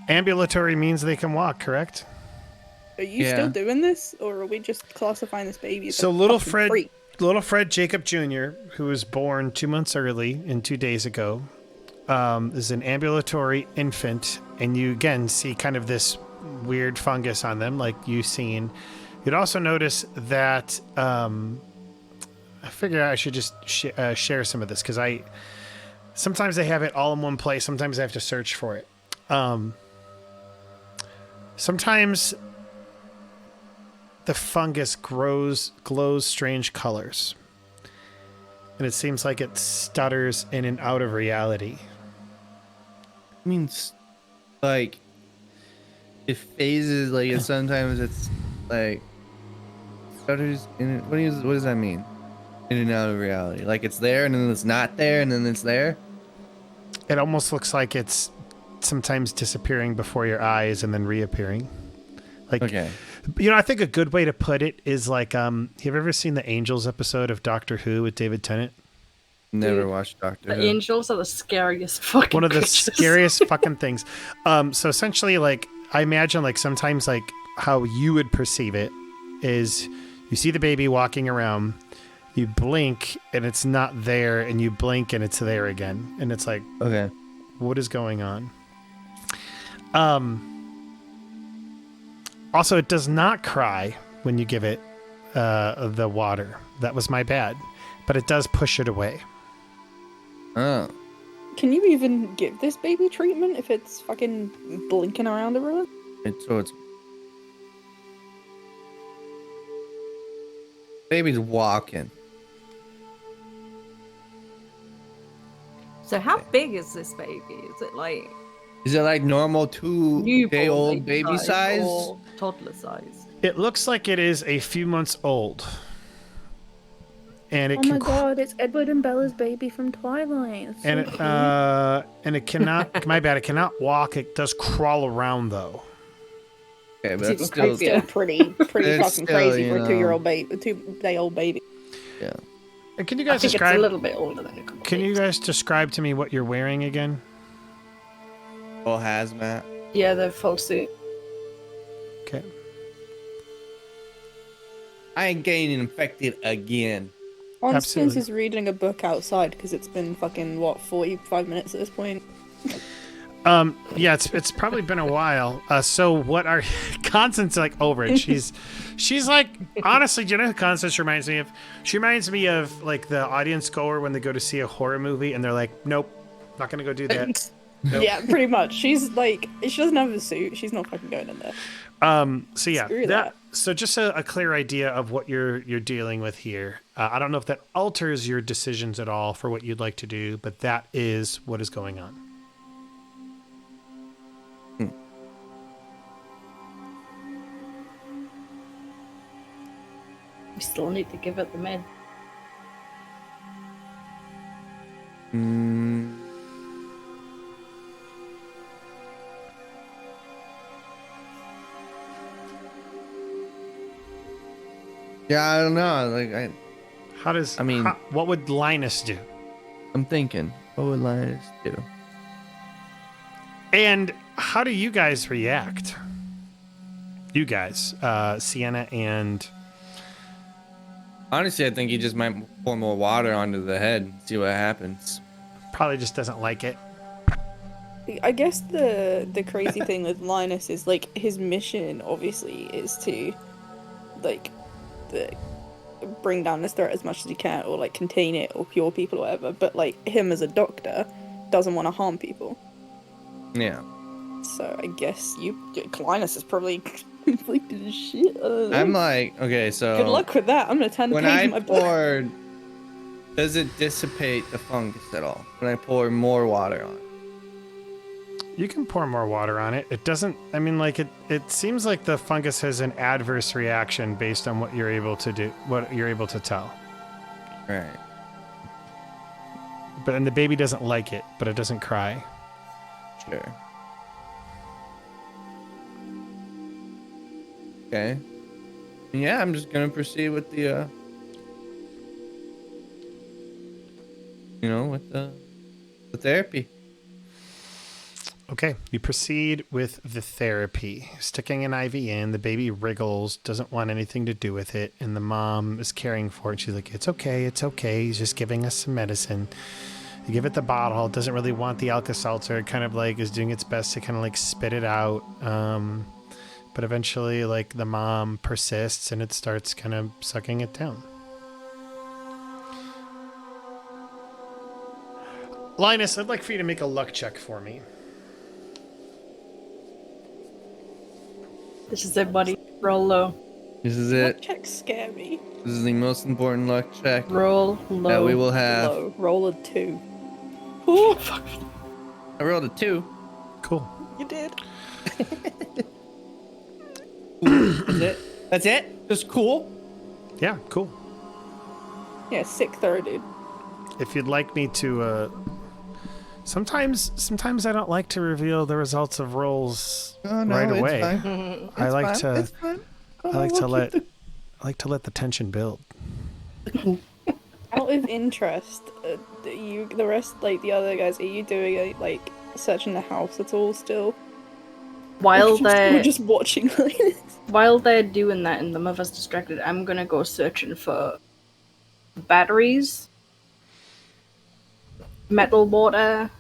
Ambulatory means they can walk, correct? Are you Yeah. still doing this, or are we just classifying this baby as So a little fucking Fred, freak? little Fred Jacob Jr., who was born 2 months early and 2 days ago, is an ambulatory infant, and you again see kind of this weird fungus on them, like you've seen. You'd also notice that I figure I should just share some of this because sometimes they have it all in one place. Sometimes I have to search for it. Sometimes the fungus glows strange colors, and it seems like it stutters in and out of reality. I mean, like, it phases, like, sometimes it's, like, stutters in it. What does that mean? In and out of reality. Like, it's there, and then it's not there, and then it's there? It almost looks like it's sometimes disappearing before your eyes and then reappearing. Like, Okay. you know, I think a good way to put it is like, have you ever seen the Angels episode of Doctor Who with David Tennant? Never watched Doctor The Who. angels are the scariest fucking One of the creatures. scariest fucking things. So essentially, like, I imagine, like, sometimes, like, how you would perceive it is you see the baby walking around, you blink and it's not there, and you blink and it's there again, and it's like, Okay. what is going on? Also, it does not cry when you give it the water. That was my bad, but it does push it away. Oh. Can you even give this baby treatment if it's fucking blinking around everywhere? So it's... Baby's walking. So how big is this baby? Is it like Is it like normal 2-day-old baby size? or toddler size? It looks like it is a few months old. And it Oh can my god, it's Edward and Bella's baby from Twilight. It's so and cute. it cannot my bad, it cannot walk. It does crawl around though. Okay, but It's that's still... still pretty It's fucking still, crazy you for a know. 2-year-old baby, 2-day-old baby. Yeah. And can you I guys think it's a describe little bit older than a couple can you weeks. guys describe to me what you're wearing again? Full hazmat. Yeah, the full suit. Okay. I ain't getting infected again. Constance Absolutely. is reading a book outside because it's been fucking, what, 45 minutes at this point? Yeah, it's probably been a while. So what are Constance like over it? She's like, honestly, do you know who Constance reminds me of? She reminds me of like the audience goer when they go to see a horror movie and they're like, nope, not gonna go do that. Nope. Yeah, pretty much. She's like, she doesn't have a suit. She's not fucking going in there. So yeah, Screw that. so just a clear idea of what you're dealing with here. I don't know if that alters your decisions at all for what you'd like to do, but that is what is going on. We still need to give it the med. Yeah, I don't know. What would Linus do? I'm thinking, what would Linus do? And how do you guys react? You guys, Sienna and... Honestly, I think he just might pour more water onto the head and see what happens. Probably just doesn't like it. I guess the crazy thing with Linus is, like, his mission, obviously, is to, like, bring down this threat as much as he can, or, like, contain it, or cure people, or whatever. But, like, him as a doctor doesn't want to harm people. Yeah. So I guess Linus is probably conflicted as shit. I don't know. I'm like, okay, so... Good luck with that. I'm gonna turn the when page I in my book. poured, does it dissipate the fungus at all? When I pour more water on it? You can pour more water on it. It doesn't, I mean, like, it seems like the fungus has an adverse reaction based on what you're able to do, what you're able to tell. Right. And the baby doesn't like it, but it doesn't cry. Sure. Okay. Yeah, I'm just gonna proceed with the, with the therapy. Okay, you proceed with the therapy. Sticking an IV in, the baby wriggles, doesn't want anything to do with it, and the mom is caring for it. She's like, it's okay, he's just giving us some medicine. You give it the bottle, it doesn't really want the Alka-Seltzer, it kind of like is doing its best to kind of like spit it out. But eventually, like, the mom persists and it starts kind of sucking it down. Linus, I'd like for you to make a luck check for me. This is it, buddy. Roll low. This is Luck it. checks scare me. This is the most important luck check Roll low. that we will have. Low. Roll a 2. Ooh, fuck. I rolled a 2. Cool. You did. That's it? That's it? Just cool? Yeah, cool. Yeah, sick throw, dude. If you'd like me to, sometimes I don't like to reveal the results of rolls right away. I like to let the tension build. Out of interest, the rest, like the other guys, are you doing a searching the house at all still? While We're just watching like this. While they're doing that and the mother's distracted, I'm gonna go searching for batteries, metal mortar,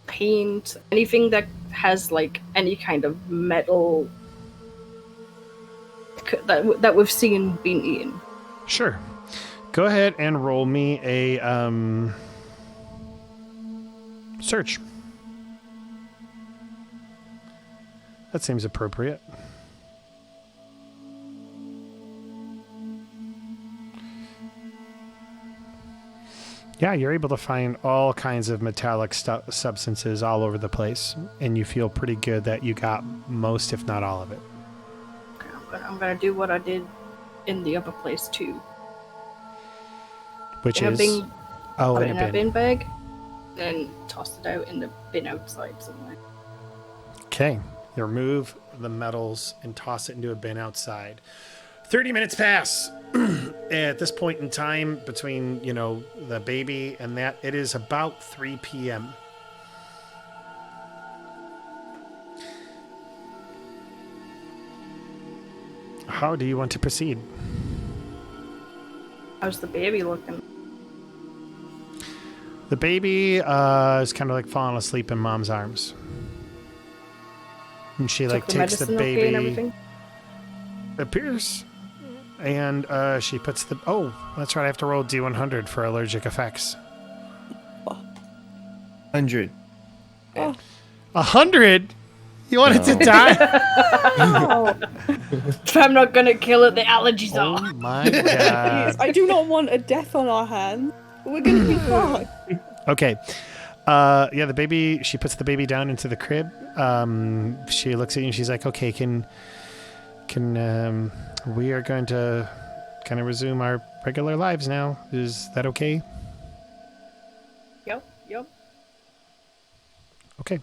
paint, anything that has like any kind of metal that we've seen being eaten. Sure. Go ahead and roll me a search. That seems appropriate. Yeah, you're able to find all kinds of metallic substances all over the place, and you feel pretty good that you got most, if not all of it. Okay, I'm gonna do what I did in the other place too. Which in is? In a bin bag, and toss it out in the bin outside somewhere. Okay, you remove the metals and toss it into a bin outside. 30 minutes pass. At this point in time, between, the baby and that, it is about 3 p.m. How do you want to proceed? How's the baby looking? The baby is kind of like falling asleep in mom's arms. And she like Took takes the medicine okay and baby, everything? appears, and she puts the, oh, that's right, I have to roll D100 for allergic effects. 100. 100? You want it to die? If I'm not gonna kill it, the allergies Oh are. my god. I do not want a death on our hands. We're gonna be fine. Okay. Yeah, the baby, she puts the baby down into the crib. She looks at you and she's like, okay, can we are going to kind of resume our regular lives now. Is that okay? Yep. Okay.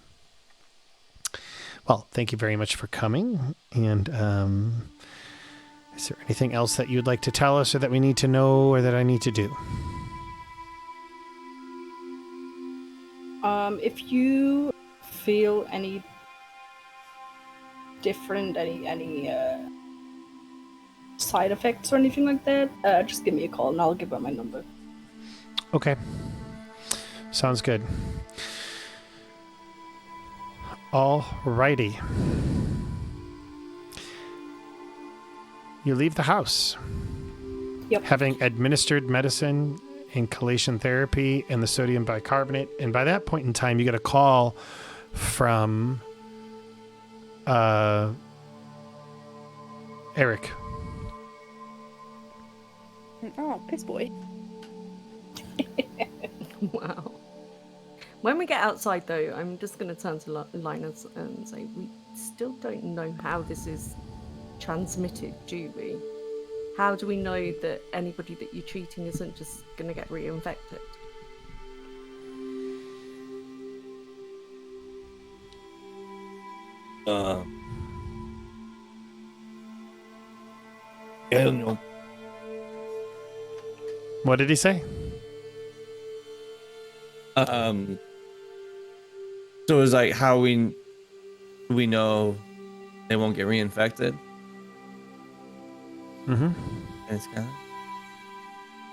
Well, thank you very much for coming. And is there anything else that you'd like to tell us or that we need to know or that I need to do? If you feel any different, any side effects or anything like that, just give me a call and I'll give out my number. Okay. Sounds good. Alrighty. You leave the house. Yep. Having administered medicine and chelation therapy and the sodium bicarbonate, and by that point in time you get a call from Eric. Oh, piss boy. Wow. When we get outside, though, I'm just going to turn to Linus and say, we still don't know how this is transmitted, do we? How do we know that anybody that you're treating isn't just going to get reinfected? I don't know. What did he say? So it's like how we know they won't get reinfected. Mm-hmm. And it's kind of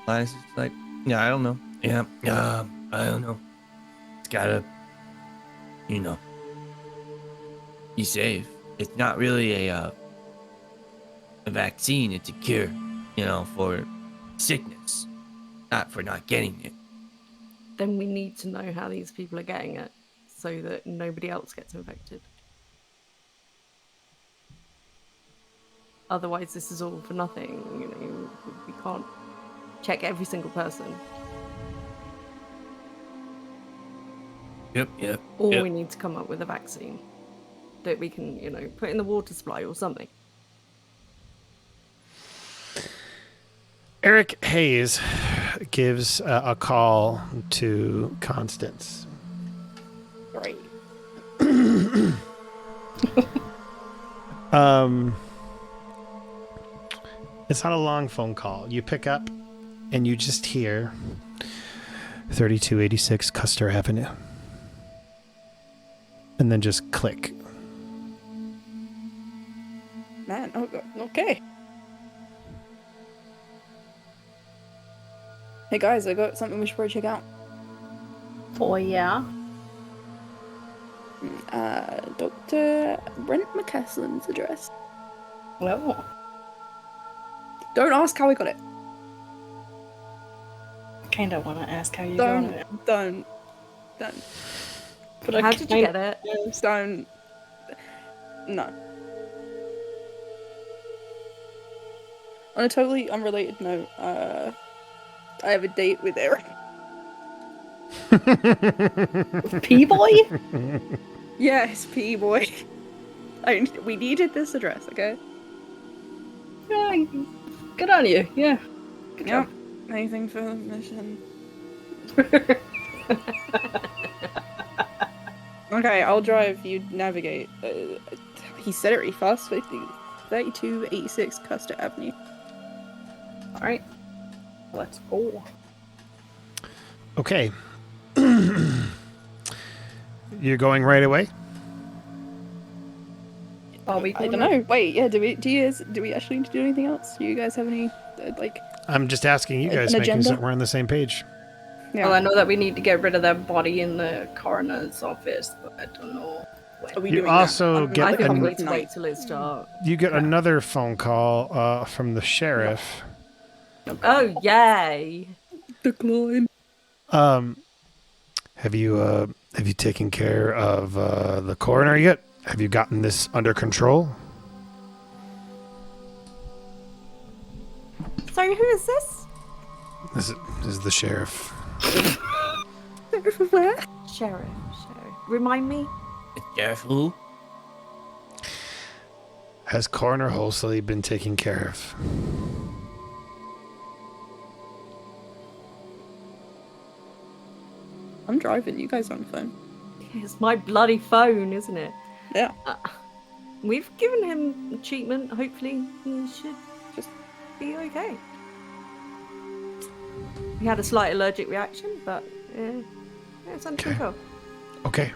Linus is like, yeah, I don't know. Yeah, I don't know. It's gotta, be safe. It's not really a vaccine. It's a cure, for sickness, not for not getting it. Then we need to know how these people are getting it so that nobody else gets infected. Otherwise, this is all for nothing. We can't check every single person. Yep. Or we need to come up with a vaccine that we can, put in the water supply or something. Eric Hayes gives a call to Constance. Great. It's not a long phone call. You pick up and you just hear 3286 Custer Avenue. And then just click. Man, okay. Hey guys, I got something we should probably check out. Oh yeah. Dr. Brent McCaslin's address. Well, Don't ask how we got it. I kind of want to ask how you got it. Don't. But I How did you get it? Don't. No. On a totally unrelated note, I have a date with Eric. P-boy? Yes, P-boy. We needed this address, okay? Yeah, good on you. Yeah. Good Yep. job. Anything for the mission. Okay, I'll drive. You navigate. He said it really fast. 3286 Custer Avenue. Alright. Let's go. Okay. You're going right away? Are we I going don't know. Wait, yeah. Do we actually need to do anything else? Do you guys have any like? I'm just asking you An guys, making agenda? sure we're on the same page. Yeah. Well, I know that we need to get rid of that body in the coroner's office, but I don't know when. Are we You doing also that? get I think we an- need to wait till it starts. You get another phone call from the sheriff. Oh, yay! Decline. Have you taken care of the coroner yet? Have you gotten this under control? Sorry, who is this? This is the sheriff. Where? Sheriff. Remind me? Sheriff who? Has Coroner Holsley been taken care of? I'm driving. You guys are on the phone. It's my bloody phone, isn't it? Yeah. We've given him treatment. Hopefully, he should just be okay. He had a slight allergic reaction, but it's under control. Okay.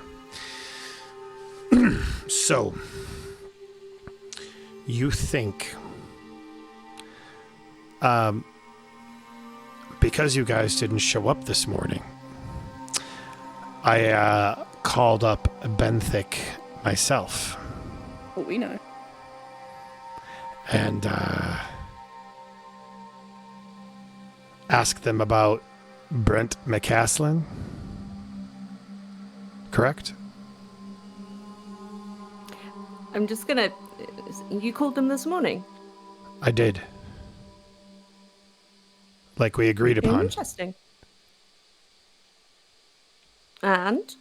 So, you think, because you guys didn't show up this morning, I called up Benthic myself. What we know. And asked them about Brent McCaslin. Correct? I'm just gonna. You called him this morning. I did. Like we agreed upon. Interesting. And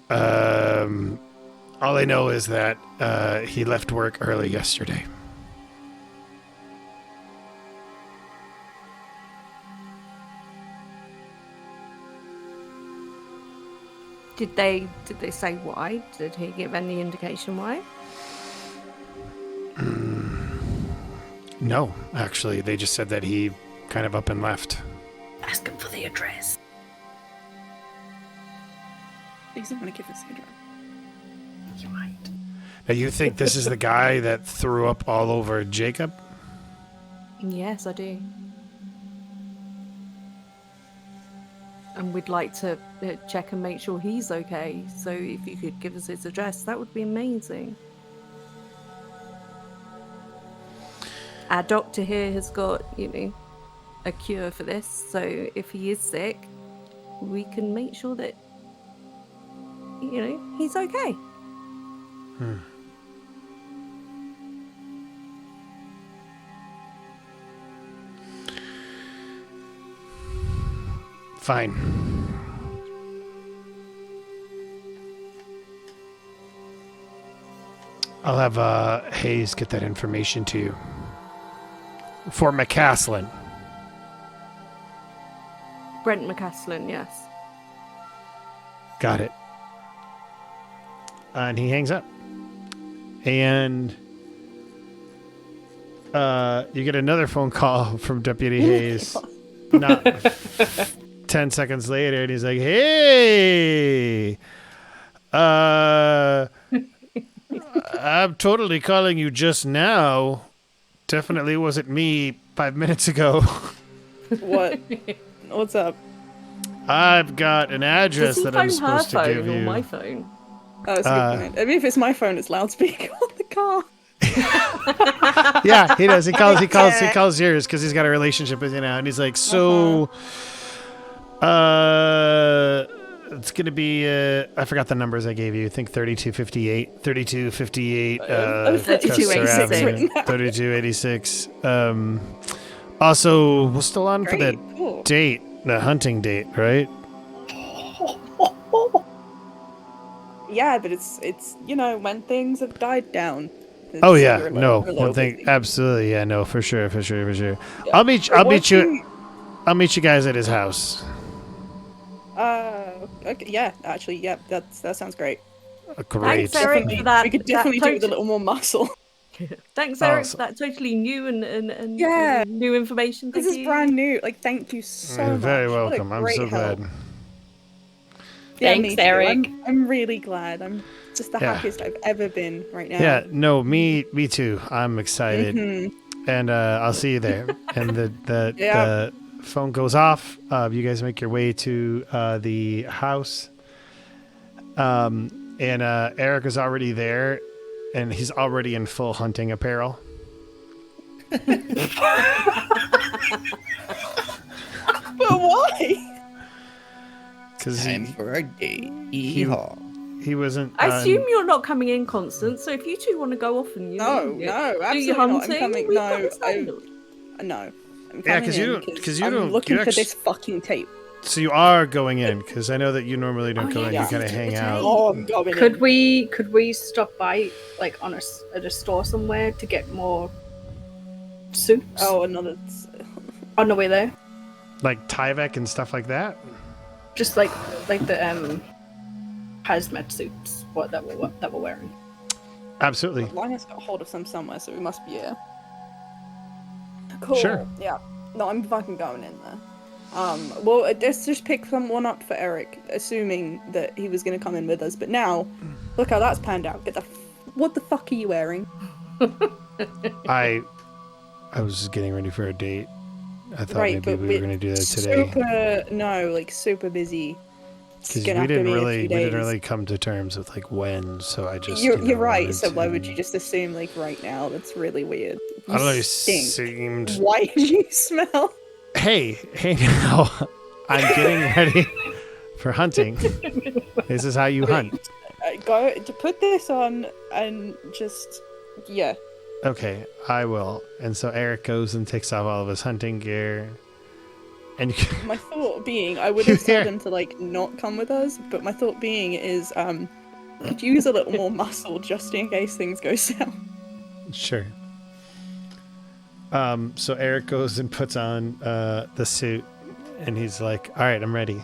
all I know is that he left work early yesterday. did they say why? Did he give any indication why? No, actually, they just said that he kind of up and left. Ask him for the address. He doesn't want to give us the address. You might. Now, you think this is the guy that threw up all over Jacob? Yes, I do. And we'd like to check and make sure he's okay. So if you could give us his address, that would be amazing. Our doctor here has got, a cure for this. So if he is sick, we can make sure that, he's okay. Fine. I'll have Hayes get that information to you. For McCaslin. Brent McCaslin, yes. Got it. And he hangs up. And you get another phone call from Deputy Hayes. Not 10 seconds later, and he's like, "Hey, I'm totally calling you just now. Definitely wasn't me 5 minutes ago. What? What's up? I've got an address Does he that I'm phone her supposed to phone give or you." my phone? Oh, that's a good point. I mean, if it's my phone, it's loudspeaker on the car. Yeah, he does. He calls yours because he's got a relationship with you now, and he's like, "So, it's gonna be I forgot the numbers I gave you. I think 3258, 3258, 3286 written down. 3286. Also, we're still on for the Great, cool. date, the hunting date, right? Yeah, but it's when things have died down. Oh It's- yeah, we're a no, little one thing, busy. absolutely, yeah, no, for sure. Yeah. I'll meet What's you guys at his house. Okay, yeah, actually, yeah, that sounds great. Great. Thanks, Eric, for that. We could definitely do it with a little more muscle. Thanks, Eric, Awesome. for that totally new and Yeah. new information. This Thank is you. brand new. Like, thank you so You're much. very What a welcome. I'm great so help. glad. Yeah, Thanks, me too. Eric. I'm really glad. Just the Yeah. happiest I've ever been right now. Yeah, no, me too. I'm excited. Mhm. And I'll see you there. And the Yeah. phone goes off. You guys make your way to the house. And Eric is already there, and he's already in full hunting apparel. But why? Because Time for a date. he wasn't. I assume you're not coming in, Constance. So if you two want to go off and you No, know, no, do absolutely your not. hunting, I'm coming. we've No, got this handled. no. I'm Yeah, coming 'cause you in don't- 'cause you I'm don't- looking you for actu- this fucking tape. So you are going in, because I know that you normally don't Oh, go yeah, in. yeah. You kind of hang out. Oh, I'm going Could in. we stop by like at a store somewhere to get more suits Oh, another. on the way there? Like Tyvek and stuff like that. Just like the hazmat suits that we're wearing. Absolutely. Linus got hold of some somewhere, so we must be here. Cool. Sure. Yeah. No, I'm fucking going in there. Well, let's just pick someone up for Eric, assuming that he was going to come in with us. But now, look how that's panned out. What the fuck are you wearing? I was just getting ready for a date. I thought Right, maybe but we were going to do that today. Super busy. It's Because gonna we have to didn't be a really, few we didn't days. really come to terms with like when. So I just. You're right. wanted So why would to- you just assume like right now? That's really weird. I don't know. You stink. seemed. Why did you smell? Hey now, I'm getting ready for hunting. This is how you hunt. Go to put this on and just yeah. Okay, I will. And so Eric goes and takes off all of his hunting gear. And you can, My thought being, I would You have told hear- him to like not come with us, but my thought being is, use a little more muscle just in case things go south. sure. So Eric goes and puts on the suit, and he's like, "All right, I'm ready."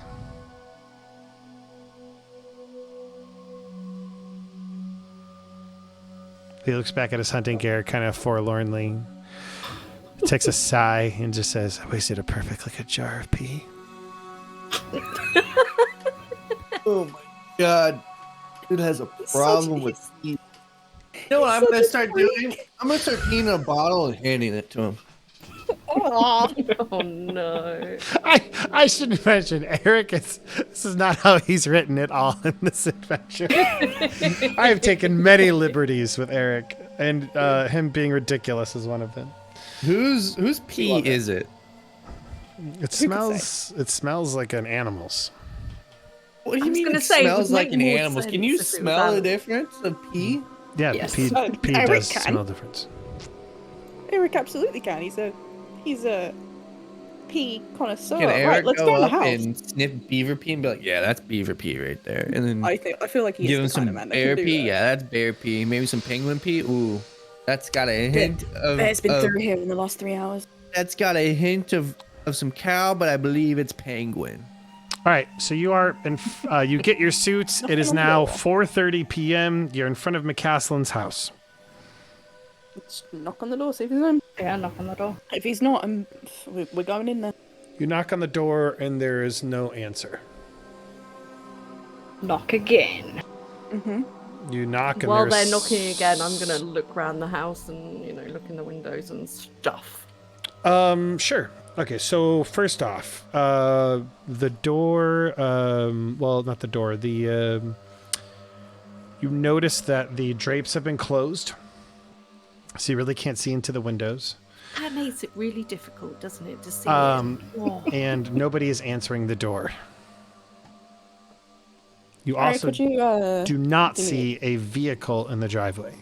He looks back at his hunting gear, kind of forlornly, takes a sigh, and just says, "I wasted a perfectly good jar of pee." Oh my god. Dude has a problem with pee. You know what I'm Such gonna a start doing? I'm gonna start peeing in a bottle and handing it to him. Aw. Oh no. I should mention, Eric this is not how he's written it all in this adventure. I have taken many liberties with Eric, and him being ridiculous is one of them. Whose pee is it? It smells like an animal's. What do I you was mean? gonna It say, it smells would like make an more animal. Can sense you if it was smell the animal. difference of pee? Yeah, Yes. pee Eric does can. smell different. Eric absolutely can. He's a pea connoisseur. Can Eric Right, let's go go in the up house. and sniff beaver pee and be like, "Yeah, that's beaver pee right there," and then I feel like he's give him the some kind of man that bear can do pee? that. Yeah, that's bear pee. Maybe some penguin pee. Ooh, that's got a hint of. Bear's been of- through here in the last 3 hours. That's got a hint of some cow, but I believe it's penguin. All right, so you are you get your suits. It is now 4:30 p.m. You're in front of McCaslin's house. Let's knock on the door, see if he's in. Yeah, knock on the door. If he's not, we're going in there. You knock on the door, and there is no answer. Knock again. You knock, and While there's they're knocking again, I'm gonna look around the house and look in the windows and stuff. Sure. Okay, so first off, the door, well, not the door, you notice that the drapes have been closed, so you really can't see into the windows, That makes it really difficult, doesn't it, to see Oh. and nobody is answering the door. You Alright, also could you, do not give me- see a vehicle in the driveway.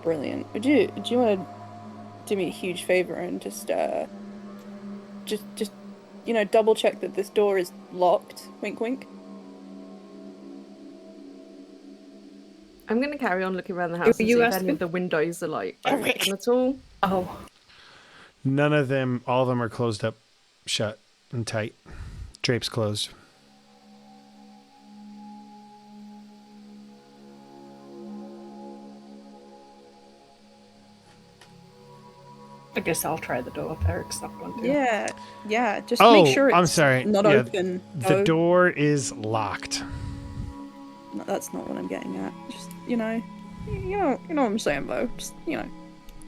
Brilliant. Do you want to do me a huge favor and just double check that this door is locked? Wink, wink. I'm gonna carry on looking around the house and you see if asking? any of the windows are Eric. open at all. Oh, None of them, all of them are closed up, shut, and tight. Drapes closed. I guess I'll try the door if Eric's not going to. Yeah. Just Oh, make sure it's I'm sorry. not Yeah, open. The door is locked. That's not what I'm getting at. Just you know what I'm saying, Bo. Just You're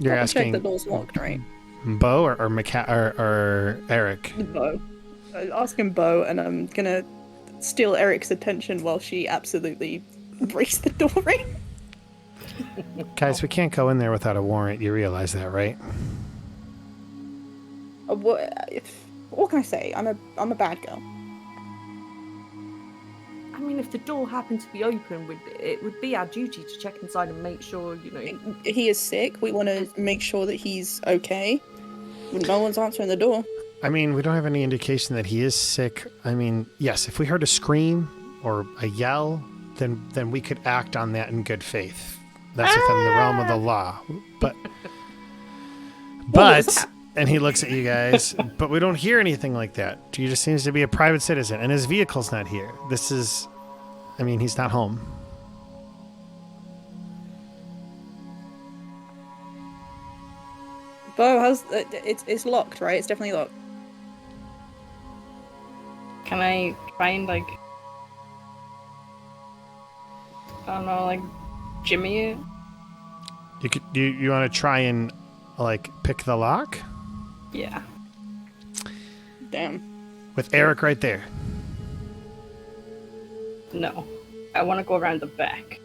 double asking check the door's locked, right? Bo or or Eric? Bo. Asking Bo, and I'm gonna steal Eric's attention while she absolutely breaks the door in. Guys, we can't go in there without a warrant. You realize that, right? What can I say? I'm a bad girl. I mean, if the door happened to be open, it would be our duty to check inside and make sure, He is sick. We want to make sure that he's okay. No one's answering the door. I mean, we don't have any indication that he is sick. I mean, yes, if we heard a scream or a yell, then we could act on that in good faith. That's within the realm of the law. But and he looks at you guys, but we don't hear anything like that. He just seems to be a private citizen, and his vehicle's not here. He's not home. Bo, it's locked, right? It's definitely locked. Can I try and I don't know, jimmy it? You want to try and pick the lock? Yeah. Damn. With Eric right there. No. I want to go around the back.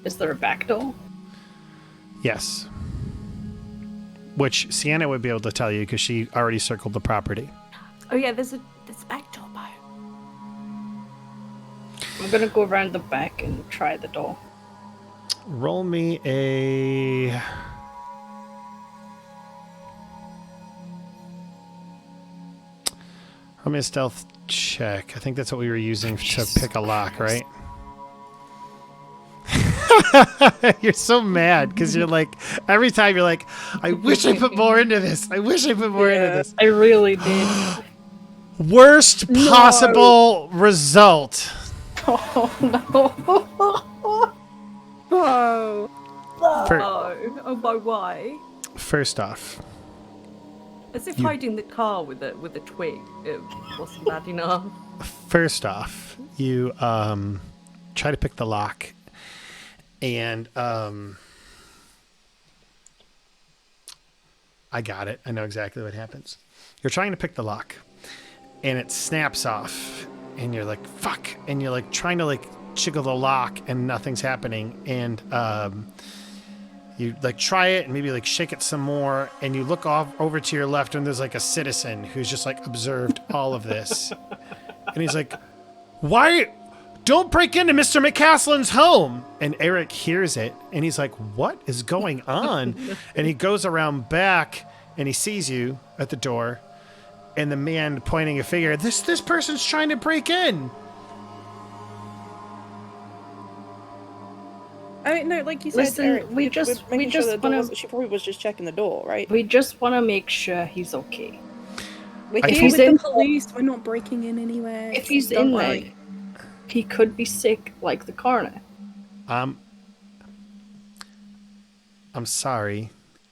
Is there a back door? Yes. Which Sienna would be able to tell you because she already circled the property. Oh yeah, there's a back door, Bo. I'm gonna go around the back and try the door. Roll me a... Roll me a stealth check. I think that's what we were using to pick a lock, right? You're so mad because you're every time you're like, I wish I put more into this. I wish I put more into this. I really did. Worst possible result. Oh no. Whoa. Oh, by why? First off, As if hiding the car with a twig it wasn't bad enough. You try to pick the lock, and I got it. I know exactly what happens. You're trying to pick the lock, and it snaps off, and you're like, fuck, and you're trying to jiggle the lock, and nothing's happening, and you try it and maybe shake it some more, and you look over to your left, and there's a citizen who's just observed all of this, and he's like, why? Don't break into Mr. McCaslin's home. And Eric hears it, and he's like, what is going on? And he goes around back, and he sees you at the door, and the man pointing a finger, this person's trying to break in. No, like you said, Listen, Eric, we just wanna... She probably was just checking the door, right? We just want to make sure he's okay. We're If here he's with in- the police. We're not breaking in anywhere. If he's Don't in worry. there, he could be sick like the coroner. I'm sorry,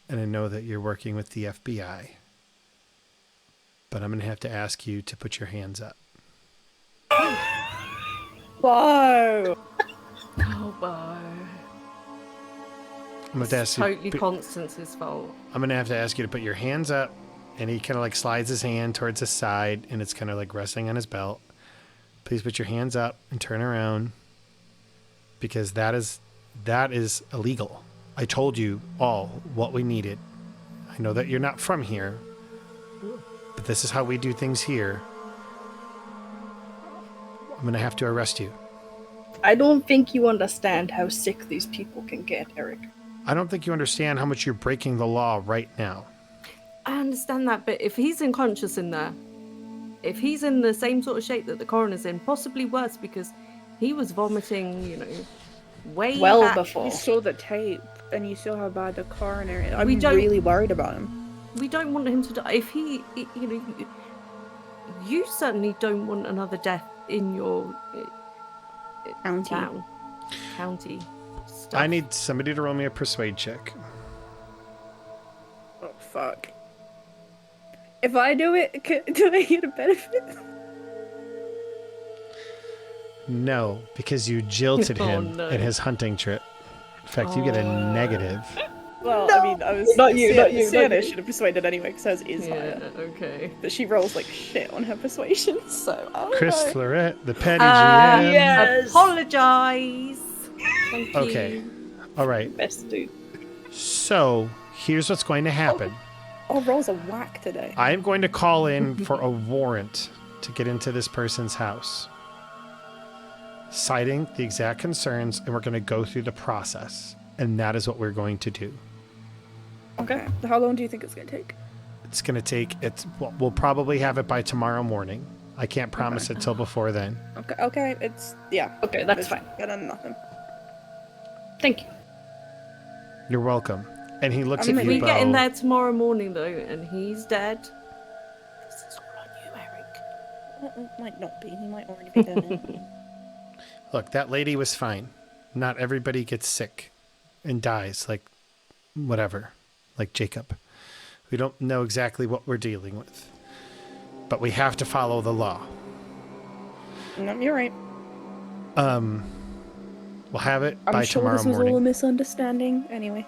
and I know that you're working with the FBI, but I'm going to have to ask you to put your hands up. Whoa. Oh, Bo. I'm going to ask you. Totally Constance's fault. I'm going to have to ask you to put your hands up, and he kind of slides his hand towards his side, and it's kind of resting on his belt. Please put your hands up and turn around, because that is illegal. I told you all what we needed. I know that you're not from here, but this is how we do things here. I'm going to have to arrest you. I don't think you understand how sick these people can get, Eric. I don't think you understand how much you're breaking the law right now. I understand that, but if he's unconscious in there, if he's in the same sort of shape that the coroner's in, possibly worse because he was vomiting, way Well back. before. You saw the tape, and you saw how bad the coroner is. I'm We don't- really worried about him. We don't want him to die. If he, you certainly don't want another death in your county stuff. I need somebody to roll me a persuade check. Oh, fuck. If I do it, do I get a benefit? No, because you jilted Oh, him no. in his hunting trip. In fact, you get a negative. Well, I mean, I was Not you, not you, not Sienna you. should have persuaded anyway because hers is Yeah, higher. okay. But she rolls like shit on her persuasion, so I don't Chris know. Florette, the petty Uh, GM. Yes. Apologise. Thank you. Okay. All right. Best dude. So here's what's going to happen. Our rolls are whack today. I am going to call in for a warrant to get into this person's house, citing the exact concerns, and we're going to go through the process. And that is what we're going to do. Okay. How long do you think it's going to take? It's going to take, we'll probably have it by tomorrow morning. I can't promise it till before then. Okay, it's, yeah. Okay, that's It's fine. better than nothing. Thank you. You're welcome. And he looks I mean, at If you, we Bo. get in there tomorrow morning, though, and he's dead, this is all on you, Eric. Well, it might not be. He might already be dead. Look, that lady was fine. Not everybody gets sick and dies, like whatever, like Jacob. We don't know exactly what we're dealing with, but we have to follow the law. No, you're right. We'll have it I'm by sure tomorrow this was all a morning. misunderstanding. Anyway.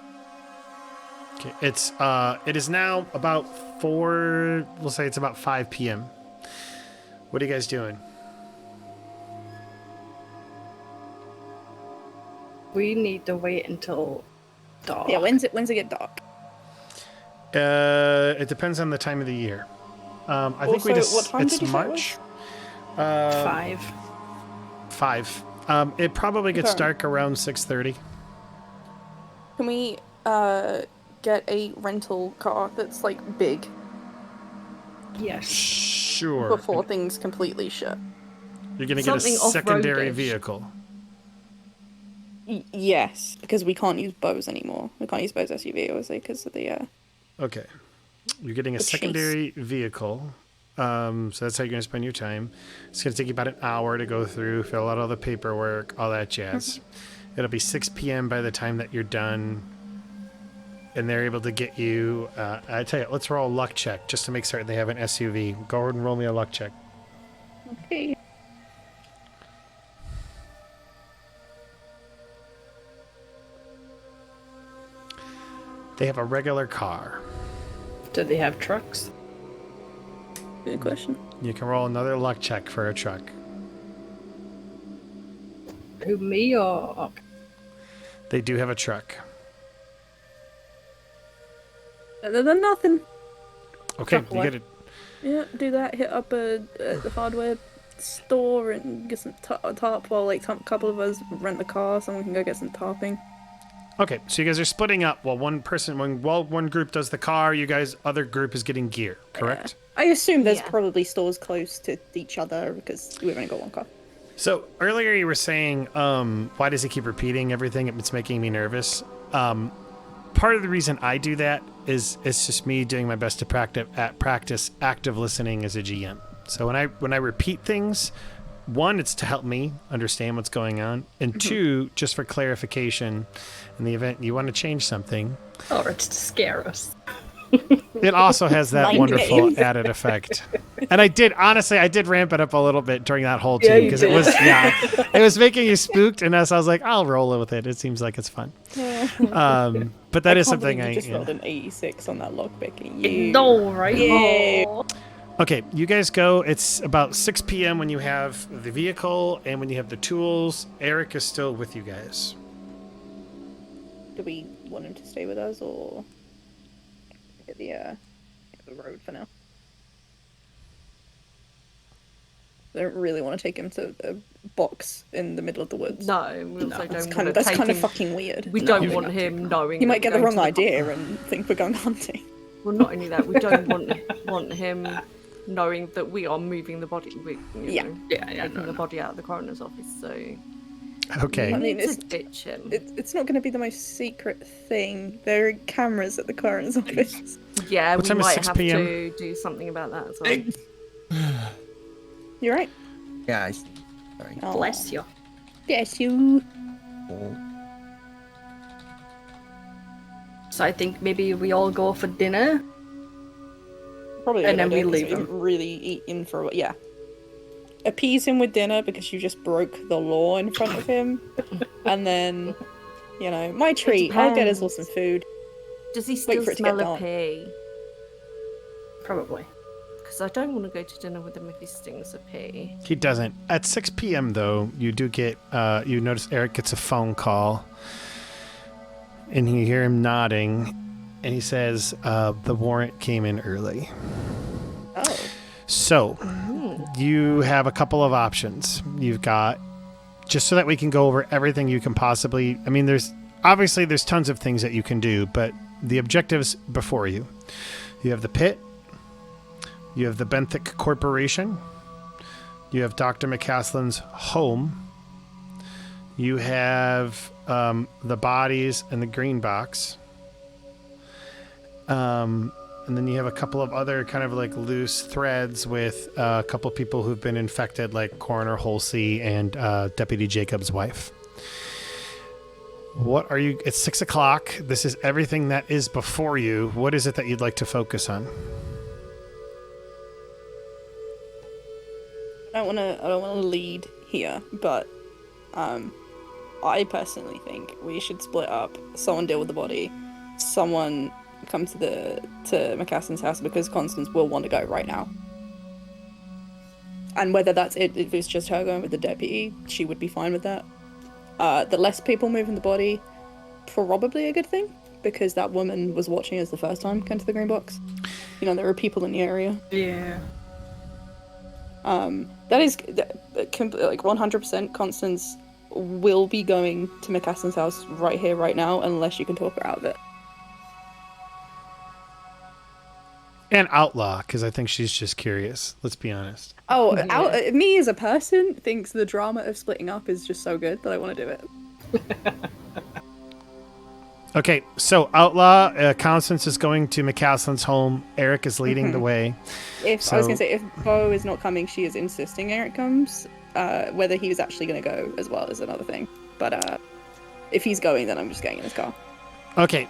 Okay, it is now about 4. We'll say it's about 5 p.m. What are you guys doing? We need to wait until dark. Yeah, when's it get dark? It depends on the time of the year. I think we Also, just what time it's did you say it March. was? 5. 5. It probably gets Okay. dark around 6:30. Can we get a rental car that's like big Yes. Sure. before things completely shut? You're gonna get a Something off-road-ish. secondary vehicle. Yes, because we can't use Bo's anymore. We can't use Bo's SUV, obviously, because of the Okay. You're getting a The chase. secondary vehicle. So that's how you're gonna spend your time. It's gonna take you about an hour to go through, fill out all the paperwork, all that jazz. It'll be 6 p.m. by the time that you're done. And they're able to get you. I tell you, let's roll a luck check just to make certain they have an SUV. Go ahead and roll me a luck check. Okay. They have a regular car. Do they have trucks? Good question. You can roll another luck check for a truck. Who, me or... They do have a truck. Better than nothing. Okay, Truck you what? get it. Yeah, do that. Hit up a hardware store and get some tarp. While like a couple of us rent the car, someone can go get some tarping. Okay, so you guys are splitting up. While one group does the car, you guys other group is getting gear. Correct. I assume there's Yeah. probably stores close to each other because we've only got one car. So earlier you were saying, why does he keep repeating everything? It's making me nervous. Part of the reason I do that is it's just me doing my best to practice active listening as a GM. So when I repeat things, one, it's to help me understand what's going on, and two, just for clarification, in the event you want to change something. Or it's to scare us. It also has that Mind wonderful games. added effect. And I did ramp it up a little bit during that whole Yeah, team you because it did. was it was making you spooked, and as I was like, I'll roll with it. It seems like it's fun. But that is something I I just yeah. rolled an 86 on that lockpick. You. No, right? Yeah. Oh. Okay, you guys go. It's about 6 p.m. when you have the vehicle and when you have the tools. Eric is still with you guys. Do we want him to stay with us or hit the road for now? I don't really want to take him to a box in the middle of the woods. No, we also That's don't kind want of to that's take kind of him. fucking weird. We No. don't want him knowing. He that might get we're the going wrong to idea and think we're going hunting. Well, not only that, we don't want him knowing that we are moving the body. Yeah. Taking the body out of the coroner's office. So Okay. I we mean, need it's to ditch him. it's not going to be the most secret thing. There are cameras at the coroner's office. Yeah, What we time is might 6 have p.m.? to do something about that as well. You're right. Yeah, sorry. Oh. Bless you. Bless you. So I think maybe we all go for dinner. Probably. And a then good we idea, 'cause leave haven't really eaten for a while. Yeah. appease him with dinner because you just broke the law in front of him, and then, you know, my treat. I'll get us all some food. Does he Wait still for it to get smell a dark. pea? Probably. Because I don't want to go to dinner with him if he stings a pea. He doesn't. At 6 p.m. though, you do get you notice Eric gets a phone call, and you hear him nodding, and he says the warrant came in early. Oh. So you have a couple of options. You've got, just so that we can go over everything you can possibly. I mean, there's tons of things that you can do, but the objectives before you. You have the pit. You have the Benthic Corporation. You have Dr. McCaslin's home. You have the bodies and the green box. And then you have a couple of other kind of like loose threads with a couple people who've been infected, like Coroner Holsey and Deputy Jacob's wife. What are you? It's 6 o'clock. This is everything that is before you. What is it that you'd like to focus on? I don't want to lead here, but I personally think we should split up. Someone deal with the body. Someone come to McCaslin's house, because Constance will want to go right now. And whether that's it, if it's just her going with the deputy, she would be fine with that. The less people moving the body, probably a good thing, because that woman was watching us the first time going to the green box. You know, there were people in the area. Yeah. That is like 100% Constance will be going to McCaslin's house right here, right now, unless you can talk her out of it. And Outlaw, because I think she's just curious. Let's be honest. Oh, me as a person thinks the drama of splitting up is just so good that I want to do it. Okay, so Outlaw, Constance is going to McCaslin's home. Eric is leading the way. I was going to say, if Bo is not coming, she is insisting Eric comes. Whether he was actually going to go as well is another thing. But if he's going, then I'm just getting in his car. Okay.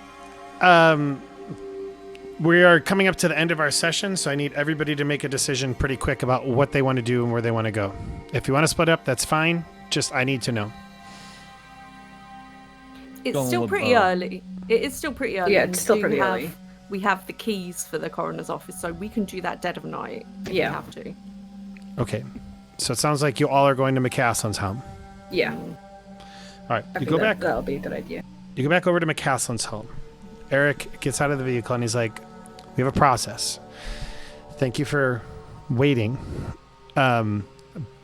We are coming up to the end of our session, so I need everybody to make a decision pretty quick about what they want to do and where they want to go. If you want to split up, that's fine. Just, I need to know. It's still pretty early. It is still pretty early. Yeah, and it's still we pretty have- early. We have the keys for the coroner's office, so we can do that dead of night if we Yeah. have to. Okay. So it sounds like you all are going to McCaslin's home. Yeah. All right. I You think go back. That'll be a good idea. You go back over to McCaslin's home. Eric gets out of the vehicle and he's like, we have a process. Thank you for waiting.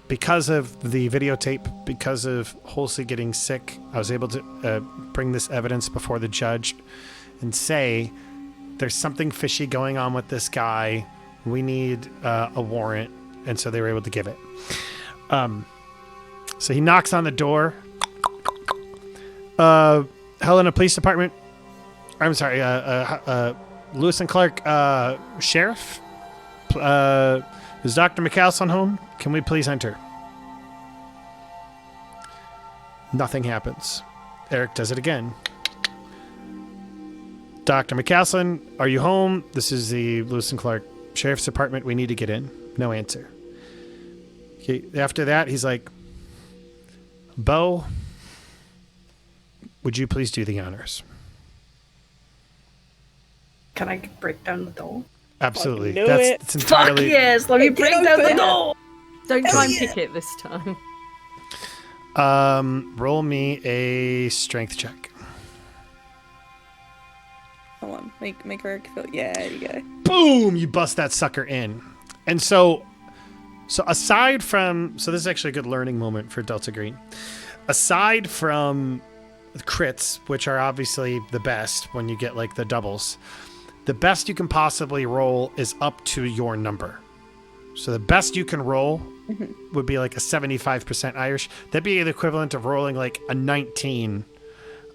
Because of the videotape, because of Holsey getting sick, I was able to bring this evidence before the judge and say, there's something fishy going on with this guy. We need a warrant. And so they were able to give it. So he knocks on the door. Helena Police Department. I'm sorry, Lewis and Clark Sheriff. Is Dr. McCaslin home? Can we please enter? Nothing happens. Eric does it again. Dr. McCaslin, are you home? This is the Lewis and Clark Sheriff's Department. We need to get in. No answer. Okay, after that, he's like, Bo, would you please do the honors? Can I break down the door? Absolutely. knew That's it. it's entirely. Fuck yes! Let me Get break down the open. door! Don't try and pick it this time. Roll me a strength check. Come on, make Eric feel. Yeah, there you go. Boom! You bust that sucker in. And so aside from, so this is actually a good learning moment for Delta Green. Aside from crits, which are obviously the best when you get like the doubles, the best you can possibly roll is up to your number. So the best you can roll would be like a 75% Irish. That'd be the equivalent of rolling like a 19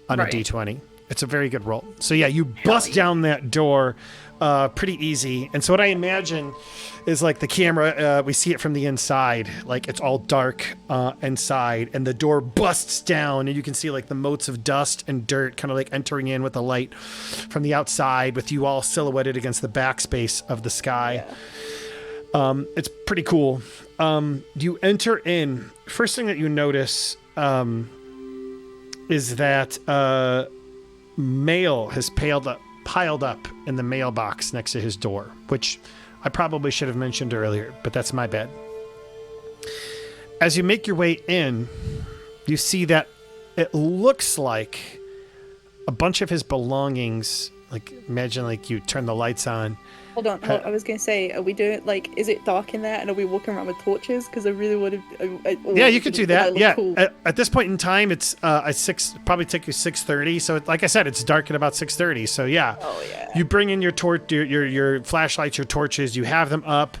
on Right. a D20. It's a very good roll. So yeah, you bust down that door pretty easy. And so what I imagine is like the camera, we see it from the inside, like it's all dark inside, and the door busts down, and you can see like the motes of dust and dirt kind of like entering in with the light from the outside, with you all silhouetted against the backspace of the sky. It's pretty cool. You enter in. First thing that you notice is that mail has piled up in the mailbox next to his door, which I probably should have mentioned earlier, but that's my bad. As you make your way in, you see that it looks like a bunch of his belongings, like imagine like you turn the lights on. Hold on, I was going to say, are we doing, like, is it dark in there and are we walking around with torches? Because I really would have... Yeah, you could do that. Yeah. Cool. At this point in time, it's probably take you 6:30. So like I said, it's dark at about 6:30. So yeah. Oh, yeah. You bring in your your flashlights, your torches, you have them up.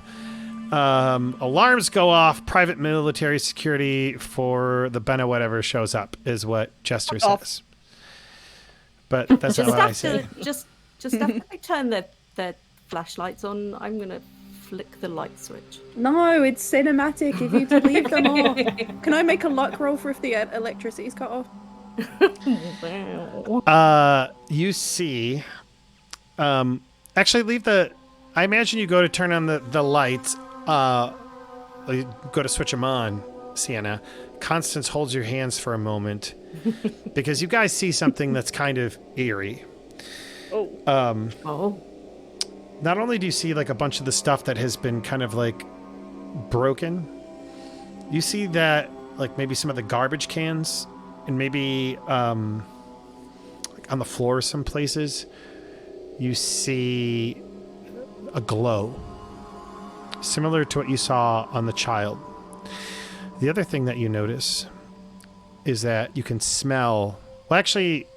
Alarms go off, private military security for the Bena whatever shows up is what Jester says. But that's not what I say. Just after they turn their flashlights on, I'm gonna flick the light switch. No, it's cinematic if you leave them off. Can I make a luck roll for if the electricity's cut off? You see, actually leave I imagine you go to turn on the lights, you go to switch them on, Sienna. Constance holds your hands for a moment because you guys see something that's kind of eerie. Not only do you see like a bunch of the stuff that has been kind of like broken, you see that like maybe some of the garbage cans and maybe like on the floor some places you see a glow similar to what you saw on the child. The other thing that you notice is that you can smell. Well, actually,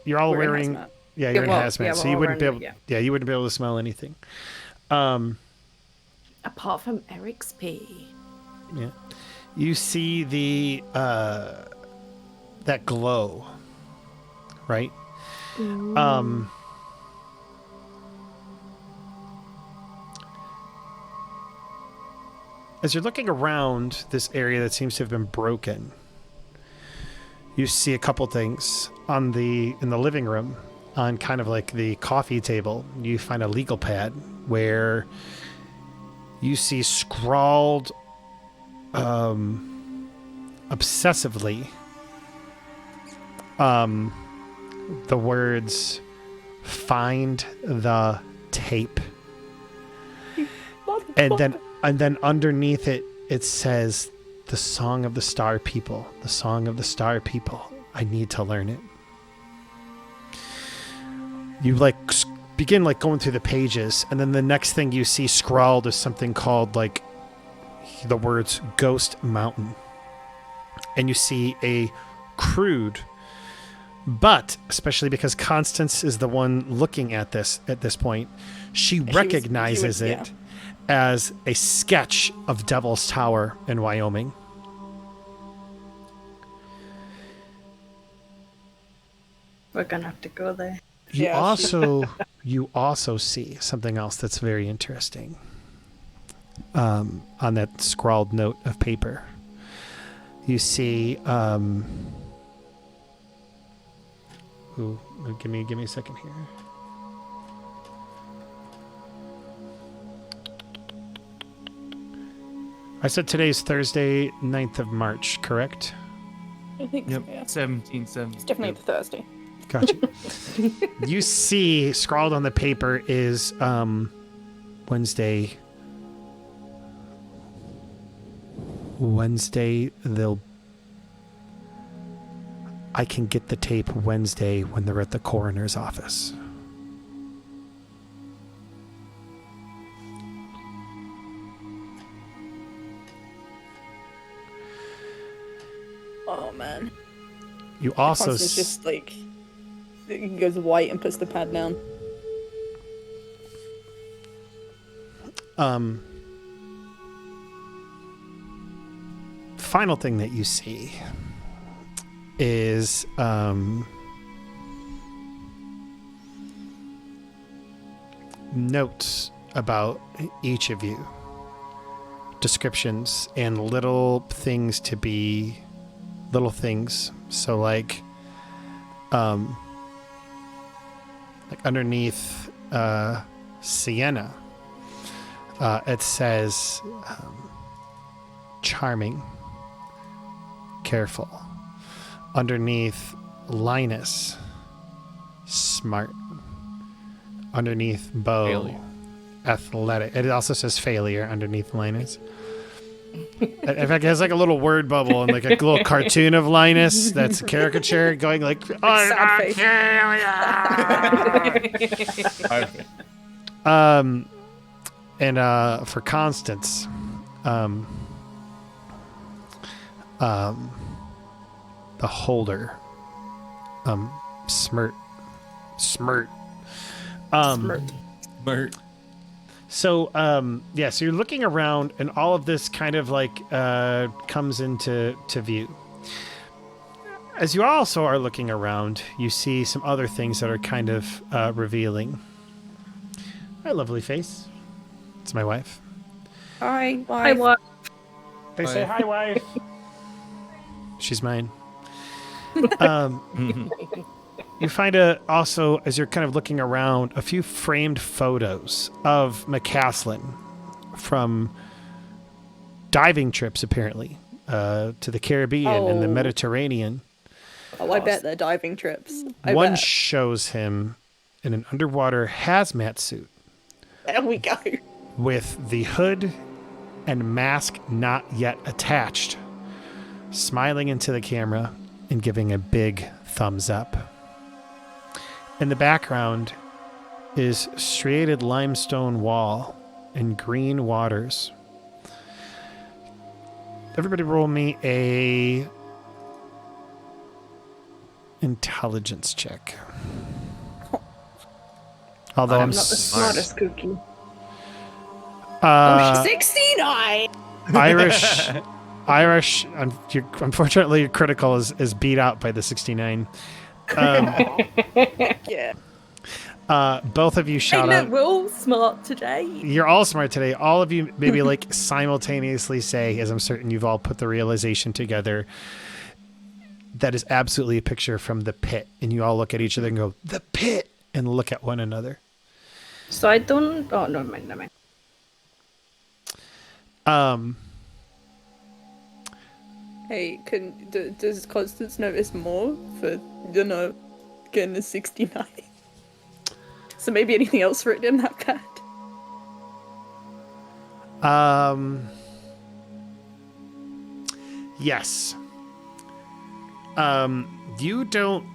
you're all wearing. Yeah, you're in hazmat, so you wouldn't be able. Yeah, you wouldn't be able to smell anything. Apart from Eric's pee. Yeah, you see the that glow, right? As you're looking around this area that seems to have been broken, you see a couple things in the living room. On kind of like the coffee table, you find a legal pad where you see scrawled obsessively the words "Find the tape," and then underneath it says "The Song of the Star People, the Song of the Star People. I need to learn it." You like begin like going through the pages, and then the next thing you see scrawled is something called like the words Ghost Mountain. And you see a crude, but especially because Constance is the one looking at this at this point, she recognizes it as a sketch of Devil's Tower in Wyoming. We're gonna have to go there. You also see something else that's very interesting on that scrawled note of paper. You see, give me a second here. I said today's Thursday, 9th of March, correct? I think so, yeah. 17. It's definitely the Thursday. Gotcha. You see, scrawled on the paper is Wednesday. I can get the tape Wednesday when they're at the coroner's office. Oh man. You also Constance just like goes white and puts the pad down. Final thing that you see is notes about each of you, descriptions and little things. So like underneath Sienna, It says charming, careful. Underneath Linus, smart. Underneath Bo, Failure. athletic. It also says failure underneath Linus. In fact, it has like a little word bubble and like a little cartoon of Linus that's a caricature going like, sad face. And for Constance, the holder, smirt. Smart. So, so you're looking around, and all of this kind of like comes into view. As you also are looking around, you see some other things that are kind of revealing. Hi, lovely face. It's my wife. Hi, Hi, wife. what? They say hi, wife. She's mine. You find also, as you're kind of looking around, a few framed photos of McCaslin from diving trips, apparently, to the Caribbean and the Oh. Mediterranean. Oh, I bet they're diving trips. One bet. shows him in an underwater hazmat suit There we go. with the hood and mask not yet attached, smiling into the camera and giving a big thumbs up. In the background is striated limestone wall and green waters. Everybody roll me a intelligence check. Although I'm Not the smartest cookie. uh, 69! Irish. Unfortunately, your critical is beat out by the 69. Yeah. Both of you shout Hey, out. look, we're all smart today. You're all smart today. All of you maybe like simultaneously say, as I'm certain you've all put the realization together, that is absolutely a picture from the pit. And you all look at each other and go, the pit, and look at one another. So I don't. Oh, no, never mind. Hey, does Constance notice more for, getting a 69? So maybe anything else written in that pad? Yes. You don't.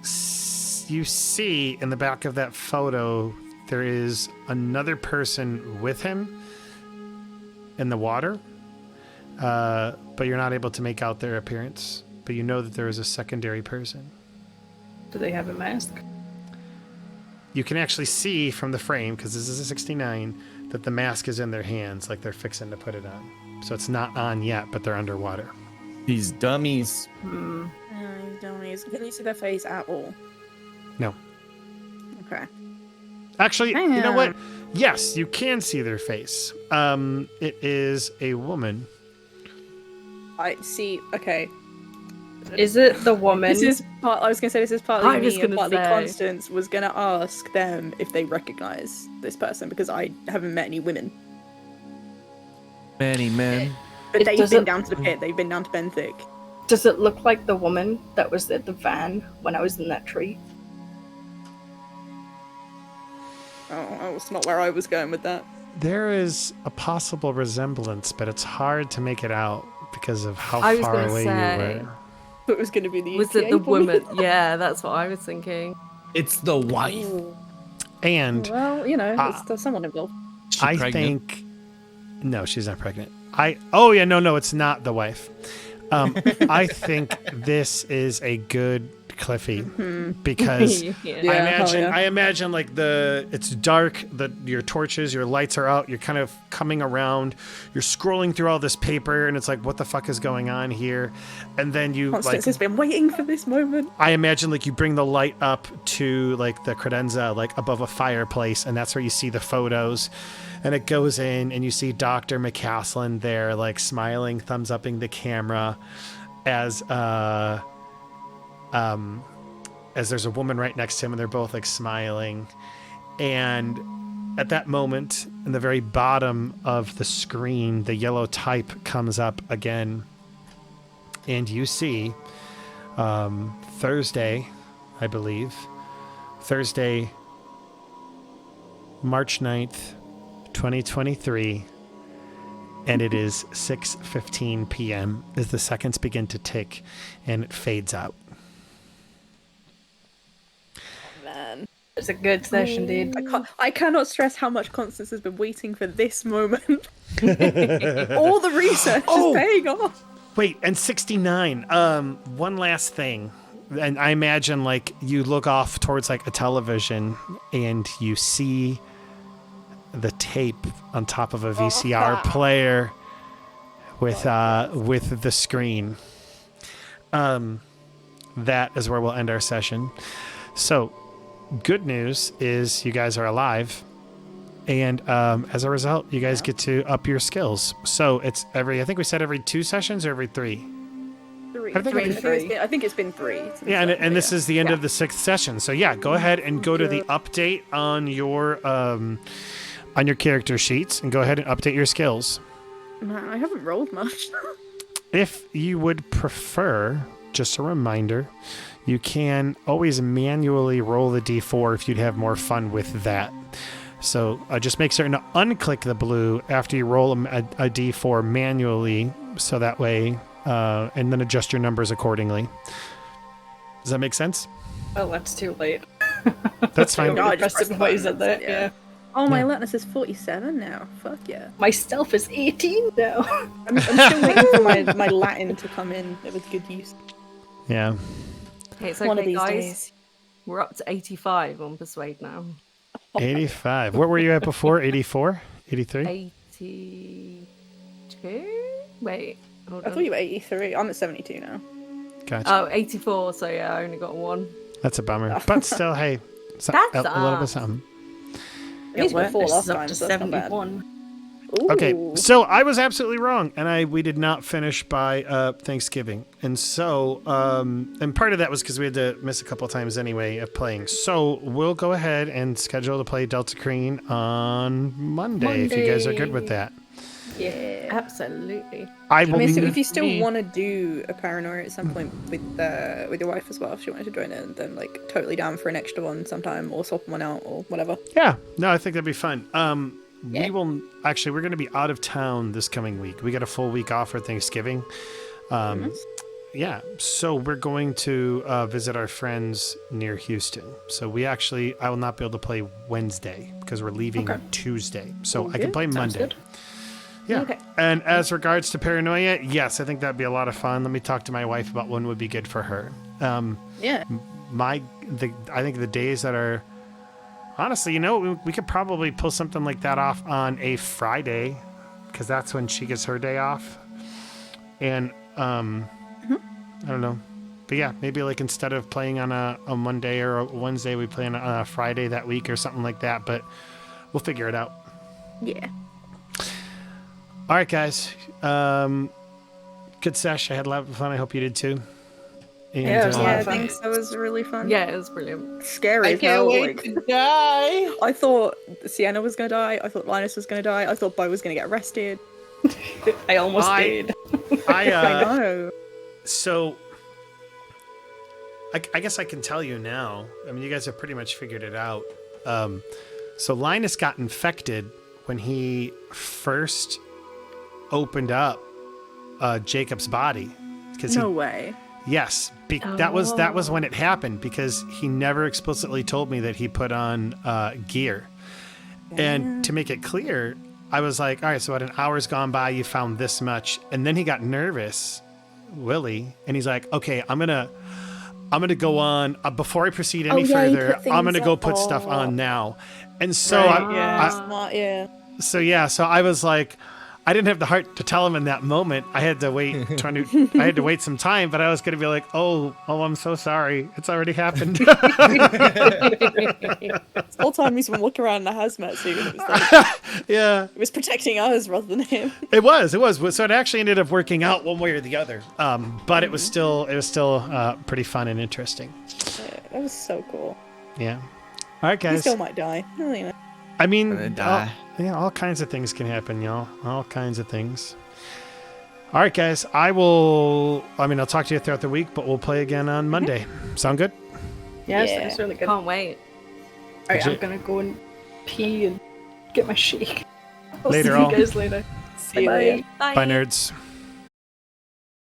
You see in the back of that photo, there is another person with him in the water, but you're not able to make out their appearance. But you know that there is a secondary person. Do they have a mask? You can actually see from the frame, because this is a 69, that the mask is in their hands, like they're fixing to put it on. So it's not on yet, but they're underwater. These dummies. Can you see their face at all? No. Okay. Actually, you know what? Yes, you can see their face. It is a woman. I see. Okay. Is it the woman? This is part. I was gonna say this is partly I was me and gonna partly say. Constance was gonna ask them if they recognize this person because I haven't met any women. Many men. But It they've been doesn't- down to the pit. They've been down to Benthic. Does it look like the woman that was at the van when I was in that tree? Oh, that's not where I was going with that. There is a possible resemblance, but it's hard to make it out because of how I was far gonna away say. you were. Thought it was gonna be the. Was it ETA the woman. woman? Yeah, that's what I was thinking. It's the wife. And Well, there's someone involved. She I pregnant? think no, she's not pregnant. No, it's not the wife. I think this is a good Cliffy because Yeah. I imagine like it's dark, your torches, your lights are out, you're kind of coming around, you're scrolling through all this paper and it's like, what the fuck is going on here? And then you Constance has been waiting for this moment. I imagine like you bring the light up to like the credenza, like above a fireplace, and that's where you see the photos. And it goes in, and you see Dr. McCaslin there, like smiling, thumbs upping the camera, as there's a woman right next to him, and they're both like smiling. And at that moment, in the very bottom of the screen, the yellow type comes up again, and you see Thursday, I believe, Thursday, March 9th, 2023, and it is 6:15 p.m. as the seconds begin to tick, and it fades out. Man. It's a good session, dude. I cannot stress how much Constance has been waiting for this moment. All the research is paying off. Wait, and 69. One last thing. And I imagine like you look off towards like a television and you see the tape on top of a VCR player with the screen. That is where we'll end our session. So, good news is you guys are alive, and as a result, you guys get to up your skills. So it's I think we said every 2 sessions or every 3. Three. I think it's been 3. Yeah, and this is the end of the 6th session. So yeah, go ahead and go to the update on your character sheets and go ahead and update your skills. Man, I haven't rolled much. If you would prefer, just a reminder, you can always manually roll the D4 if you'd have more fun with that. So just make certain to unclick the blue after you roll a D4 manually, so that way, and then adjust your numbers accordingly. Does that make sense? Oh, that's too late. That's fine. No, I just pressed the buttons at buttons, that, yeah. Oh, my alertness is 47 now. Fuck yeah. My stealth is 18 now. I'm still waiting for my Latin to come in with good use. Yeah. It's One of okay, these guys. days. We're up to 85 on Persuade now. 85. What were you at before? 84? 83? 82? Wait, hold I on. thought you were 83. I'm at 72 now. Gotcha. Oh, 84, so yeah, I only got 1. That's a bummer. But still, hey, That's a little bit something. It was before This last is up time, to so that's not bad. 71. Okay, Ooh. so I was absolutely wrong, and we did not finish by Thanksgiving, and so and part of that was because we had to miss a couple of times anyway of playing. So we'll go ahead and schedule to play Delta Crane on Monday if you guys are good with that. Yeah. Absolutely. I I will. mean, so if you still want to do a paranoia at some point with your wife as well, if she wanted to join in, then like totally down for an extra one sometime, or swap one out, or whatever. Yeah, no, I think that'd be fun. Yeah. We will actually. We're going to be out of town this coming week. We got a full week off for Thanksgiving. Yeah, so we're going to visit our friends near Houston. So I will not be able to play Wednesday because we're leaving Tuesday. So I can play Monday. Good. Yeah. Okay. And as regards to paranoia, yes, I think that'd be a lot of fun. Let me talk to my wife about when would be good for her. Yeah. I think the days that are honestly, we could probably pull something like that off on a Friday because that's when she gets her day off. And I don't know. But yeah, maybe like instead of playing on a Monday or a Wednesday, we play on a Friday that week or something like that. But we'll figure it out. Yeah. All right, guys. Good sesh. I had a lot of fun. I hope you did too. And, Yeah, it was a lot Yeah, of fun. thanks. That was really fun. Yeah, it was brilliant. Scary I as can't hell. wait Like, to die. I thought Sienna was gonna die. I thought Linus was gonna die. I thought Bo was gonna get arrested. I almost did. I know. So, I guess I can tell you now. I mean, you guys have pretty much figured it out. So Linus got infected when he first opened up Jacob's body. No way. Yes, that was when it happened because he never explicitly told me that he put on gear. And to make it clear, I was like, all right, so at an hour's gone by, you found this much. And then he got nervous, Willie, and he's like, okay, I'm gonna go on before I proceed any further. I'm gonna go put stuff on now. And so so I was like, I didn't have the heart to tell him in that moment. I had to wait. I had to wait some time, but I was going to be like, "Oh, I'm so sorry. It's already happened." This whole time he's been walking around in a hazmat suit. It was like, yeah, it was protecting us rather than him. It was. So it actually ended up working out one way or the other. But it was still pretty fun and interesting. Yeah, that was so cool. Yeah. All right, He guys. still might die. I don't know. I mean, Gonna die. all kinds of things can happen, y'all. All kinds of things. All right, guys. I'll talk to you throughout the week, but we'll play again on Monday. Sound good? Yes, Yeah. that's really good. Can't wait. Alright, I'm gonna go and pee and get my shake. I'll Later, see all. you guys later. See you Bye. later. Bye. Bye, nerds.